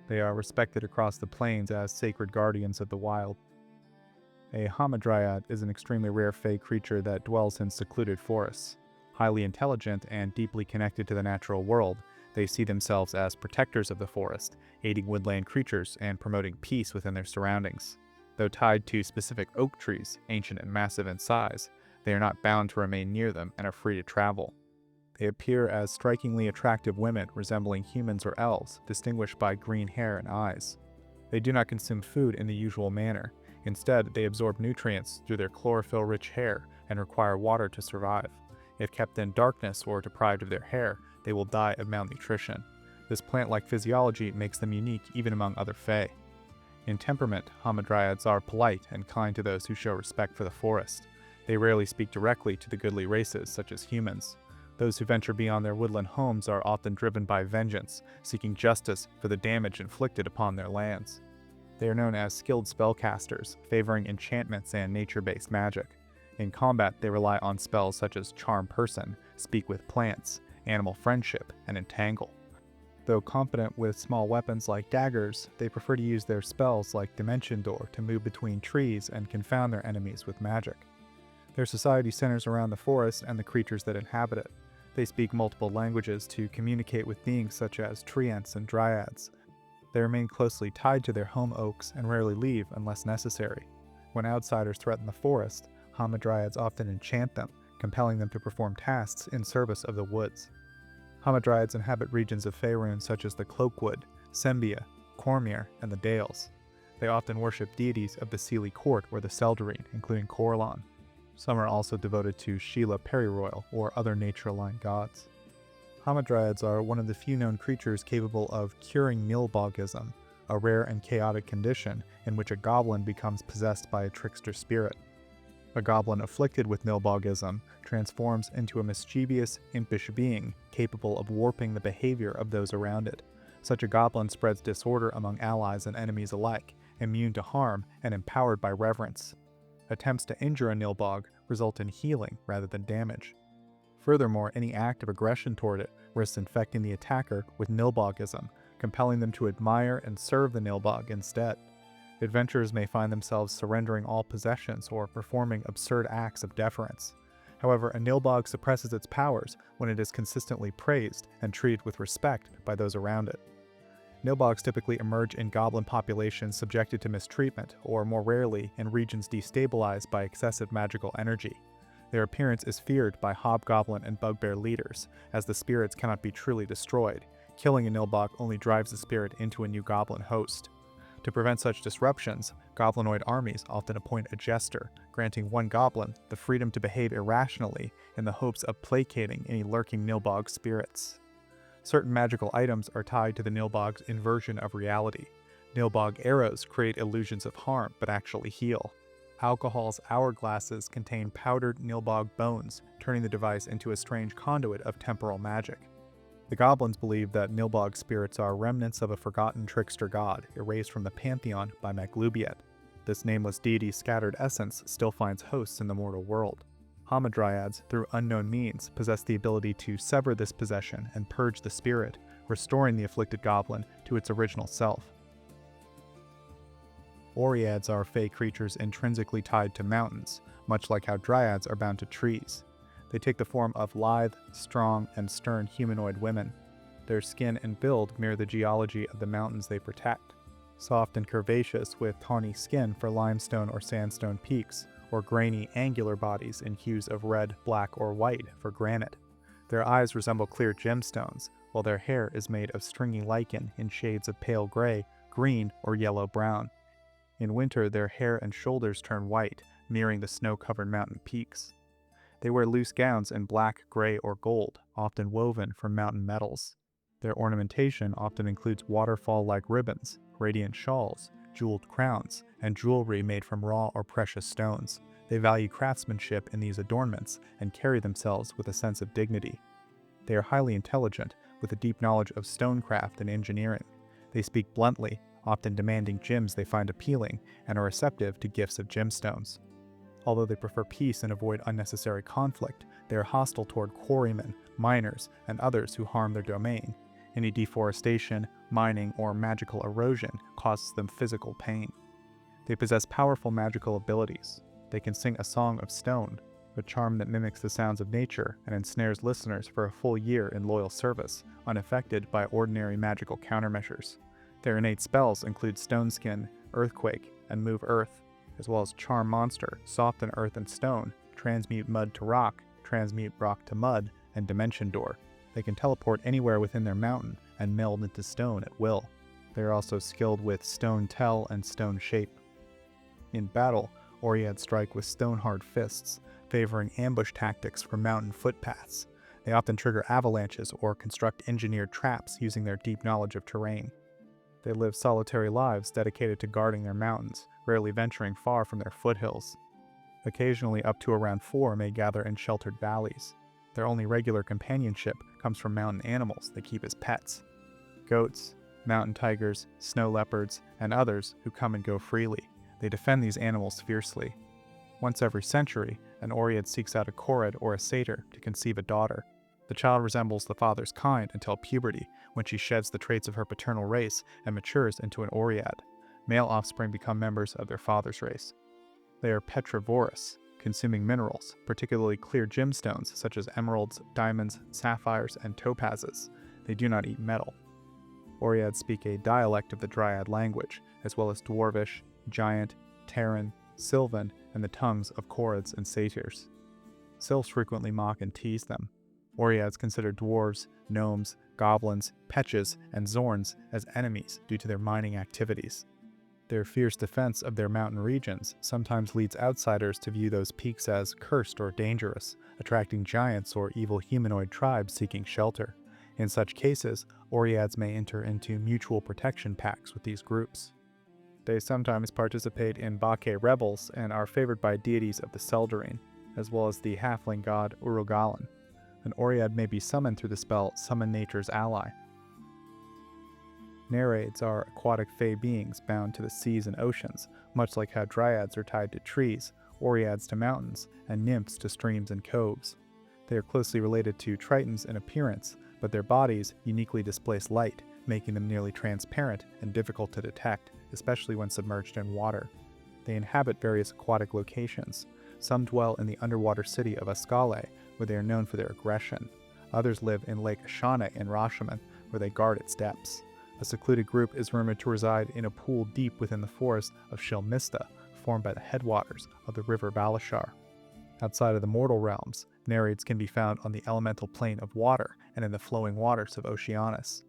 They are respected across the plains as sacred guardians of the wild. A Hamadryad is an extremely rare fey creature that dwells in secluded forests. Highly intelligent and deeply connected to the natural world, they see themselves as protectors of the forest, aiding woodland creatures and promoting peace within their surroundings. Though tied to specific oak trees, ancient and massive in size, they are not bound to remain near them and are free to travel. They appear as strikingly attractive women resembling humans or elves, distinguished by green hair and eyes. They do not consume food in the usual manner. Instead, they absorb nutrients through their chlorophyll-rich hair and require water to survive. If kept in darkness or deprived of their hair, they will die of malnutrition. This plant-like physiology makes them unique even among other Fae. In temperament, Hamadryads are polite and kind to those who show respect for the forest. They rarely speak directly to the goodly races, such as humans. Those who venture beyond their woodland homes are often driven by vengeance, seeking justice for the damage inflicted upon their lands. They are known as skilled spellcasters, favoring enchantments and nature-based magic. In combat, they rely on spells such as Charm Person, Speak with Plants, Animal Friendship, and Entangle. Though confident with small weapons like daggers, they prefer to use their spells like Dimension Door to move between trees and confound their enemies with magic. Their society centers around the forest and the creatures that inhabit it. They speak multiple languages to communicate with beings such as treants and dryads. They remain closely tied to their home oaks and rarely leave unless necessary. When outsiders threaten the forest, Hamadryads often enchant them, compelling them to perform tasks in service of the woods. Hamadryads inhabit regions of Faerun such as the Cloakwood, Sembia, Cormyr, and the Dales. They often worship deities of the Seelie Court or the Seldarine, including Khorlan. Some are also devoted to Sheila Periroyal or other nature-aligned gods. Hamadryads are one of the few known creatures capable of curing nilbogism, a rare and chaotic condition in which a goblin becomes possessed by a trickster spirit. A goblin afflicted with nilbogism transforms into a mischievous, impish being capable of warping the behavior of those around it. Such a goblin spreads disorder among allies and enemies alike, immune to harm and empowered by reverence. Attempts to injure a nilbog result in healing rather than damage. Furthermore, any act of aggression toward it risks infecting the attacker with nilbogism, compelling them to admire and serve the nilbog instead. Adventurers may find themselves surrendering all possessions or performing absurd acts of deference. However, a nilbog suppresses its powers when it is consistently praised and treated with respect by those around it. Nilbogs typically emerge in goblin populations subjected to mistreatment, or more rarely, in regions destabilized by excessive magical energy. Their appearance is feared by hobgoblin and bugbear leaders, as the spirits cannot be truly destroyed. Killing a nilbog only drives the spirit into a new goblin host. To prevent such disruptions, goblinoid armies often appoint a jester, granting one goblin the freedom to behave irrationally in the hopes of placating any lurking nilbog spirits. Certain magical items are tied to the nilbog's inversion of reality. Nilbog arrows create illusions of harm but actually heal. Alcohol's hourglasses contain powdered nilbog bones, turning the device into a strange conduit of temporal magic. The goblins believe that nilbog spirits are remnants of a forgotten trickster god, erased from the pantheon by Maglubiet. This nameless deity's scattered essence still finds hosts in the mortal world. Hamadryads, through unknown means, possess the ability to sever this possession and purge the spirit, restoring the afflicted goblin to its original self. Oreads are fey creatures intrinsically tied to mountains, much like how dryads are bound to trees. They take the form of lithe, strong, and stern humanoid women. Their skin and build mirror the geology of the mountains they protect. Soft and curvaceous with tawny skin for limestone or sandstone peaks, or grainy, angular bodies in hues of red, black, or white for granite. Their eyes resemble clear gemstones, while their hair is made of stringy lichen in shades of pale gray, green, or yellow-brown. In winter, their hair and shoulders turn white, mirroring the snow-covered mountain peaks. They wear loose gowns in black, gray, or gold, often woven from mountain metals. Their ornamentation often includes waterfall-like ribbons, radiant shawls, jeweled crowns, and jewelry made from raw or precious stones. They value craftsmanship in these adornments and carry themselves with a sense of dignity. They are highly intelligent, with a deep knowledge of stonecraft and engineering. They speak bluntly, often demanding gems they find appealing, and are receptive to gifts of gemstones. Although they prefer peace and avoid unnecessary conflict, they are hostile toward quarrymen, miners, and others who harm their domain. Any deforestation, mining, or magical erosion causes them physical pain. They possess powerful magical abilities. They can sing a song of stone, a charm that mimics the sounds of nature and ensnares listeners for a full year in loyal service, unaffected by ordinary magical countermeasures. Their innate spells include Stone Skin, Earthquake, and Move Earth, as well as Charm Monster, Soften Earth and Stone, Transmute Mud to Rock, Transmute Rock to Mud, and Dimension Door. They can teleport anywhere within their mountain and meld into stone at will. They are also skilled with Stone Tell and Stone Shape. In battle, Oreads strike with stone-hard fists, favoring ambush tactics for mountain footpaths. They often trigger avalanches or construct engineered traps using their deep knowledge of terrain. They live solitary lives dedicated to guarding their mountains, rarely venturing far from their foothills. Occasionally, up to around 4 may gather in sheltered valleys. Their only regular companionship comes from mountain animals they keep as pets: goats, mountain tigers, snow leopards, and others who come and go freely. They defend these animals fiercely. Once every century, an Oread seeks out a Korred or a Satyr to conceive a daughter. The child resembles the father's kind until puberty, when she sheds the traits of her paternal race and matures into an Oread. Male offspring become members of their father's race. They are petrivorous, consuming minerals, particularly clear gemstones such as emeralds, diamonds, sapphires, and topazes. They do not eat metal. Oreads speak a dialect of the Dryad language, as well as Dwarvish, Giant, Terran, Sylvan, and the tongues of Korreds and Satyrs. Sylphs frequently mock and tease them. Oreads consider dwarves, gnomes, goblins, petches, and zorns as enemies due to their mining activities. Their fierce defense of their mountain regions sometimes leads outsiders to view those peaks as cursed or dangerous, attracting giants or evil humanoid tribes seeking shelter. In such cases, Oreads may enter into mutual protection pacts with these groups. They sometimes participate in Bake rebels and are favored by deities of the Seldarine, as well as the halfling god Urugalan. An Oread may be summoned through the spell Summon Nature's Ally. Nereids are aquatic fey beings bound to the seas and oceans, much like how dryads are tied to trees, Oreads to mountains, and nymphs to streams and coves. They are closely related to Tritons in appearance, but their bodies uniquely displace light, making them nearly transparent and difficult to detect, especially when submerged in water. They inhabit various aquatic locations. Some dwell in the underwater city of Ascale, where they are known for their aggression. Others live in Lake Ashana in Rashomon, where they guard its depths. A secluded group is rumored to reside in a pool deep within the forest of Shilmista, formed by the headwaters of the river Balashar. Outside of the mortal realms, Nereids can be found on the elemental plane of water and in the flowing waters of Oceanus.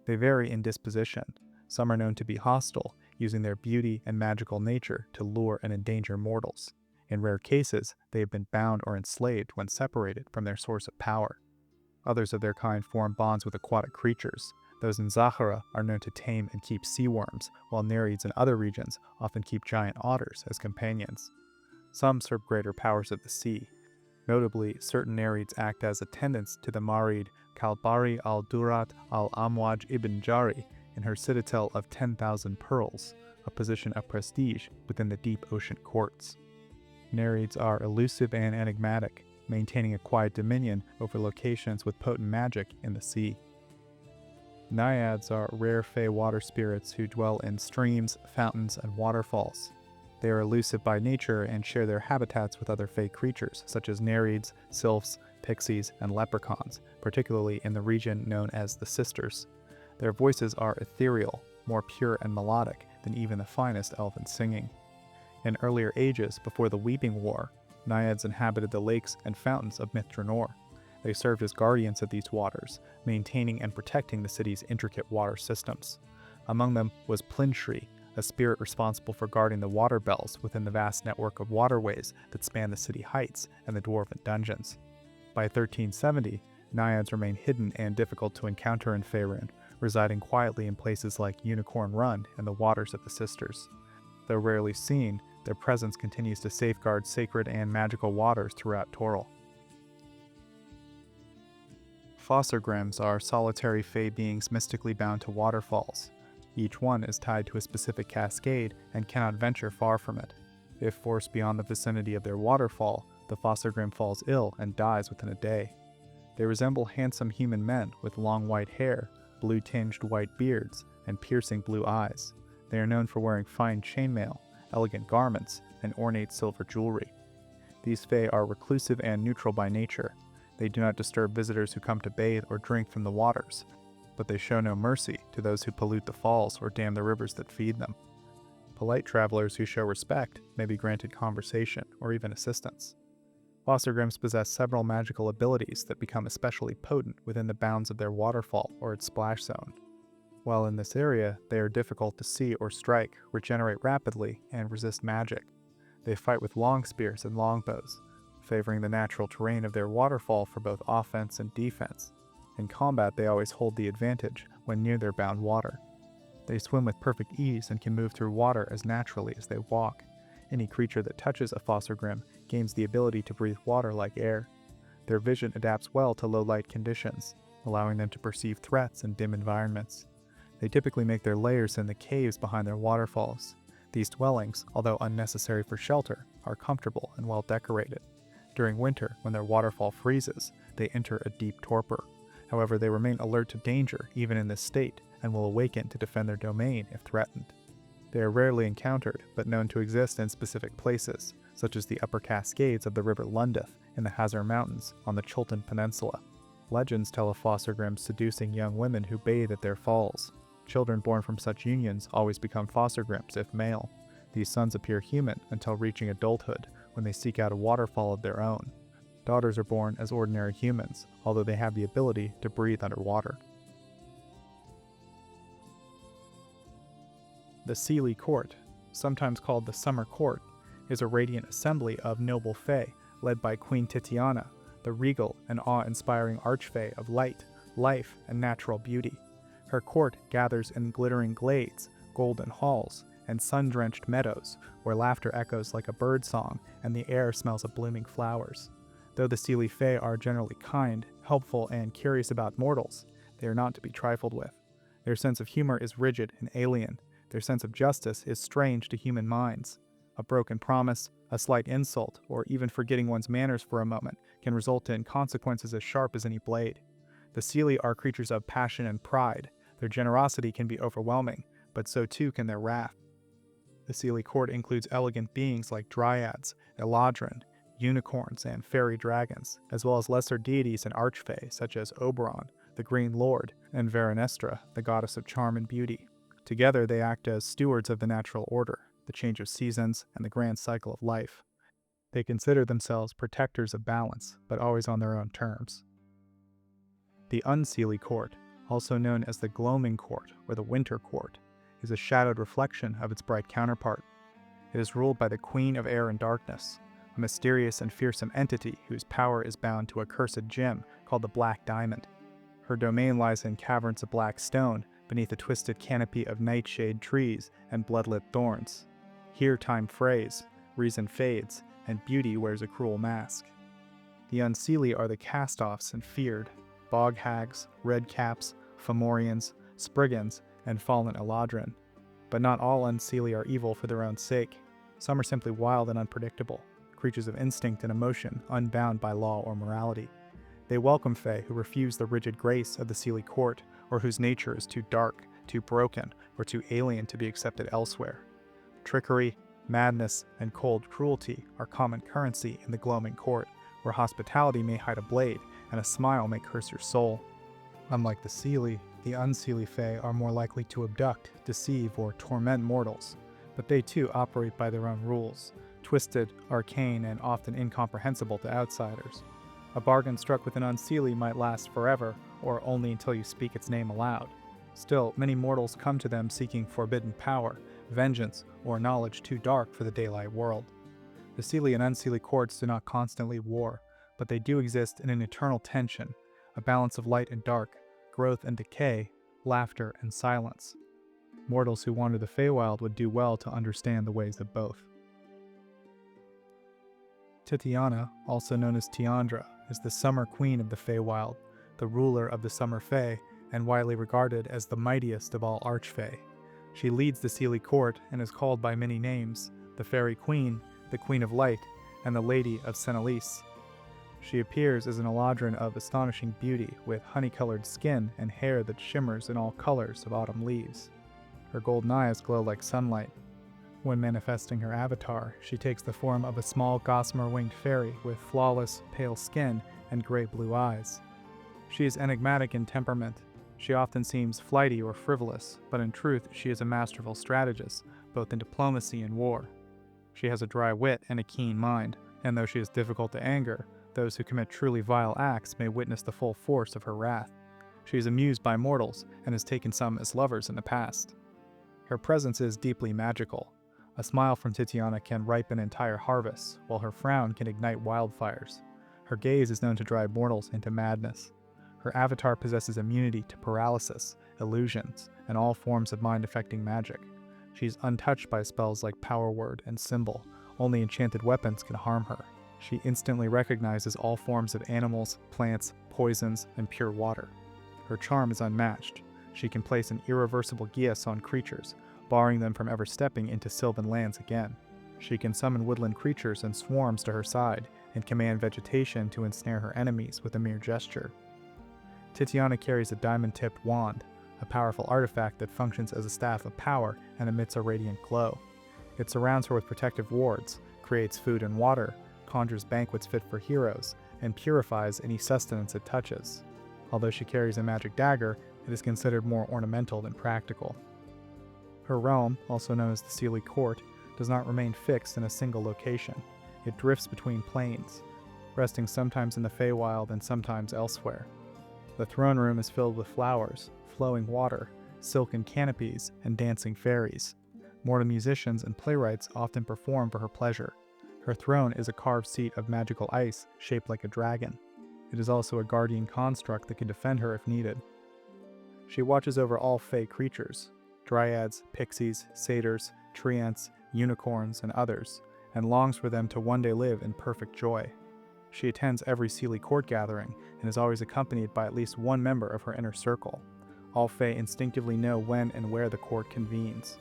They vary in disposition. Some are known to be hostile, using their beauty and magical nature to lure and endanger mortals. In rare cases, they have been bound or enslaved when separated from their source of power. Others of their kind form bonds with aquatic creatures. Those in Zahara are known to tame and keep sea worms, while Nereids in other regions often keep giant otters as companions. Some serve greater powers of the sea. Notably, certain Nereids act as attendants to the Marid Kalbari al-Durat al-Amwaj ibn Jari in her citadel of 10,000 pearls, a position of prestige within the deep ocean courts. Nereids are elusive and enigmatic, maintaining a quiet dominion over locations with potent magic in the sea. Naiads are rare fey water spirits who dwell in streams, fountains, and waterfalls. They are elusive by nature and share their habitats with other fey creatures, such as Nereids, Sylphs, Pixies, and Leprechauns, particularly in the region known as the Sisters. Their voices are ethereal, more pure and melodic than even the finest elven singing. In earlier ages, before the Weeping War, Naiads inhabited the lakes and fountains of Mithranor. They served as guardians of these waters, maintaining and protecting the city's intricate water systems. Among them was Plinshri, a spirit responsible for guarding the water bells within the vast network of waterways that span the city heights and the dwarven dungeons. By 1370, Naiads remained hidden and difficult to encounter in Faerun, residing quietly in places like Unicorn Run and the waters of the Sisters. Though rarely seen, their presence continues to safeguard sacred and magical waters throughout Toril. Fossogrims are solitary fey beings mystically bound to waterfalls. Each one is tied to a specific cascade and cannot venture far from it. If forced beyond the vicinity of their waterfall, the Fossogrim falls ill and dies within a day. They resemble handsome human men with long white hair, blue-tinged white beards, and piercing blue eyes. They are known for wearing fine chainmail, elegant garments, and ornate silver jewelry. These fey are reclusive and neutral by nature. They do not disturb visitors who come to bathe or drink from the waters, but they show no mercy to those who pollute the falls or dam the rivers that feed them. Polite travelers who show respect may be granted conversation or even assistance. Fossogrims possess several magical abilities that become especially potent within the bounds of their waterfall or its splash zone. While in this area, they are difficult to see or strike, regenerate rapidly, and resist magic. They fight with long spears and longbows, favoring the natural terrain of their waterfall for both offense and defense. In combat, they always hold the advantage when near their bound water. They swim with perfect ease and can move through water as naturally as they walk. Any creature that touches a Fossogrim gains the ability to breathe water like air. Their vision adapts well to low light conditions, allowing them to perceive threats in dim environments. They typically make their lairs in the caves behind their waterfalls. These dwellings, although unnecessary for shelter, are comfortable and well decorated. During winter, when their waterfall freezes, they enter a deep torpor. However, they remain alert to danger even in this state, and will awaken to defend their domain if threatened. They are rarely encountered, but known to exist in specific places, such as the upper cascades of the river Lundith in the Hazar Mountains on the Chultan Peninsula. Legends tell of Fossogrims seducing young women who bathe at their falls. Children born from such unions always become Fossogrims if male. These sons appear human until reaching adulthood, when they seek out a waterfall of their own. Daughters are born as ordinary humans, although they have the ability to breathe underwater. The Seelie Court, sometimes called the Summer Court, is a radiant assembly of noble fae, led by Queen Titiana, the regal and awe-inspiring archfey of light, life, and natural beauty. Her court gathers in glittering glades, golden halls, and sun-drenched meadows, where laughter echoes like a bird song and the air smells of blooming flowers. Though the Seelie Fae are generally kind, helpful, and curious about mortals, they are not to be trifled with. Their sense of humor is rigid and alien. Their sense of justice is strange to human minds. A broken promise, a slight insult, or even forgetting one's manners for a moment can result in consequences as sharp as any blade. The Sidhe are creatures of passion and pride. Their generosity can be overwhelming, but so too can their wrath. The Sidhe court includes elegant beings like dryads, eladrin, unicorns, and fairy dragons, as well as lesser deities and archfey such as Oberon, the Green Lord, and Veranestra, the goddess of charm and beauty. Together they act as stewards of the natural order, the change of seasons, and the grand cycle of life. They consider themselves protectors of balance, but always on their own terms. The Unsidhe court, also known as the Gloaming court or the Winter court, is a shadowed reflection of its bright counterpart. It is ruled by the Queen of Air and Darkness, a mysterious and fearsome entity whose power is bound to a cursed gem called the Black Diamond. Her domain lies in caverns of black stone beneath a twisted canopy of nightshade trees and bloodlit thorns. Here time frays, reason fades, and beauty wears a cruel mask. The Unsidhe are the cast-offs and feared, bog hags, redcaps, fomorians, spriggans, and fallen eladrin. But not all Unsidhe are evil for their own sake. Some are simply wild and unpredictable, creatures of instinct and emotion, unbound by law or morality. They welcome Fae who refuse the rigid grace of the Sidhe court, or whose nature is too dark, too broken, or too alien to be accepted elsewhere. Trickery, madness, and cold cruelty are common currency in the Gloaming court, where hospitality may hide a blade and a smile may curse your soul. Unlike the Sidhe, the Unsidhe Fae are more likely to abduct, deceive, or torment mortals, but they too operate by their own rules, twisted, arcane, and often incomprehensible to outsiders. A bargain struck with an Unsidhe might last forever, or only until you speak its name aloud. Still, many mortals come to them seeking forbidden power, vengeance, or knowledge too dark for the daylight world. The Sidhe and Unsidhe courts do not constantly war, but they do exist in an eternal tension, a balance of light and dark, growth and decay, laughter and silence. Mortals who wander the Feywild would do well to understand the ways of both. Titiana, also known as Tiandra, is the Summer Queen of the Feywild, the ruler of the Summer Fae, and widely regarded as the mightiest of all Archfey. She leads the Sidhe court and is called by many names: the Fairy Queen, the Queen of Light, and the Lady of Senolis. She appears as an eladrin of astonishing beauty, with honey-colored skin and hair that shimmers in all colors of autumn leaves. Her golden eyes glow like sunlight. When manifesting her avatar, she takes the form of a small gossamer-winged fairy with flawless, pale skin and gray-blue eyes. She is enigmatic in temperament. She often seems flighty or frivolous, but in truth she is a masterful strategist, both in diplomacy and war. She has a dry wit and a keen mind, and though she is difficult to anger, those who commit truly vile acts may witness the full force of her wrath. She is amused by mortals, and has taken some as lovers in the past. Her presence is deeply magical. A smile from Titiana can ripen entire harvests, while her frown can ignite wildfires. Her gaze is known to drive mortals into madness. Her avatar possesses immunity to paralysis, illusions, and all forms of mind-affecting magic. She is untouched by spells like Power Word and Symbol. Only enchanted weapons can harm her. She instantly recognizes all forms of animals, plants, poisons, and pure water. Her charm is unmatched. She can place an irreversible geas on creatures, barring them from ever stepping into Sylvan lands again. She can summon woodland creatures in swarms to her side, and command vegetation to ensnare her enemies with a mere gesture. Titiana carries a diamond-tipped wand, a powerful artifact that functions as a staff of power and emits a radiant glow. It surrounds her with protective wards, creates food and water, conjures banquets fit for heroes, and purifies any sustenance it touches. Although she carries a magic dagger, it is considered more ornamental than practical. Her realm, also known as the Sidhe Court, does not remain fixed in a single location. It drifts between planes, resting sometimes in the Feywild and sometimes elsewhere. The throne room is filled with flowers, flowing water, silken canopies, and dancing fairies. Mortal musicians and playwrights often perform for her pleasure. Her throne is a carved seat of magical ice shaped like a dragon. It is also a guardian construct that can defend her if needed. She watches over all Fey creatures, dryads, pixies, satyrs, treants, unicorns, and others, and longs for them to one day live in perfect joy. She attends every Sidhe court gathering and is always accompanied by at least one member of her inner circle. All Fae instinctively know when and where the court convenes.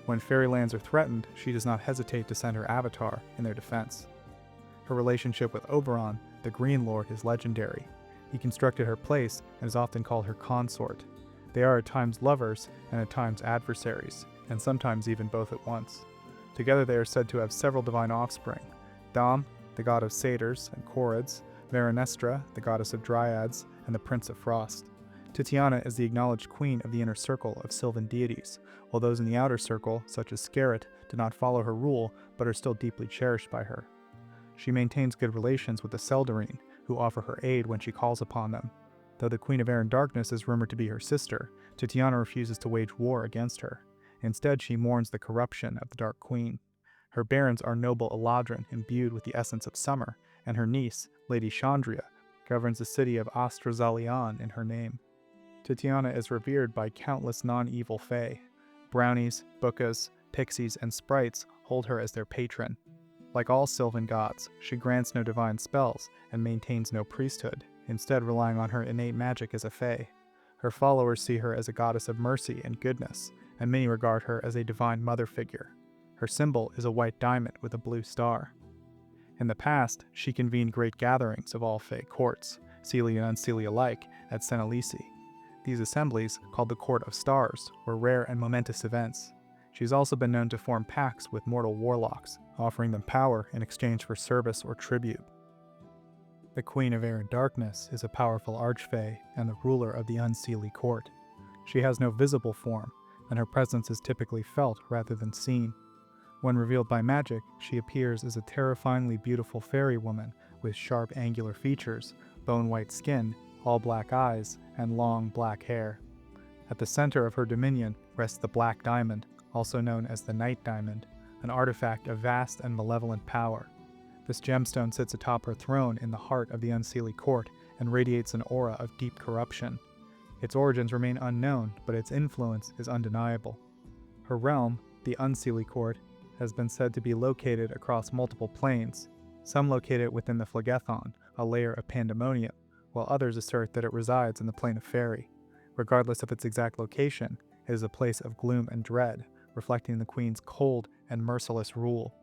When fairylands are threatened, she does not hesitate to send her avatar in their defense. Her relationship with Oberon, the Green Lord, is legendary. He constructed her place and is often called her consort. They are at times lovers and at times adversaries, and sometimes even both at once. Together they are said to have several divine offspring: Dam, the god of satyrs and Korreds, Merinestra, the goddess of dryads, and the prince of frost. Titiana is the acknowledged queen of the inner circle of sylvan deities, while those in the outer circle, such as Skerrit, do not follow her rule but are still deeply cherished by her. She maintains good relations with the Seldarine, who offer her aid when she calls upon them. Though the Queen of Air and Darkness is rumored to be her sister, Titiana refuses to wage war against her. Instead, she mourns the corruption of the Dark Queen. Her barons are noble Eladrin imbued with the essence of summer, and her niece, Lady Chandria, governs the city of Astrazalion in her name. Titiana is revered by countless non-evil fae. Brownies, buckas, pixies, and sprites hold her as their patron. Like all sylvan gods, she grants no divine spells and maintains no priesthood, instead relying on her innate magic as a fae. Her followers see her as a goddess of mercy and goodness, and many regard her as a divine mother figure. Her symbol is a white diamond with a blue star. In the past, she convened great gatherings of all fae courts, seelie and unseelie alike, at Senelisi. These assemblies, called the Court of Stars, were rare and momentous events. She has also been known to form pacts with mortal warlocks, offering them power in exchange for service or tribute. The Queen of Air and Darkness is a powerful archfey and the ruler of the unseelie court. She has no visible form, and her presence is typically felt rather than seen. When revealed by magic, she appears as a terrifyingly beautiful fairy woman with sharp angular features, bone-white skin, all-black eyes, and long black hair. At the center of her dominion rests the Black Diamond, also known as the Night Diamond, an artifact of vast and malevolent power. This gemstone sits atop her throne in the heart of the unseelie court and radiates an aura of deep corruption. Its origins remain unknown, but its influence is undeniable. Her realm, the unseelie court, has been said to be located across multiple planes. Some locate it within the Phlegethon, a layer of pandemonium, while others assert that it resides in the plane of Faerie. Regardless of its exact location, it is a place of gloom and dread, reflecting the Queen's cold and merciless rule.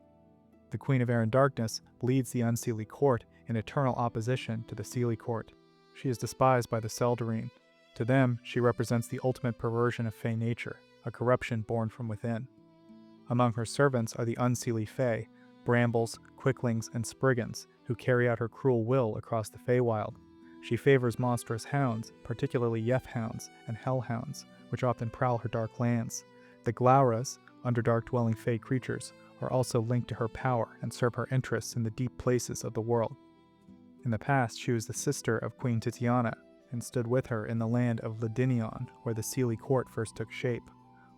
The Queen of Air and Darkness leads the unseelie court in eternal opposition to the Seelie court. She is despised by the Seldarine. To them, she represents the ultimate perversion of Fey nature, a corruption born from within. Among her servants are the unseelie Fey, brambles, quicklings, and spriggans, who carry out her cruel will across the Feywild. She favors monstrous hounds, particularly Yef-hounds and Hellhounds, which often prowl her dark lands. The Glauras, underdark-dwelling Fey creatures, are also linked to her power and serve her interests in the deep places of the world. In the past, she was the sister of Queen Titiana, and stood with her in the land of Ledinion, where the Seelie court first took shape.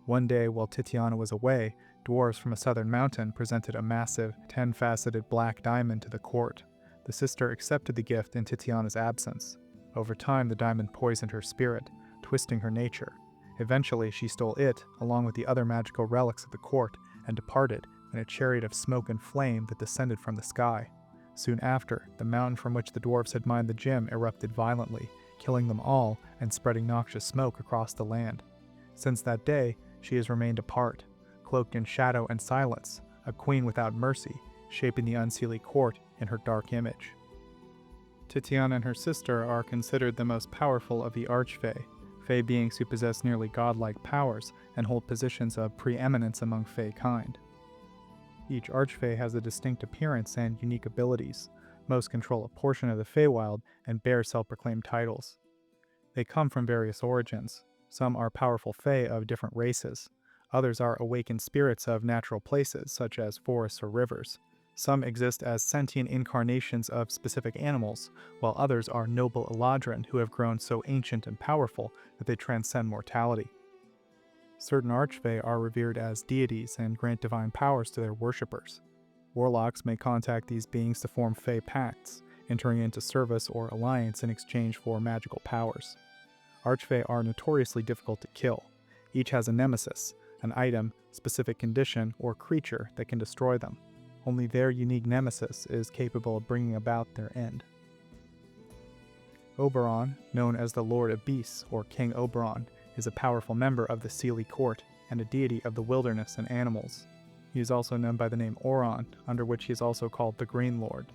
One day, while Titiana was away, dwarves from a southern mountain presented a massive, 10-faceted black diamond to the court. The sister accepted the gift in Titiana's absence. Over time, the diamond poisoned her spirit, twisting her nature. Eventually, she stole it, along with the other magical relics of the court, and departed in a chariot of smoke and flame that descended from the sky. Soon after, the mountain from which the dwarves had mined the gem erupted violently, killing them all and spreading noxious smoke across the land. Since that day, she has remained apart, cloaked in shadow and silence, a queen without mercy, shaping the unseelie court in her dark image. Titiana and her sister are considered the most powerful of the Archfey, Fey beings who possess nearly godlike powers and hold positions of preeminence among Fey kind. Each Archfey has a distinct appearance and unique abilities. Most control a portion of the Feywild and bear self-proclaimed titles. They come from various origins. Some are powerful Fey of different races. Others are awakened spirits of natural places, such as forests or rivers. Some exist as sentient incarnations of specific animals, while others are noble Eladrin who have grown so ancient and powerful that they transcend mortality. Certain Archfey are revered as deities and grant divine powers to their worshippers. Warlocks may contact these beings to form Fey pacts, entering into service or alliance in exchange for magical powers. Archfey are notoriously difficult to kill. Each has a nemesis, an item, specific condition, or creature that can destroy them. Only their unique nemesis is capable of bringing about their end. Oberon, known as the Lord of Beasts or King Oberon, is a powerful member of the Seelie court and a deity of the wilderness and animals. He is also known by the name Oron, under which he is also called the Green Lord.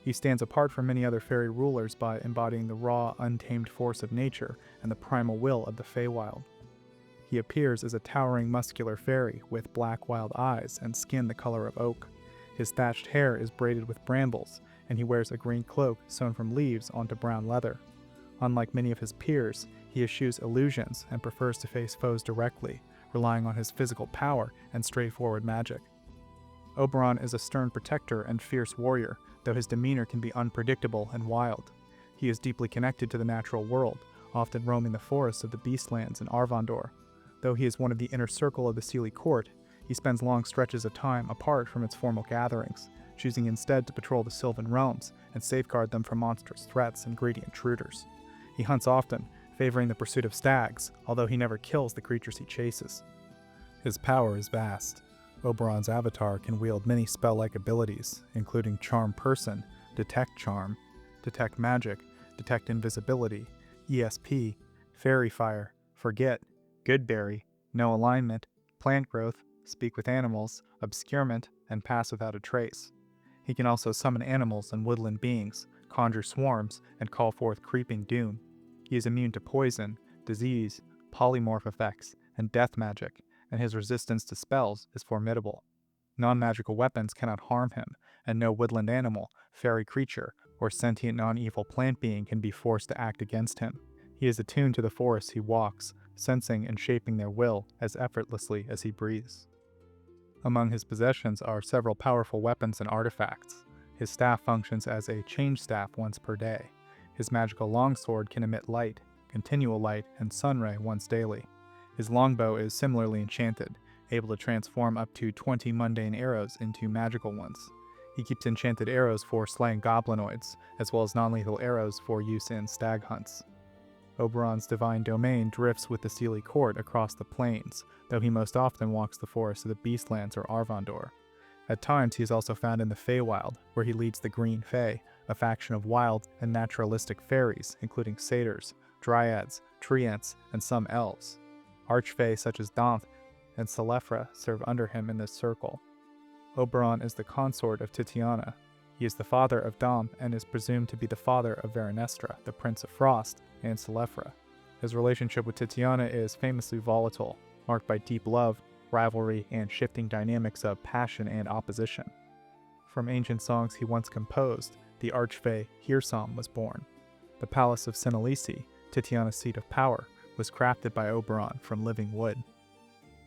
He stands apart from many other fairy rulers by embodying the raw, untamed force of nature and the primal will of the Feywild. He appears as a towering muscular fairy with black wild eyes and skin the color of oak. His thatched hair is braided with brambles, and he wears a green cloak sewn from leaves onto brown leather. Unlike many of his peers, he eschews illusions and prefers to face foes directly, relying on his physical power and straightforward magic. Oberon is a stern protector and fierce warrior, though his demeanor can be unpredictable and wild. He is deeply connected to the natural world, often roaming the forests of the Beastlands and Arvandor. Though he is one of the inner circle of the Seelie court, he spends long stretches of time apart from its formal gatherings, choosing instead to patrol the Sylvan realms and safeguard them from monstrous threats and greedy intruders. He hunts often, favoring the pursuit of stags, although he never kills the creatures he chases. His power is vast. Oberon's avatar can wield many spell-like abilities, including Charm Person, Detect Charm, Detect Magic, Detect Invisibility, ESP, Fairy Fire, Forget, Goodberry, Know Alignment, Plant Growth, Speak with Animals, Obscurement, and Pass Without a Trace. He can also summon animals and woodland beings, conjure swarms, and call forth creeping doom. He is immune to poison, disease, polymorph effects, and death magic, and his resistance to spells is formidable. Non-magical weapons cannot harm him, and no woodland animal, fairy creature, or sentient non-evil plant being can be forced to act against him. He is attuned to the forests he walks, sensing and shaping their will as effortlessly as he breathes. Among his possessions are several powerful weapons and artifacts. His staff functions as a change staff once per day. His magical longsword can emit light, continual light, and sunray once daily. His longbow is similarly enchanted, able to transform up to 20 mundane arrows into magical ones. He keeps enchanted arrows for slaying goblinoids, as well as non-lethal arrows for use in stag hunts. Oberon's divine domain drifts with the Seelie court across the plains, though he most often walks the forests of the Beastlands or Arvandor. At times he is also found in the Feywild, where he leads the Green Fae, a faction of wild and naturalistic fairies, including satyrs, dryads, treants, and some elves. Archfae such as Danth and Sylph serve under him in this circle. Oberon is the consort of Titiana. He is the father of Dom and is presumed to be the father of Veranestra, the Prince of Frost, and Sylph. His relationship with Titiana is famously volatile, marked by deep love, rivalry, and shifting dynamics of passion and opposition. From ancient songs he once composed, the Archfae Hirsom was born. The Palace of Sinalisi, Titiana's seat of power, was crafted by Oberon from living wood.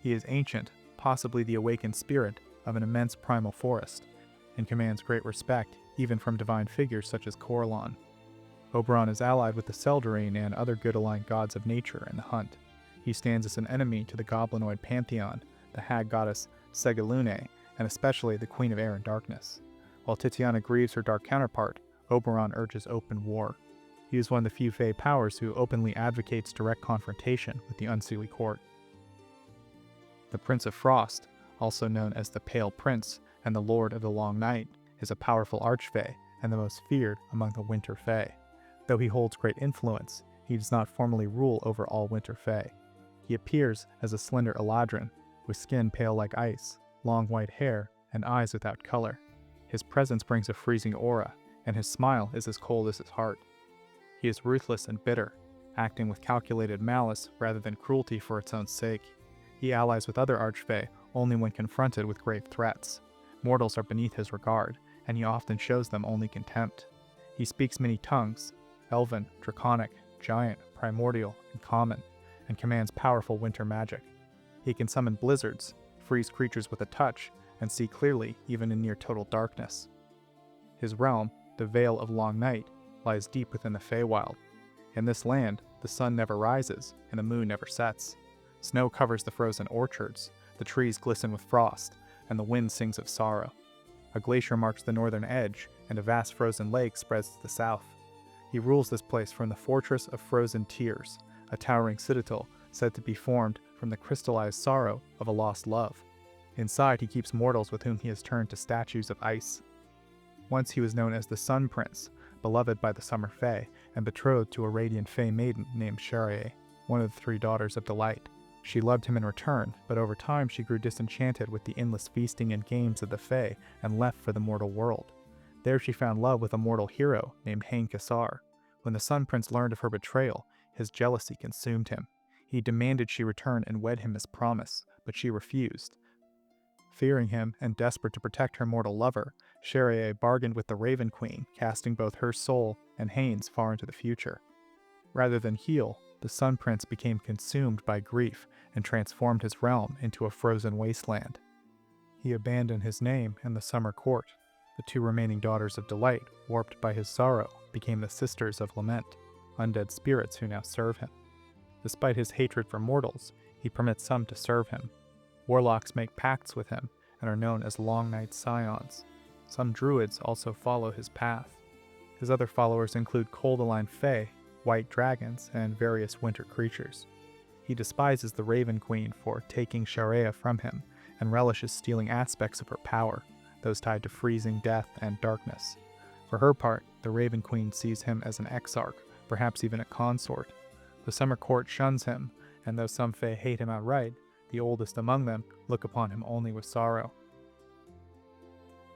He is ancient, possibly the awakened spirit of an immense primal forest, and commands great respect even from divine figures such as Corellon. Oberon is allied with the Seldarine and other good-aligned gods of nature in the hunt. He stands as an enemy to the goblinoid pantheon, the hag goddess Segalune, and especially the Queen of Air and Darkness. While Titiana grieves her dark counterpart, Oberon urges open war. He is one of the few Fae powers who openly advocates direct confrontation with the Unseelie court. The Prince of Frost, also known as the Pale Prince and the Lord of the Long Night, is a powerful archfae and the most feared among the Winter Fae. Though he holds great influence, he does not formally rule over all Winter Fae. He appears as a slender Eladrin, with skin pale like ice, long white hair, and eyes without color. His presence brings a freezing aura, and his smile is as cold as his heart. He is ruthless and bitter, acting with calculated malice rather than cruelty for its own sake. He allies with other archfae only when confronted with grave threats. Mortals are beneath his regard, and he often shows them only contempt. He speaks many tongues, elven, draconic, giant, primordial, and common, and commands powerful winter magic. He can summon blizzards, freeze creatures with a touch, and see clearly even in near total darkness. His realm, the Vale of Long Night, lies deep within the Feywild. In this land, the sun never rises, and the moon never sets. Snow covers the frozen orchards, the trees glisten with frost, and the wind sings of sorrow. A glacier marks the northern edge, and a vast frozen lake spreads to the south. He rules this place from the Fortress of Frozen Tears, a towering citadel said to be formed from the crystallized sorrow of a lost love. Inside, he keeps mortals with whom he has turned to statues of ice. Once he was known as the Sun Prince, beloved by the Summer Fae, and betrothed to a radiant Fae maiden named Sharié, one of the three daughters of Delight. She loved him in return, but over time she grew disenchanted with the endless feasting and games of the Fae and left for the mortal world. There she found love with a mortal hero named Hain Kassar. When the Sun Prince learned of her betrayal, his jealousy consumed him. He demanded she return and wed him as promised, but she refused. Fearing him and desperate to protect her mortal lover, Sharae bargained with the Raven Queen, casting both her soul and Hain's far into the future. Rather than heal, the Sun Prince became consumed by grief and transformed his realm into a frozen wasteland. He abandoned his name and the Summer Court. The two remaining daughters of Delight, warped by his sorrow, became the Sisters of Lament, undead spirits who now serve him. Despite his hatred for mortals, he permits some to serve him. Warlocks make pacts with him and are known as Long Night Scions. Some druids also follow his path. His other followers include Coldaline Fae, white dragons, and various winter creatures. He despises the Raven Queen for taking Sharae from him and relishes stealing aspects of her power, those tied to freezing, death, and darkness. For her part, the Raven Queen sees him as an exarch, perhaps even a consort. The Summer Court shuns him, and though some Fae hate him outright, the oldest among them look upon him only with sorrow.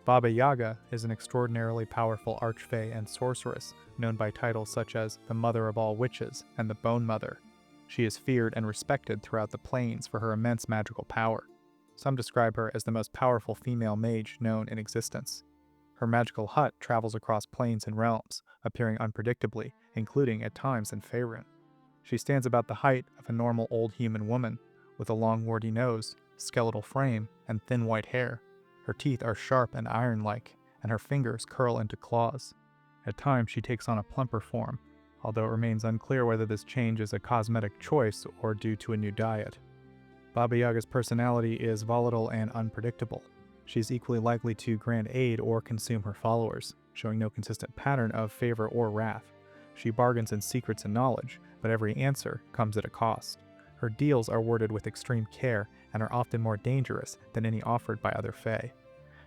Baba Yaga is an extraordinarily powerful archfey and sorceress, known by titles such as the Mother of All Witches and the Bone Mother. She is feared and respected throughout the plains for her immense magical power. Some describe her as the most powerful female mage known in existence. Her magical hut travels across planes and realms, appearing unpredictably, including at times in Faerun. She stands about the height of a normal old human woman, with a long warty nose, skeletal frame, and thin white hair. Her teeth are sharp and iron-like, and her fingers curl into claws. At times she takes on a plumper form, although it remains unclear whether this change is a cosmetic choice or due to a new diet. Baba Yaga's personality is volatile and unpredictable. She is equally likely to grant aid or consume her followers, showing no consistent pattern of favor or wrath. She bargains in secrets and knowledge, but every answer comes at a cost. Her deals are worded with extreme care and are often more dangerous than any offered by other Fae.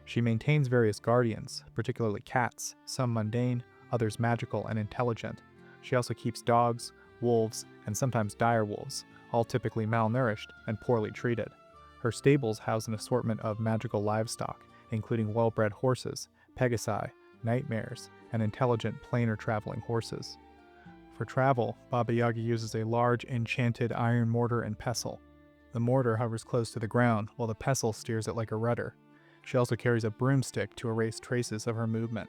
She maintains various guardians, particularly cats, some mundane, others magical and intelligent. She also keeps dogs, wolves, and sometimes direwolves, all typically malnourished and poorly treated. Her stables house an assortment of magical livestock, including well-bred horses, pegasi, nightmares, and intelligent planar traveling horses. For travel, Baba Yaga uses a large enchanted iron mortar and pestle. The mortar hovers close to the ground, while the pestle steers it like a rudder. She also carries a broomstick to erase traces of her movement.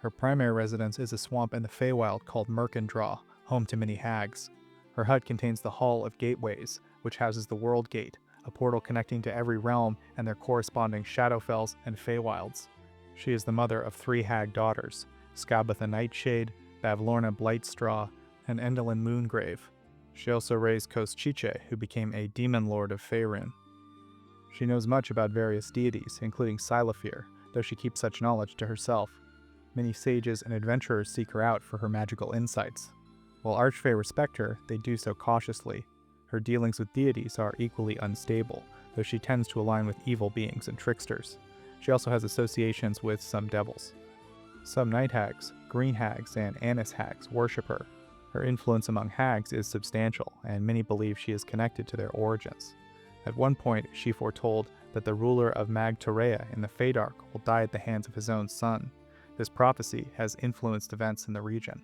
Her primary residence is a swamp in the Feywild called Merkendraw, home to many hags. Her hut contains the Hall of Gateways, which houses the World Gate, a portal connecting to every realm and their corresponding Shadowfells and Feywilds. She is the mother of 3 hag daughters, Skabatha Nightshade, Bavlorna Blightstraw, and Endalyn Moongrave. She also raised Koschiche, who became a demon lord of Faerun. She knows much about various deities, including Sylphir, though she keeps such knowledge to herself. Many sages and adventurers seek her out for her magical insights. While Archfey respect her, they do so cautiously. Her dealings with deities are equally unstable, though she tends to align with evil beings and tricksters. She also has associations with some devils. Some night hags, green hags, and anise hags worship her. Her influence among hags is substantial, and many believe she is connected to their origins. At one point, she foretold that the ruler of Mag Torea in the Feydark will die at the hands of his own son. This prophecy has influenced events in the region.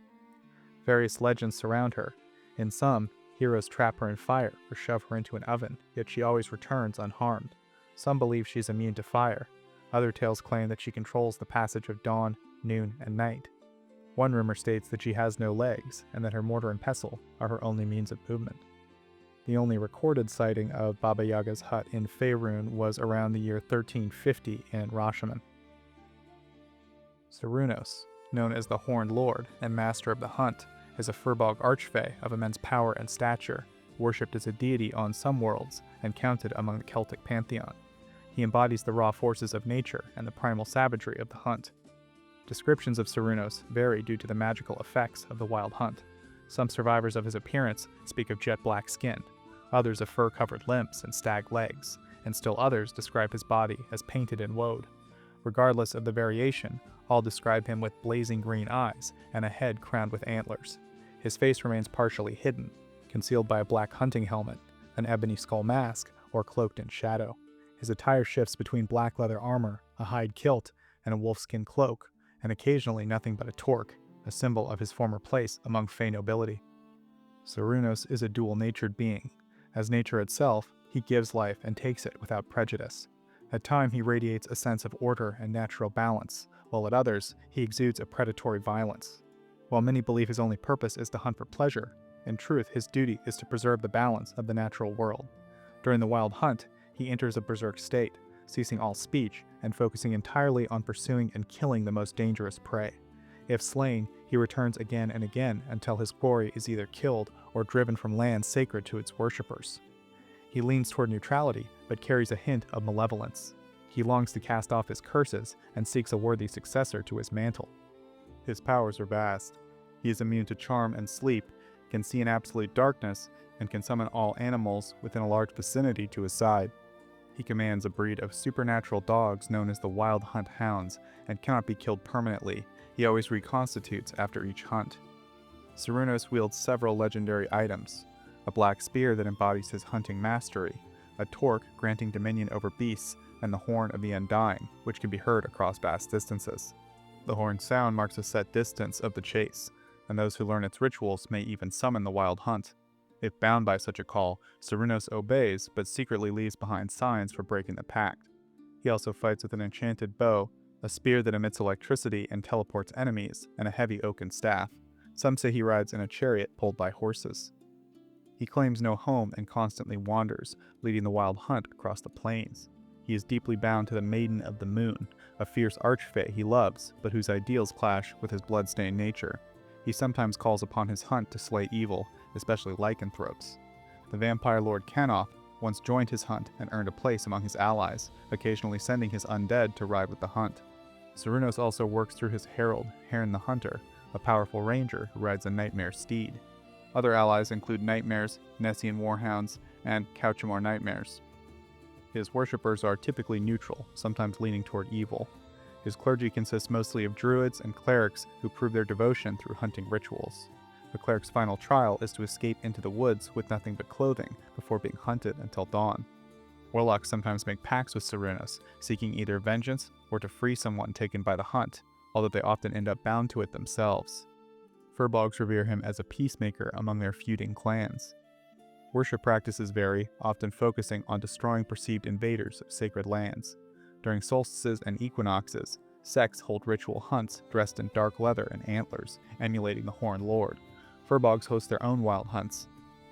Various legends surround her. In some, heroes trap her in fire or shove her into an oven, yet she always returns unharmed. Some believe she is immune to fire. Other tales claim that she controls the passage of dawn, noon, and night. One rumor states that she has no legs, and that her mortar and pestle are her only means of movement. The only recorded sighting of Baba Yaga's hut in Faerun was around the year 1350 in Rashomon. Cernunnos, known as the Horned Lord and Master of the Hunt, is a Firbolg archfey of immense power and stature, worshipped as a deity on some worlds and counted among the Celtic pantheon. He embodies the raw forces of nature and the primal savagery of the hunt. Descriptions of Cernunnos vary due to the magical effects of the wild hunt. Some survivors of his appearance speak of jet black skin, others of fur-covered limbs and stag legs, and still others describe his body as painted and woad. Regardless of the variation, all describe him with blazing green eyes and a head crowned with antlers. His face remains partially hidden, concealed by a black hunting helmet, an ebony skull mask, or cloaked in shadow. His attire shifts between black leather armor, a hide kilt, and a wolfskin cloak, and occasionally nothing but a torque, a symbol of his former place among Fey nobility. Cernunnos is a dual-natured being. As nature itself, he gives life and takes it without prejudice. At times he radiates a sense of order and natural balance, while at others he exudes a predatory violence. While many believe his only purpose is to hunt for pleasure, in truth his duty is to preserve the balance of the natural world. During the wild hunt, he enters a berserk state, ceasing all speech and focusing entirely on pursuing and killing the most dangerous prey. If slain, he returns again and again until his quarry is either killed or driven from lands sacred to its worshippers. He leans toward neutrality, but carries a hint of malevolence. He longs to cast off his curses and seeks a worthy successor to his mantle. His powers are vast. He is immune to charm and sleep, can see in absolute darkness, and can summon all animals within a large vicinity to his side. He commands a breed of supernatural dogs known as the Wild Hunt Hounds and cannot be killed permanently. He always reconstitutes after each hunt. Cernunnos wields several legendary items: a black spear that embodies his hunting mastery, a torque granting dominion over beasts, and the horn of the Undying, which can be heard across vast distances. The horn's sound marks a set distance of the chase, and those who learn its rituals may even summon the wild hunt. If bound by such a call, Cernunnos obeys, but secretly leaves behind signs for breaking the pact. He also fights with an enchanted bow, a spear that emits electricity and teleports enemies, and a heavy oaken staff. Some say he rides in a chariot pulled by horses. He claims no home and constantly wanders, leading the wild hunt across the plains. He is deeply bound to the Maiden of the Moon, a fierce archfey he loves, but whose ideals clash with his bloodstained nature. He sometimes calls upon his hunt to slay evil, especially lycanthropes. The vampire lord Canoff once joined his hunt and earned a place among his allies, occasionally sending his undead to ride with the hunt. Cernunnos also works through his herald, Heron the Hunter, a powerful ranger who rides a nightmare steed. Other allies include nightmares, Nessian warhounds, and Couchamore nightmares. His worshippers are typically neutral, sometimes leaning toward evil. His clergy consists mostly of druids and clerics who prove their devotion through hunting rituals. A cleric's final trial is to escape into the woods with nothing but clothing before being hunted until dawn. Warlocks sometimes make pacts with Cernunnos, seeking either vengeance or to free someone taken by the hunt, although they often end up bound to it themselves. Furbolgs revere him as a peacemaker among their feuding clans. Worship practices vary, often focusing on destroying perceived invaders of sacred lands. During solstices and equinoxes, sects hold ritual hunts dressed in dark leather and antlers, emulating the Horned Lord. Furbolgs host their own wild hunts,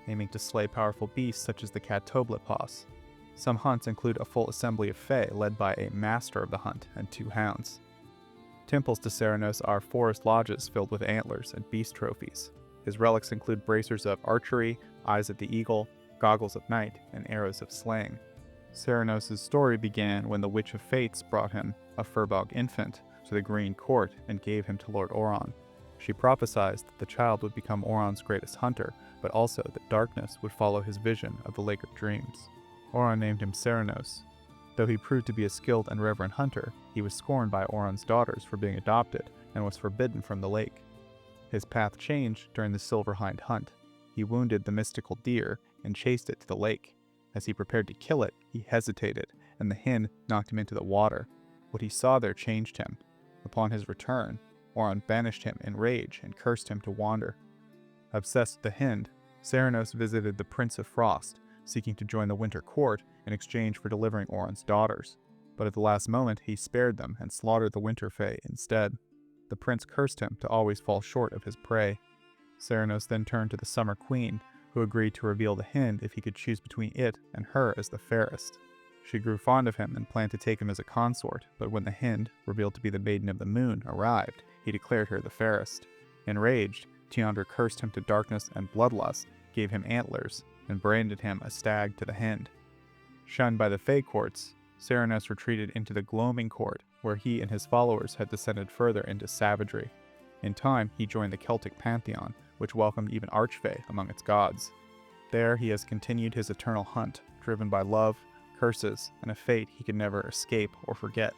aiming to slay powerful beasts such as the Catoblepas. Some hunts include a full assembly of Fey led by a master of the hunt and 2 hounds. Temples to Cernunnos are forest lodges filled with antlers and beast trophies. His relics include bracers of archery, eyes of the eagle, goggles of night, and arrows of slaying. Cernunnos' story began when the Witch of Fates brought him, a Furbolg infant, to the Green Court and gave him to Lord Oron. She prophesied that the child would become Oron's greatest hunter, but also that darkness would follow his vision of the Lake of Dreams. Oron named him Cernunnos. Though he proved to be a skilled and reverent hunter, he was scorned by Oron's daughters for being adopted and was forbidden from the lake. His path changed during the Silverhind hunt. He wounded the mystical deer and chased it to the lake. As he prepared to kill it, he hesitated, and the hind knocked him into the water. What he saw there changed him. Upon his return, Oron banished him in rage and cursed him to wander. Obsessed with the hind, Cernunnos visited the Prince of Frost, seeking to join the Winter Court in exchange for delivering Oron's daughters. But at the last moment, he spared them and slaughtered the Winter Fae instead. The prince cursed him to always fall short of his prey. Cernunnos then turned to the Summer Queen, who agreed to reveal the hind if he could choose between it and her as the fairest. She grew fond of him and planned to take him as a consort, but when the hind, revealed to be the Maiden of the Moon, arrived, he declared her the fairest. Enraged, Tiandra cursed him to darkness and bloodlust, gave him antlers, and branded him a stag to the hind. Shunned by the Fey courts, Cernunnos retreated into the Gloaming Court, where he and his followers had descended further into savagery. In time, he joined the Celtic pantheon, which welcomed even Archfey among its gods. There he has continued his eternal hunt, driven by love, curses, and a fate he can never escape or forget.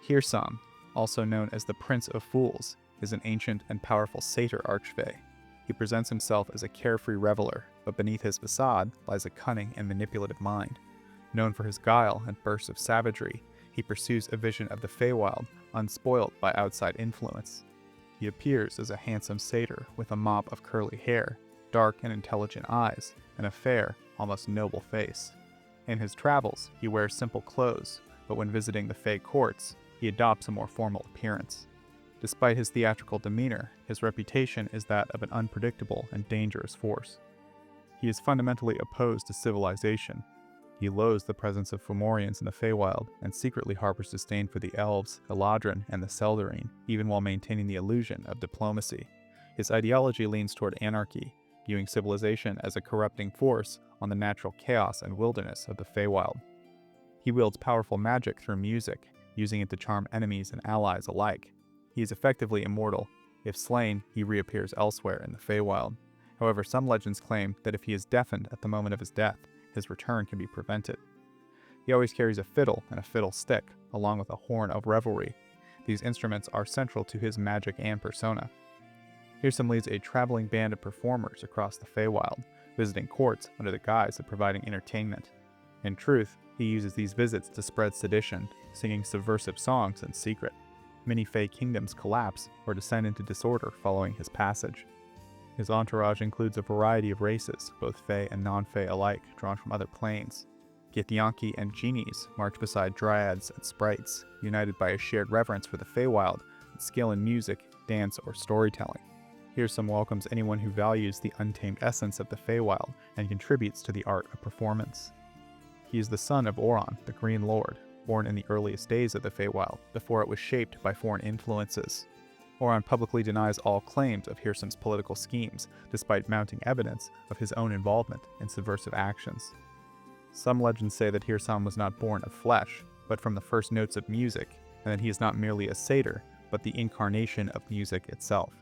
Hircam, also known as the Prince of Fools, is an ancient and powerful satyr archfey. He presents himself as a carefree reveler, but beneath his facade lies a cunning and manipulative mind. Known for his guile and bursts of savagery, he pursues a vision of the Feywild unspoiled by outside influence. He appears as a handsome satyr with a mop of curly hair, dark and intelligent eyes, and a fair, almost noble face. In his travels, he wears simple clothes, but when visiting the Fey courts, he adopts a more formal appearance. Despite his theatrical demeanor, his reputation is that of an unpredictable and dangerous force. He is fundamentally opposed to civilization. He loathes the presence of Fomorians in the Feywild and secretly harbors disdain for the Elves, Eladrin, and the Seldarine, even while maintaining the illusion of diplomacy. His ideology leans toward anarchy, viewing civilization as a corrupting force on the natural chaos and wilderness of the Feywild. He wields powerful magic through music, using it to charm enemies and allies alike. He is effectively immortal. If slain, he reappears elsewhere in the Feywild. However, some legends claim that if he is deafened at the moment of his death, his return can be prevented. He always carries a fiddle and a fiddle stick, along with a horn of revelry. These instruments are central to his magic and persona. Hirsum leads a traveling band of performers across the Feywild, visiting courts under the guise of providing entertainment. In truth, he uses these visits to spread sedition, singing subversive songs in secret. Many Fey kingdoms collapse or descend into disorder following his passage. His entourage includes a variety of races, both Fey and non-Fey alike, drawn from other planes. Githyanki and genies march beside dryads and sprites, united by a shared reverence for the Feywild and skill in music, dance, or storytelling. Hirsum welcomes anyone who values the untamed essence of the Feywild and contributes to the art of performance. He is the son of Oron, the Green Lord, born in the earliest days of the Feywild, before it was shaped by foreign influences. Oron publicly denies all claims of Hirsum's political schemes, despite mounting evidence of his own involvement in subversive actions. Some legends say that Hirsum was not born of flesh, but from the first notes of music, and that he is not merely a satyr, but the incarnation of music itself.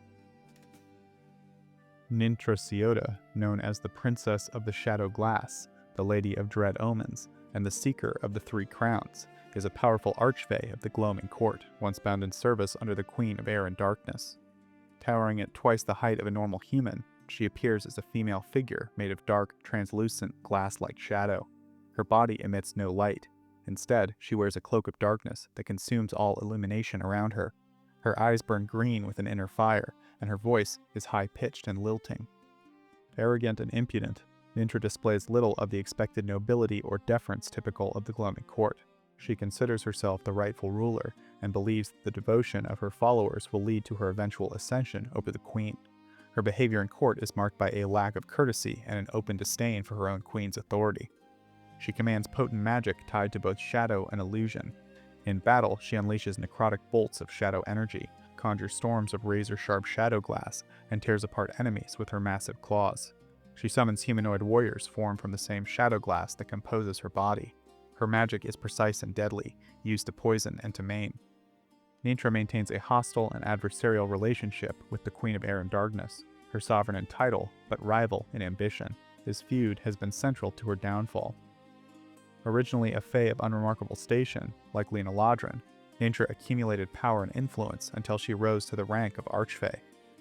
Nintra Siota, known as the Princess of the Shadow Glass, the Lady of Dread Omens, and the Seeker of the Three Crowns, is a powerful archfey of the Gloaming Court, once bound in service under the Queen of Air and Darkness. Towering at twice the height of a normal human, she appears as a female figure made of dark, translucent, glass-like shadow. Her body emits no light. Instead, she wears a cloak of darkness that consumes all illumination around her. Her eyes burn green with an inner fire, and her voice is high-pitched and lilting. Arrogant and impudent, Nintra displays little of the expected nobility or deference typical of the Gloaming Court. She considers herself the rightful ruler and believes that the devotion of her followers will lead to her eventual ascension over the queen. Her behavior in court is marked by a lack of courtesy and an open disdain for her own queen's authority. She commands potent magic tied to both shadow and illusion. In battle, she unleashes necrotic bolts of shadow energy, conjures storms of razor-sharp shadow glass, and tears apart enemies with her massive claws. She summons humanoid warriors formed from the same shadow glass that composes her body. Her magic is precise and deadly, used to poison and to maim. Nintra maintains a hostile and adversarial relationship with the Queen of Air and Darkness, her sovereign in title, but rival in ambition. This feud has been central to her downfall. Originally a Fey of unremarkable station, like Eladrin, Nintra accumulated power and influence until she rose to the rank of Archfey.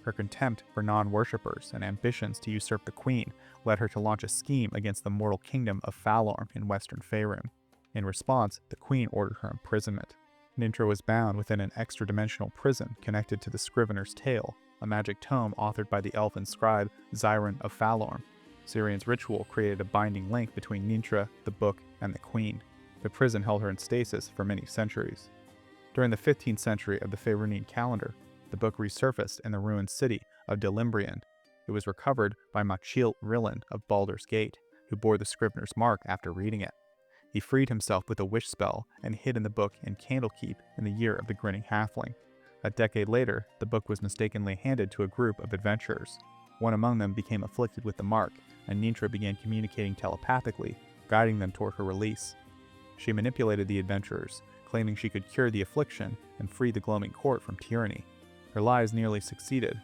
Her contempt for non-worshippers and ambitions to usurp the Queen led her to launch a scheme against the mortal kingdom of Falorm in western Faerun. In response, the Queen ordered her imprisonment. Nintra was bound within an extra-dimensional prison connected to the Scrivener's Tale, a magic tome authored by the elfin scribe Xiron of Falorm. Sirine's ritual created a binding link between Nintra, the book, and the Queen. The prison held her in stasis for many centuries. During the 15th century of the Faerunian calendar, the book resurfaced in the ruined city of Delimbrian. It was recovered by Machil Rillan of Baldur's Gate, who bore the Scrivener's mark after reading it. He freed himself with a wish spell and hid in the book in Candlekeep in the year of the Grinning Halfling. A decade later, the book was mistakenly handed to a group of adventurers. One among them became afflicted with the mark, and Nintra began communicating telepathically, guiding them toward her release. She manipulated the adventurers, claiming she could cure the affliction and free the Gloaming Court from tyranny. Her lies nearly succeeded.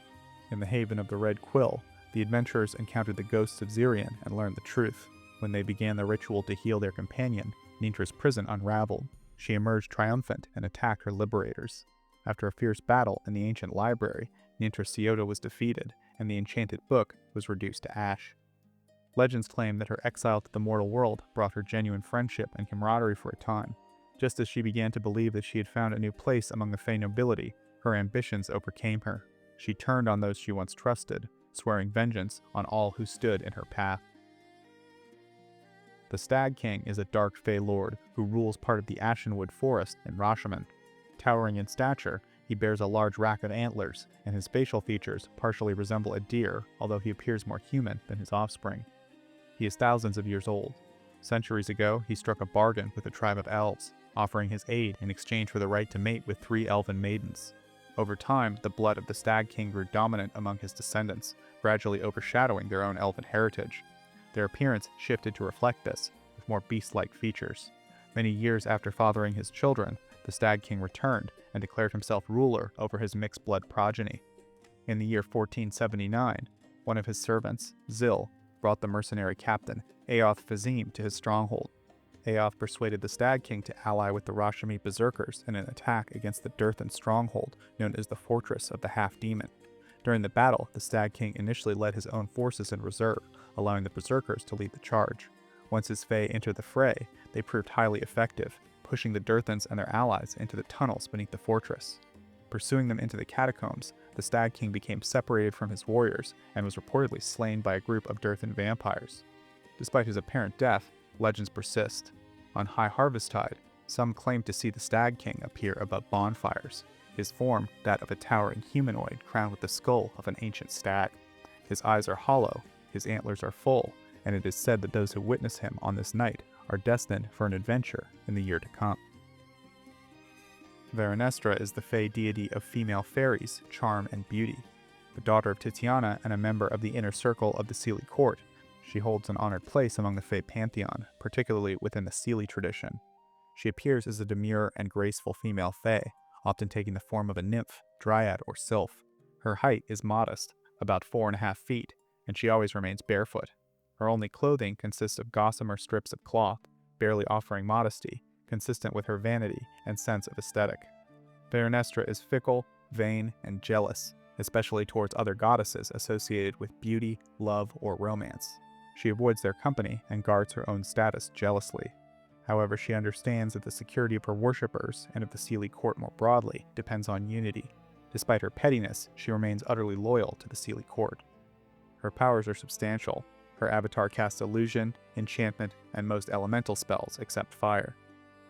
In the Haven of the Red Quill, the adventurers encountered the ghosts of Xirian and learned the truth. When they began the ritual to heal their companion, Nintra's prison unraveled. She emerged triumphant and attacked her liberators. After a fierce battle in the ancient library, Nintra Siota was defeated, and the enchanted book was reduced to ash. Legends claim that her exile to the mortal world brought her genuine friendship and camaraderie for a time. Just as she began to believe that she had found a new place among the Fey nobility, her ambitions overcame her. She turned on those she once trusted, swearing vengeance on all who stood in her path. The Stag King is a dark Fey lord who rules part of the Ashenwood Forest in Rashomon. Towering in stature, he bears a large rack of antlers, and his facial features partially resemble a deer, although he appears more human than his offspring. He is thousands of years old. Centuries ago, he struck a bargain with a tribe of elves, offering his aid in exchange for the right to mate with 3 elven maidens. Over time, the blood of the Stag King grew dominant among his descendants, gradually overshadowing their own elven heritage. Their appearance shifted to reflect this, with more beast-like features. Many years after fathering his children, the Stag King returned and declared himself ruler over his mixed-blood progeny. In the year 1479, one of his servants, Zil, brought the mercenary captain Eoth Fazim to his stronghold. Eoth persuaded the Stag King to ally with the Rashomon berserkers in an attack against the Durthan stronghold known as the Fortress of the Half-Demon. During the battle, the Stag King initially led his own forces in reserve, allowing the berserkers to lead the charge. Once his Fae entered the fray, they proved highly effective, pushing the Durthans and their allies into the tunnels beneath the fortress. Pursuing them into the catacombs, the Stag King became separated from his warriors and was reportedly slain by a group of Durthan vampires. Despite his apparent death, legends persist. On High Harvesttide, some claim to see the Stag King appear above bonfires, his form that of a towering humanoid crowned with the skull of an ancient stag. His eyes are hollow, his antlers are full, and it is said that those who witness him on this night are destined for an adventure in the year to come. Veranestra is the Fey deity of female fairies, charm, and beauty. The daughter of Titiana and a member of the inner circle of the Seelie court, she holds an honored place among the Fey pantheon, particularly within the Seelie tradition. She appears as a demure and graceful female Fey, often taking the form of a nymph, dryad, or sylph. Her height is modest, about 4.5 feet, and she always remains barefoot. Her only clothing consists of gossamer strips of cloth, barely offering modesty, consistent with her vanity and sense of aesthetic. Veranestra is fickle, vain, and jealous, especially towards other goddesses associated with beauty, love, or romance. She avoids their company and guards her own status jealously. However, she understands that the security of her worshippers and of the Seelie court more broadly depends on unity. Despite her pettiness, she remains utterly loyal to the Seelie court. Her powers are substantial. Her avatar casts illusion, enchantment, and most elemental spells except fire.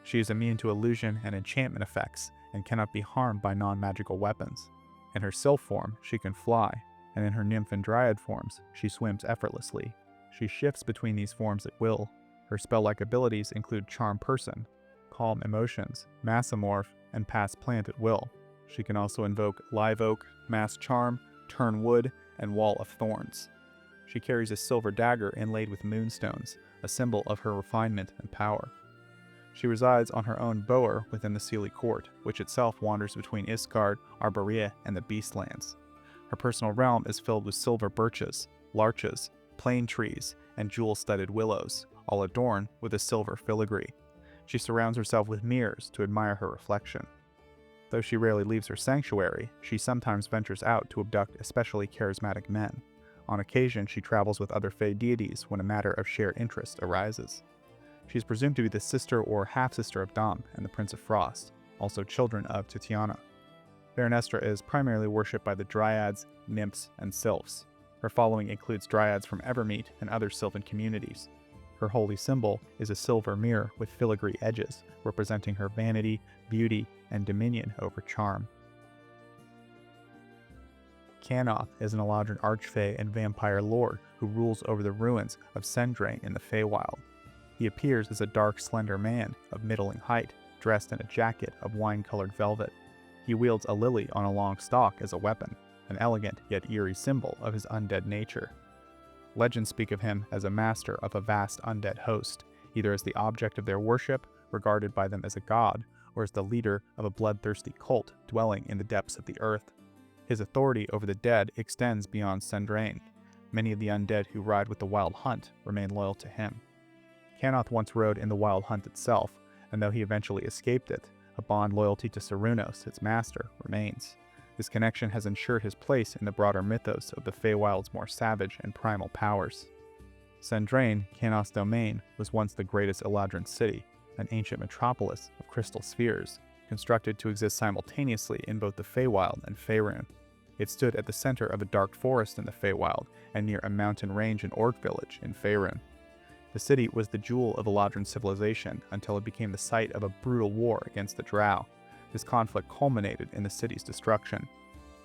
She is immune to illusion and enchantment effects and cannot be harmed by non-magical weapons. In her sylph form, she can fly, and in her nymph and dryad forms, she swims effortlessly. She shifts between these forms at will. Her spell-like abilities include Charm Person, Calm Emotions, Massamorph, and Pass Plant at will. She can also invoke Live Oak, Mass Charm, Turn Wood, and Wall of Thorns. She carries a silver dagger inlaid with moonstones, a symbol of her refinement and power. She resides on her own bower within the Seelie court, which itself wanders between Isgard, Arborea, and the Beastlands. Her personal realm is filled with silver birches, larches, plane trees, and jewel-studded willows, all adorned with a silver filigree. She surrounds herself with mirrors to admire her reflection. Though she rarely leaves her sanctuary, she sometimes ventures out to abduct especially charismatic men. On occasion, she travels with other Fey deities when a matter of shared interest arises. She is presumed to be the sister or half-sister of Dom and the Prince of Frost, also children of Titiana. Veranestra is primarily worshipped by the Dryads, Nymphs, and Sylphs. Her following includes Dryads from Evermeet and other Sylvan communities. Her holy symbol is a silver mirror with filigree edges, representing her vanity, beauty, and dominion over charm. Canoth is an Eladrin archfey and vampire lord who rules over the ruins of Sendrain in the Feywild. He appears as a dark, slender man of middling height, dressed in a jacket of wine-colored velvet. He wields a lily on a long stalk as a weapon, an elegant yet eerie symbol of his undead nature. Legends speak of him as a master of a vast undead host, either as the object of their worship, regarded by them as a god, or as the leader of a bloodthirsty cult dwelling in the depths of the earth. His authority over the dead extends beyond Sendrain. Many of the undead who ride with the Wild Hunt remain loyal to him. Canoth once rode in the Wild Hunt itself, and though he eventually escaped it, a bond loyalty to Cernunnos, its master, remains. This connection has ensured his place in the broader mythos of the Feywild's more savage and primal powers. Sendrain, Canoth's domain, was once the greatest Eladrin city, an ancient metropolis of crystal spheres, constructed to exist simultaneously in both the Feywild and Faerun. It stood at the center of a dark forest in the Feywild and near a mountain range and orc village in Faerun. The city was the jewel of Eladrin civilization until it became the site of a brutal war against the Drow. This conflict culminated in the city's destruction.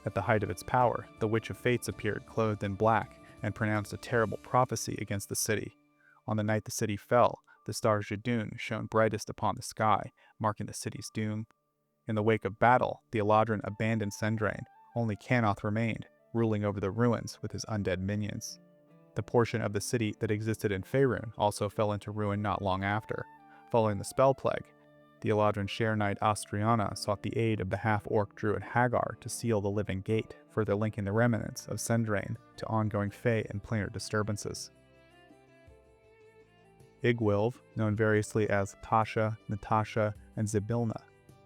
At the height of its power, the Witch of Fates appeared clothed in black and pronounced a terrible prophecy against the city. On the night the city fell, the star Jadun shone brightest upon the sky, marking the city's doom. In the wake of battle, the Eladrin abandoned Sendrain. Only Canoth remained, ruling over the ruins with his undead minions. The portion of the city that existed in Faerun also fell into ruin not long after. Following the spell plague, the Eladrin Share Knight Astriana sought the aid of the half-orc druid Hagar to seal the Living Gate, further linking the remnants of Sendrain to ongoing Fey and planar disturbances. Igwilv, known variously as Tasha, Natasha, and Zybilna,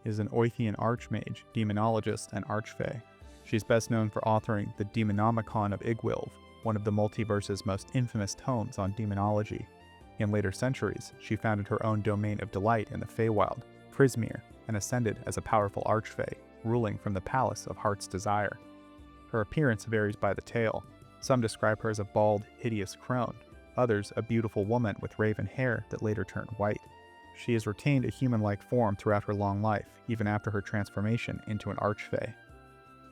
is an Oithian archmage, demonologist, and archfey. She is best known for authoring the Demonomicon of Igwilv, one of the multiverse's most infamous tomes on demonology. In later centuries, she founded her own domain of delight in the Feywild, Prismeer, and ascended as a powerful archfey, ruling from the Palace of Heart's Desire. Her appearance varies by the tale. Some describe her as a bald, hideous crone, others a beautiful woman with raven hair that later turned white. She has retained a human-like form throughout her long life, even after her transformation into an archfey.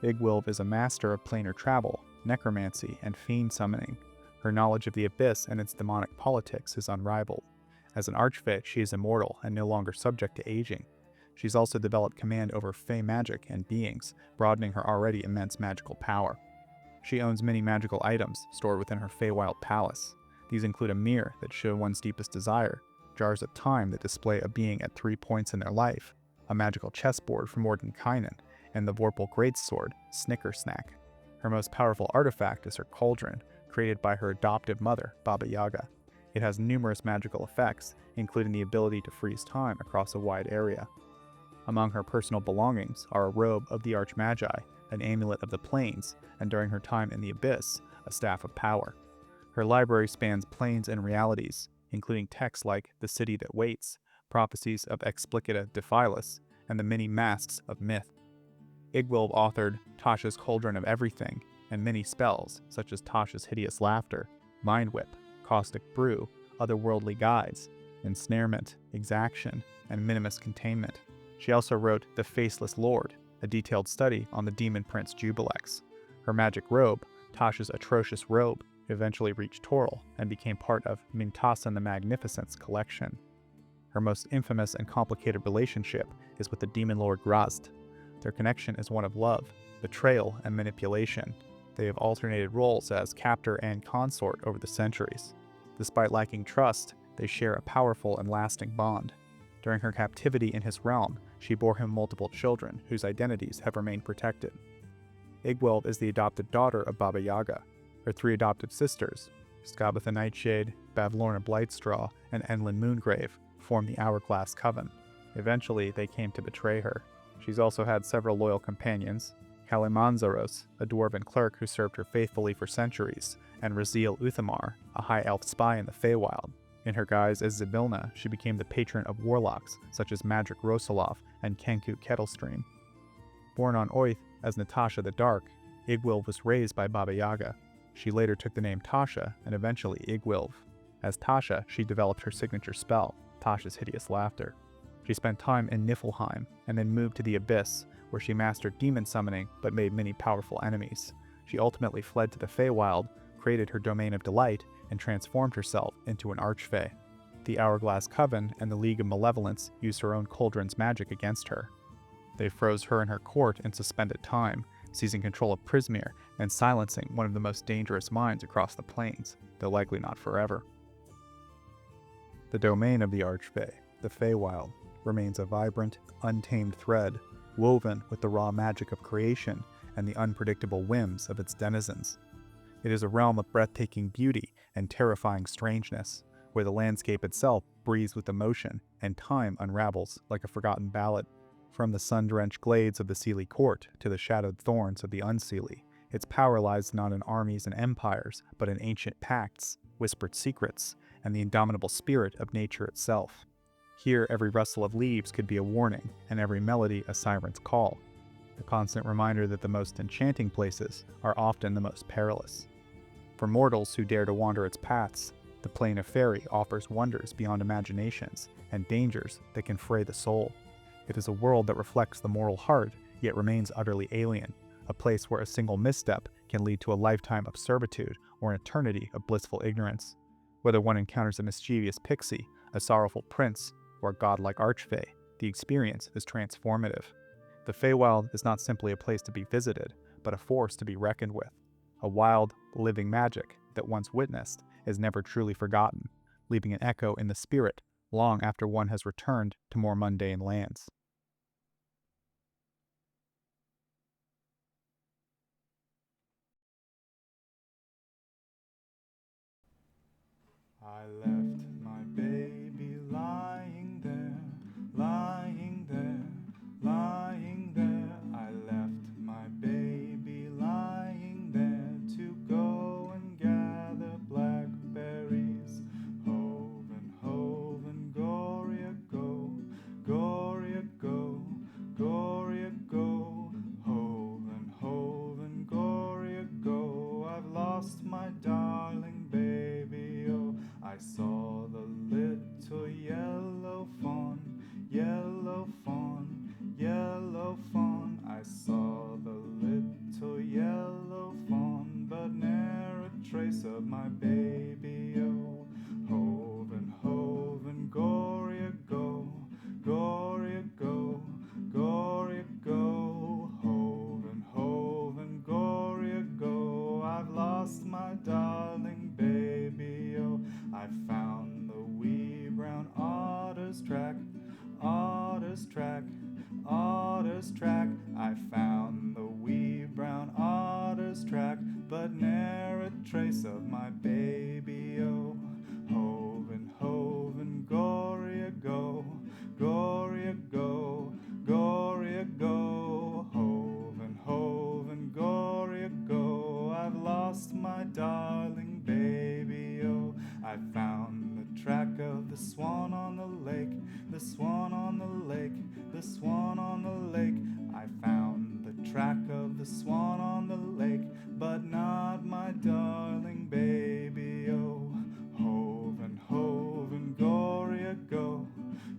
Igwilv is a master of planar travel, necromancy, and fiend summoning. Her knowledge of the Abyss and its demonic politics is unrivaled. As an archfey, she is immortal and no longer subject to aging. She's also developed command over fey magic and beings, broadening her already immense magical power. She owns many magical items stored within her Feywild palace. These include a mirror that shows one's deepest desire, jars of time that display a being at 3 points in their life, a magical chessboard from Mordenkainen, and the Vorpal Greatsword, Snickersnack. Her most powerful artifact is her cauldron, created by her adoptive mother, Baba Yaga. It has numerous magical effects, including the ability to freeze time across a wide area. Among her personal belongings are a robe of the Archmagi, an amulet of the plains, and during her time in the Abyss, a staff of power. Her library spans planes and realities, including texts like The City That Waits, Prophecies of Explicita Defilis, and the many masks of myth. Igwilv authored Tasha's Cauldron of Everything, and many spells, such as Tasha's Hideous Laughter, Mind Whip, Caustic Brew, Otherworldly Guides, Ensnarement, Exaction, and Minimus Containment. She also wrote The Faceless Lord, a detailed study on the Demon Prince Jubilex. Her magic robe, Tasha's Atrocious Robe, eventually reached Toril and became part of Mintasan the Magnificent's collection. Her most infamous and complicated relationship is with the demon lord Grazd. Their connection is one of love, betrayal, and manipulation. They have alternated roles as captor and consort over the centuries. Despite lacking trust, they share a powerful and lasting bond. During her captivity in his realm, she bore him multiple children whose identities have remained protected. Igwilv is the adopted daughter of Baba Yaga. Her 3 adopted sisters, Skabatha Nightshade, Bavlorna Blightstraw, and Enlil Moongrave, form the Hourglass Coven. Eventually, they came to betray her. She's also had several loyal companions, Kalimanzaros, a dwarven clerk who served her faithfully for centuries, and Raziel Uthamar, a high elf spy in the Feywild. In her guise as Zybilna, she became the patron of warlocks such as Magic Rosalov and Kenku Kettlestream. Born on Oath as Natasha the Dark, Igwilv was raised by Baba Yaga. She later took the name Tasha and eventually Igwilv. As Tasha, she developed her signature spell, Tasha's Hideous Laughter. She spent time in Niflheim and then moved to the Abyss, where she mastered demon summoning but made many powerful enemies. She ultimately fled to the Feywild, created her domain of delight, and transformed herself into an archfey. The Hourglass Coven and the League of Malevolence used her own cauldron's magic against her. They froze her and her court in suspended time, seizing control of Prismeer and silencing one of the most dangerous minds across the plains, though likely not forever. The domain of the archfey, the Feywild, remains a vibrant, untamed thread, woven with the raw magic of creation and the unpredictable whims of its denizens. It is a realm of breathtaking beauty and terrifying strangeness, where the landscape itself breathes with emotion and time unravels like a forgotten ballad. From the sun-drenched glades of the Seelie Court to the shadowed thorns of the Unseelie, its power lies not in armies and empires, but in ancient pacts, whispered secrets, and the indomitable spirit of nature itself. Here, every rustle of leaves could be a warning, and every melody a siren's call, a constant reminder that the most enchanting places are often the most perilous. For mortals who dare to wander its paths, the Plain of Faerie offers wonders beyond imaginations and dangers that can fray the soul. It is a world that reflects the moral heart, yet remains utterly alien, a place where a single misstep can lead to a lifetime of servitude or an eternity of blissful ignorance. Whether one encounters a mischievous pixie, a sorrowful prince, or a godlike archfey, the experience is transformative. The Feywild is not simply a place to be visited, but a force to be reckoned with. A wild, living magic that once witnessed is never truly forgotten, leaving an echo in the spirit long after one has returned to more mundane lands. I left my baby lying there, lying there, lying there. I left my baby lying there to go and gather blackberries. Hove and Goria go, Goria go, Goria go. Hove and Goria go. I've lost my darling baby, oh. I saw the little yellow fawn, yellow fawn, yellow fawn. I saw the little yellow fawn, but ne'er a trace of my baby, oh. Hove and Goria go, Goria go, Goria go. Hove and Goria go. I've lost my darling baby, oh. I found the wee brown otter's track, otter's track, otter's track. I found the wee brown otter's track, but ne'er a trace of my baby, oh. Hove and Goria go, Goria go, Goria go. Hove and Goria go. I've lost my darling baby, oh. I found the track of the swan on the lake, the swan on the lake, the swan on the lake. I found the track of the swan on the lake, but not my darling baby, oh. Hove and Goria go,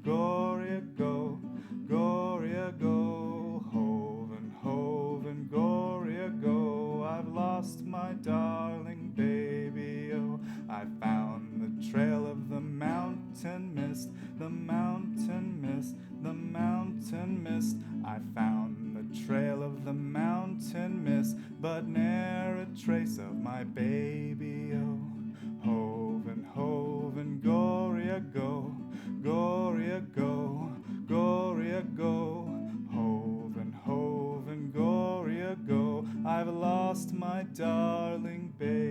Goria go, Goria go. Hove and Goria go. I've lost my darling baby, oh. I found the trail of the mountain mist, the mountain mist, the mountain mist. I found the trail of the mountain mist, but ne'er a trace of my baby, oh. Hove and Goria go, Goria go, Goria go. Hove and Goria go. I've lost my darling baby.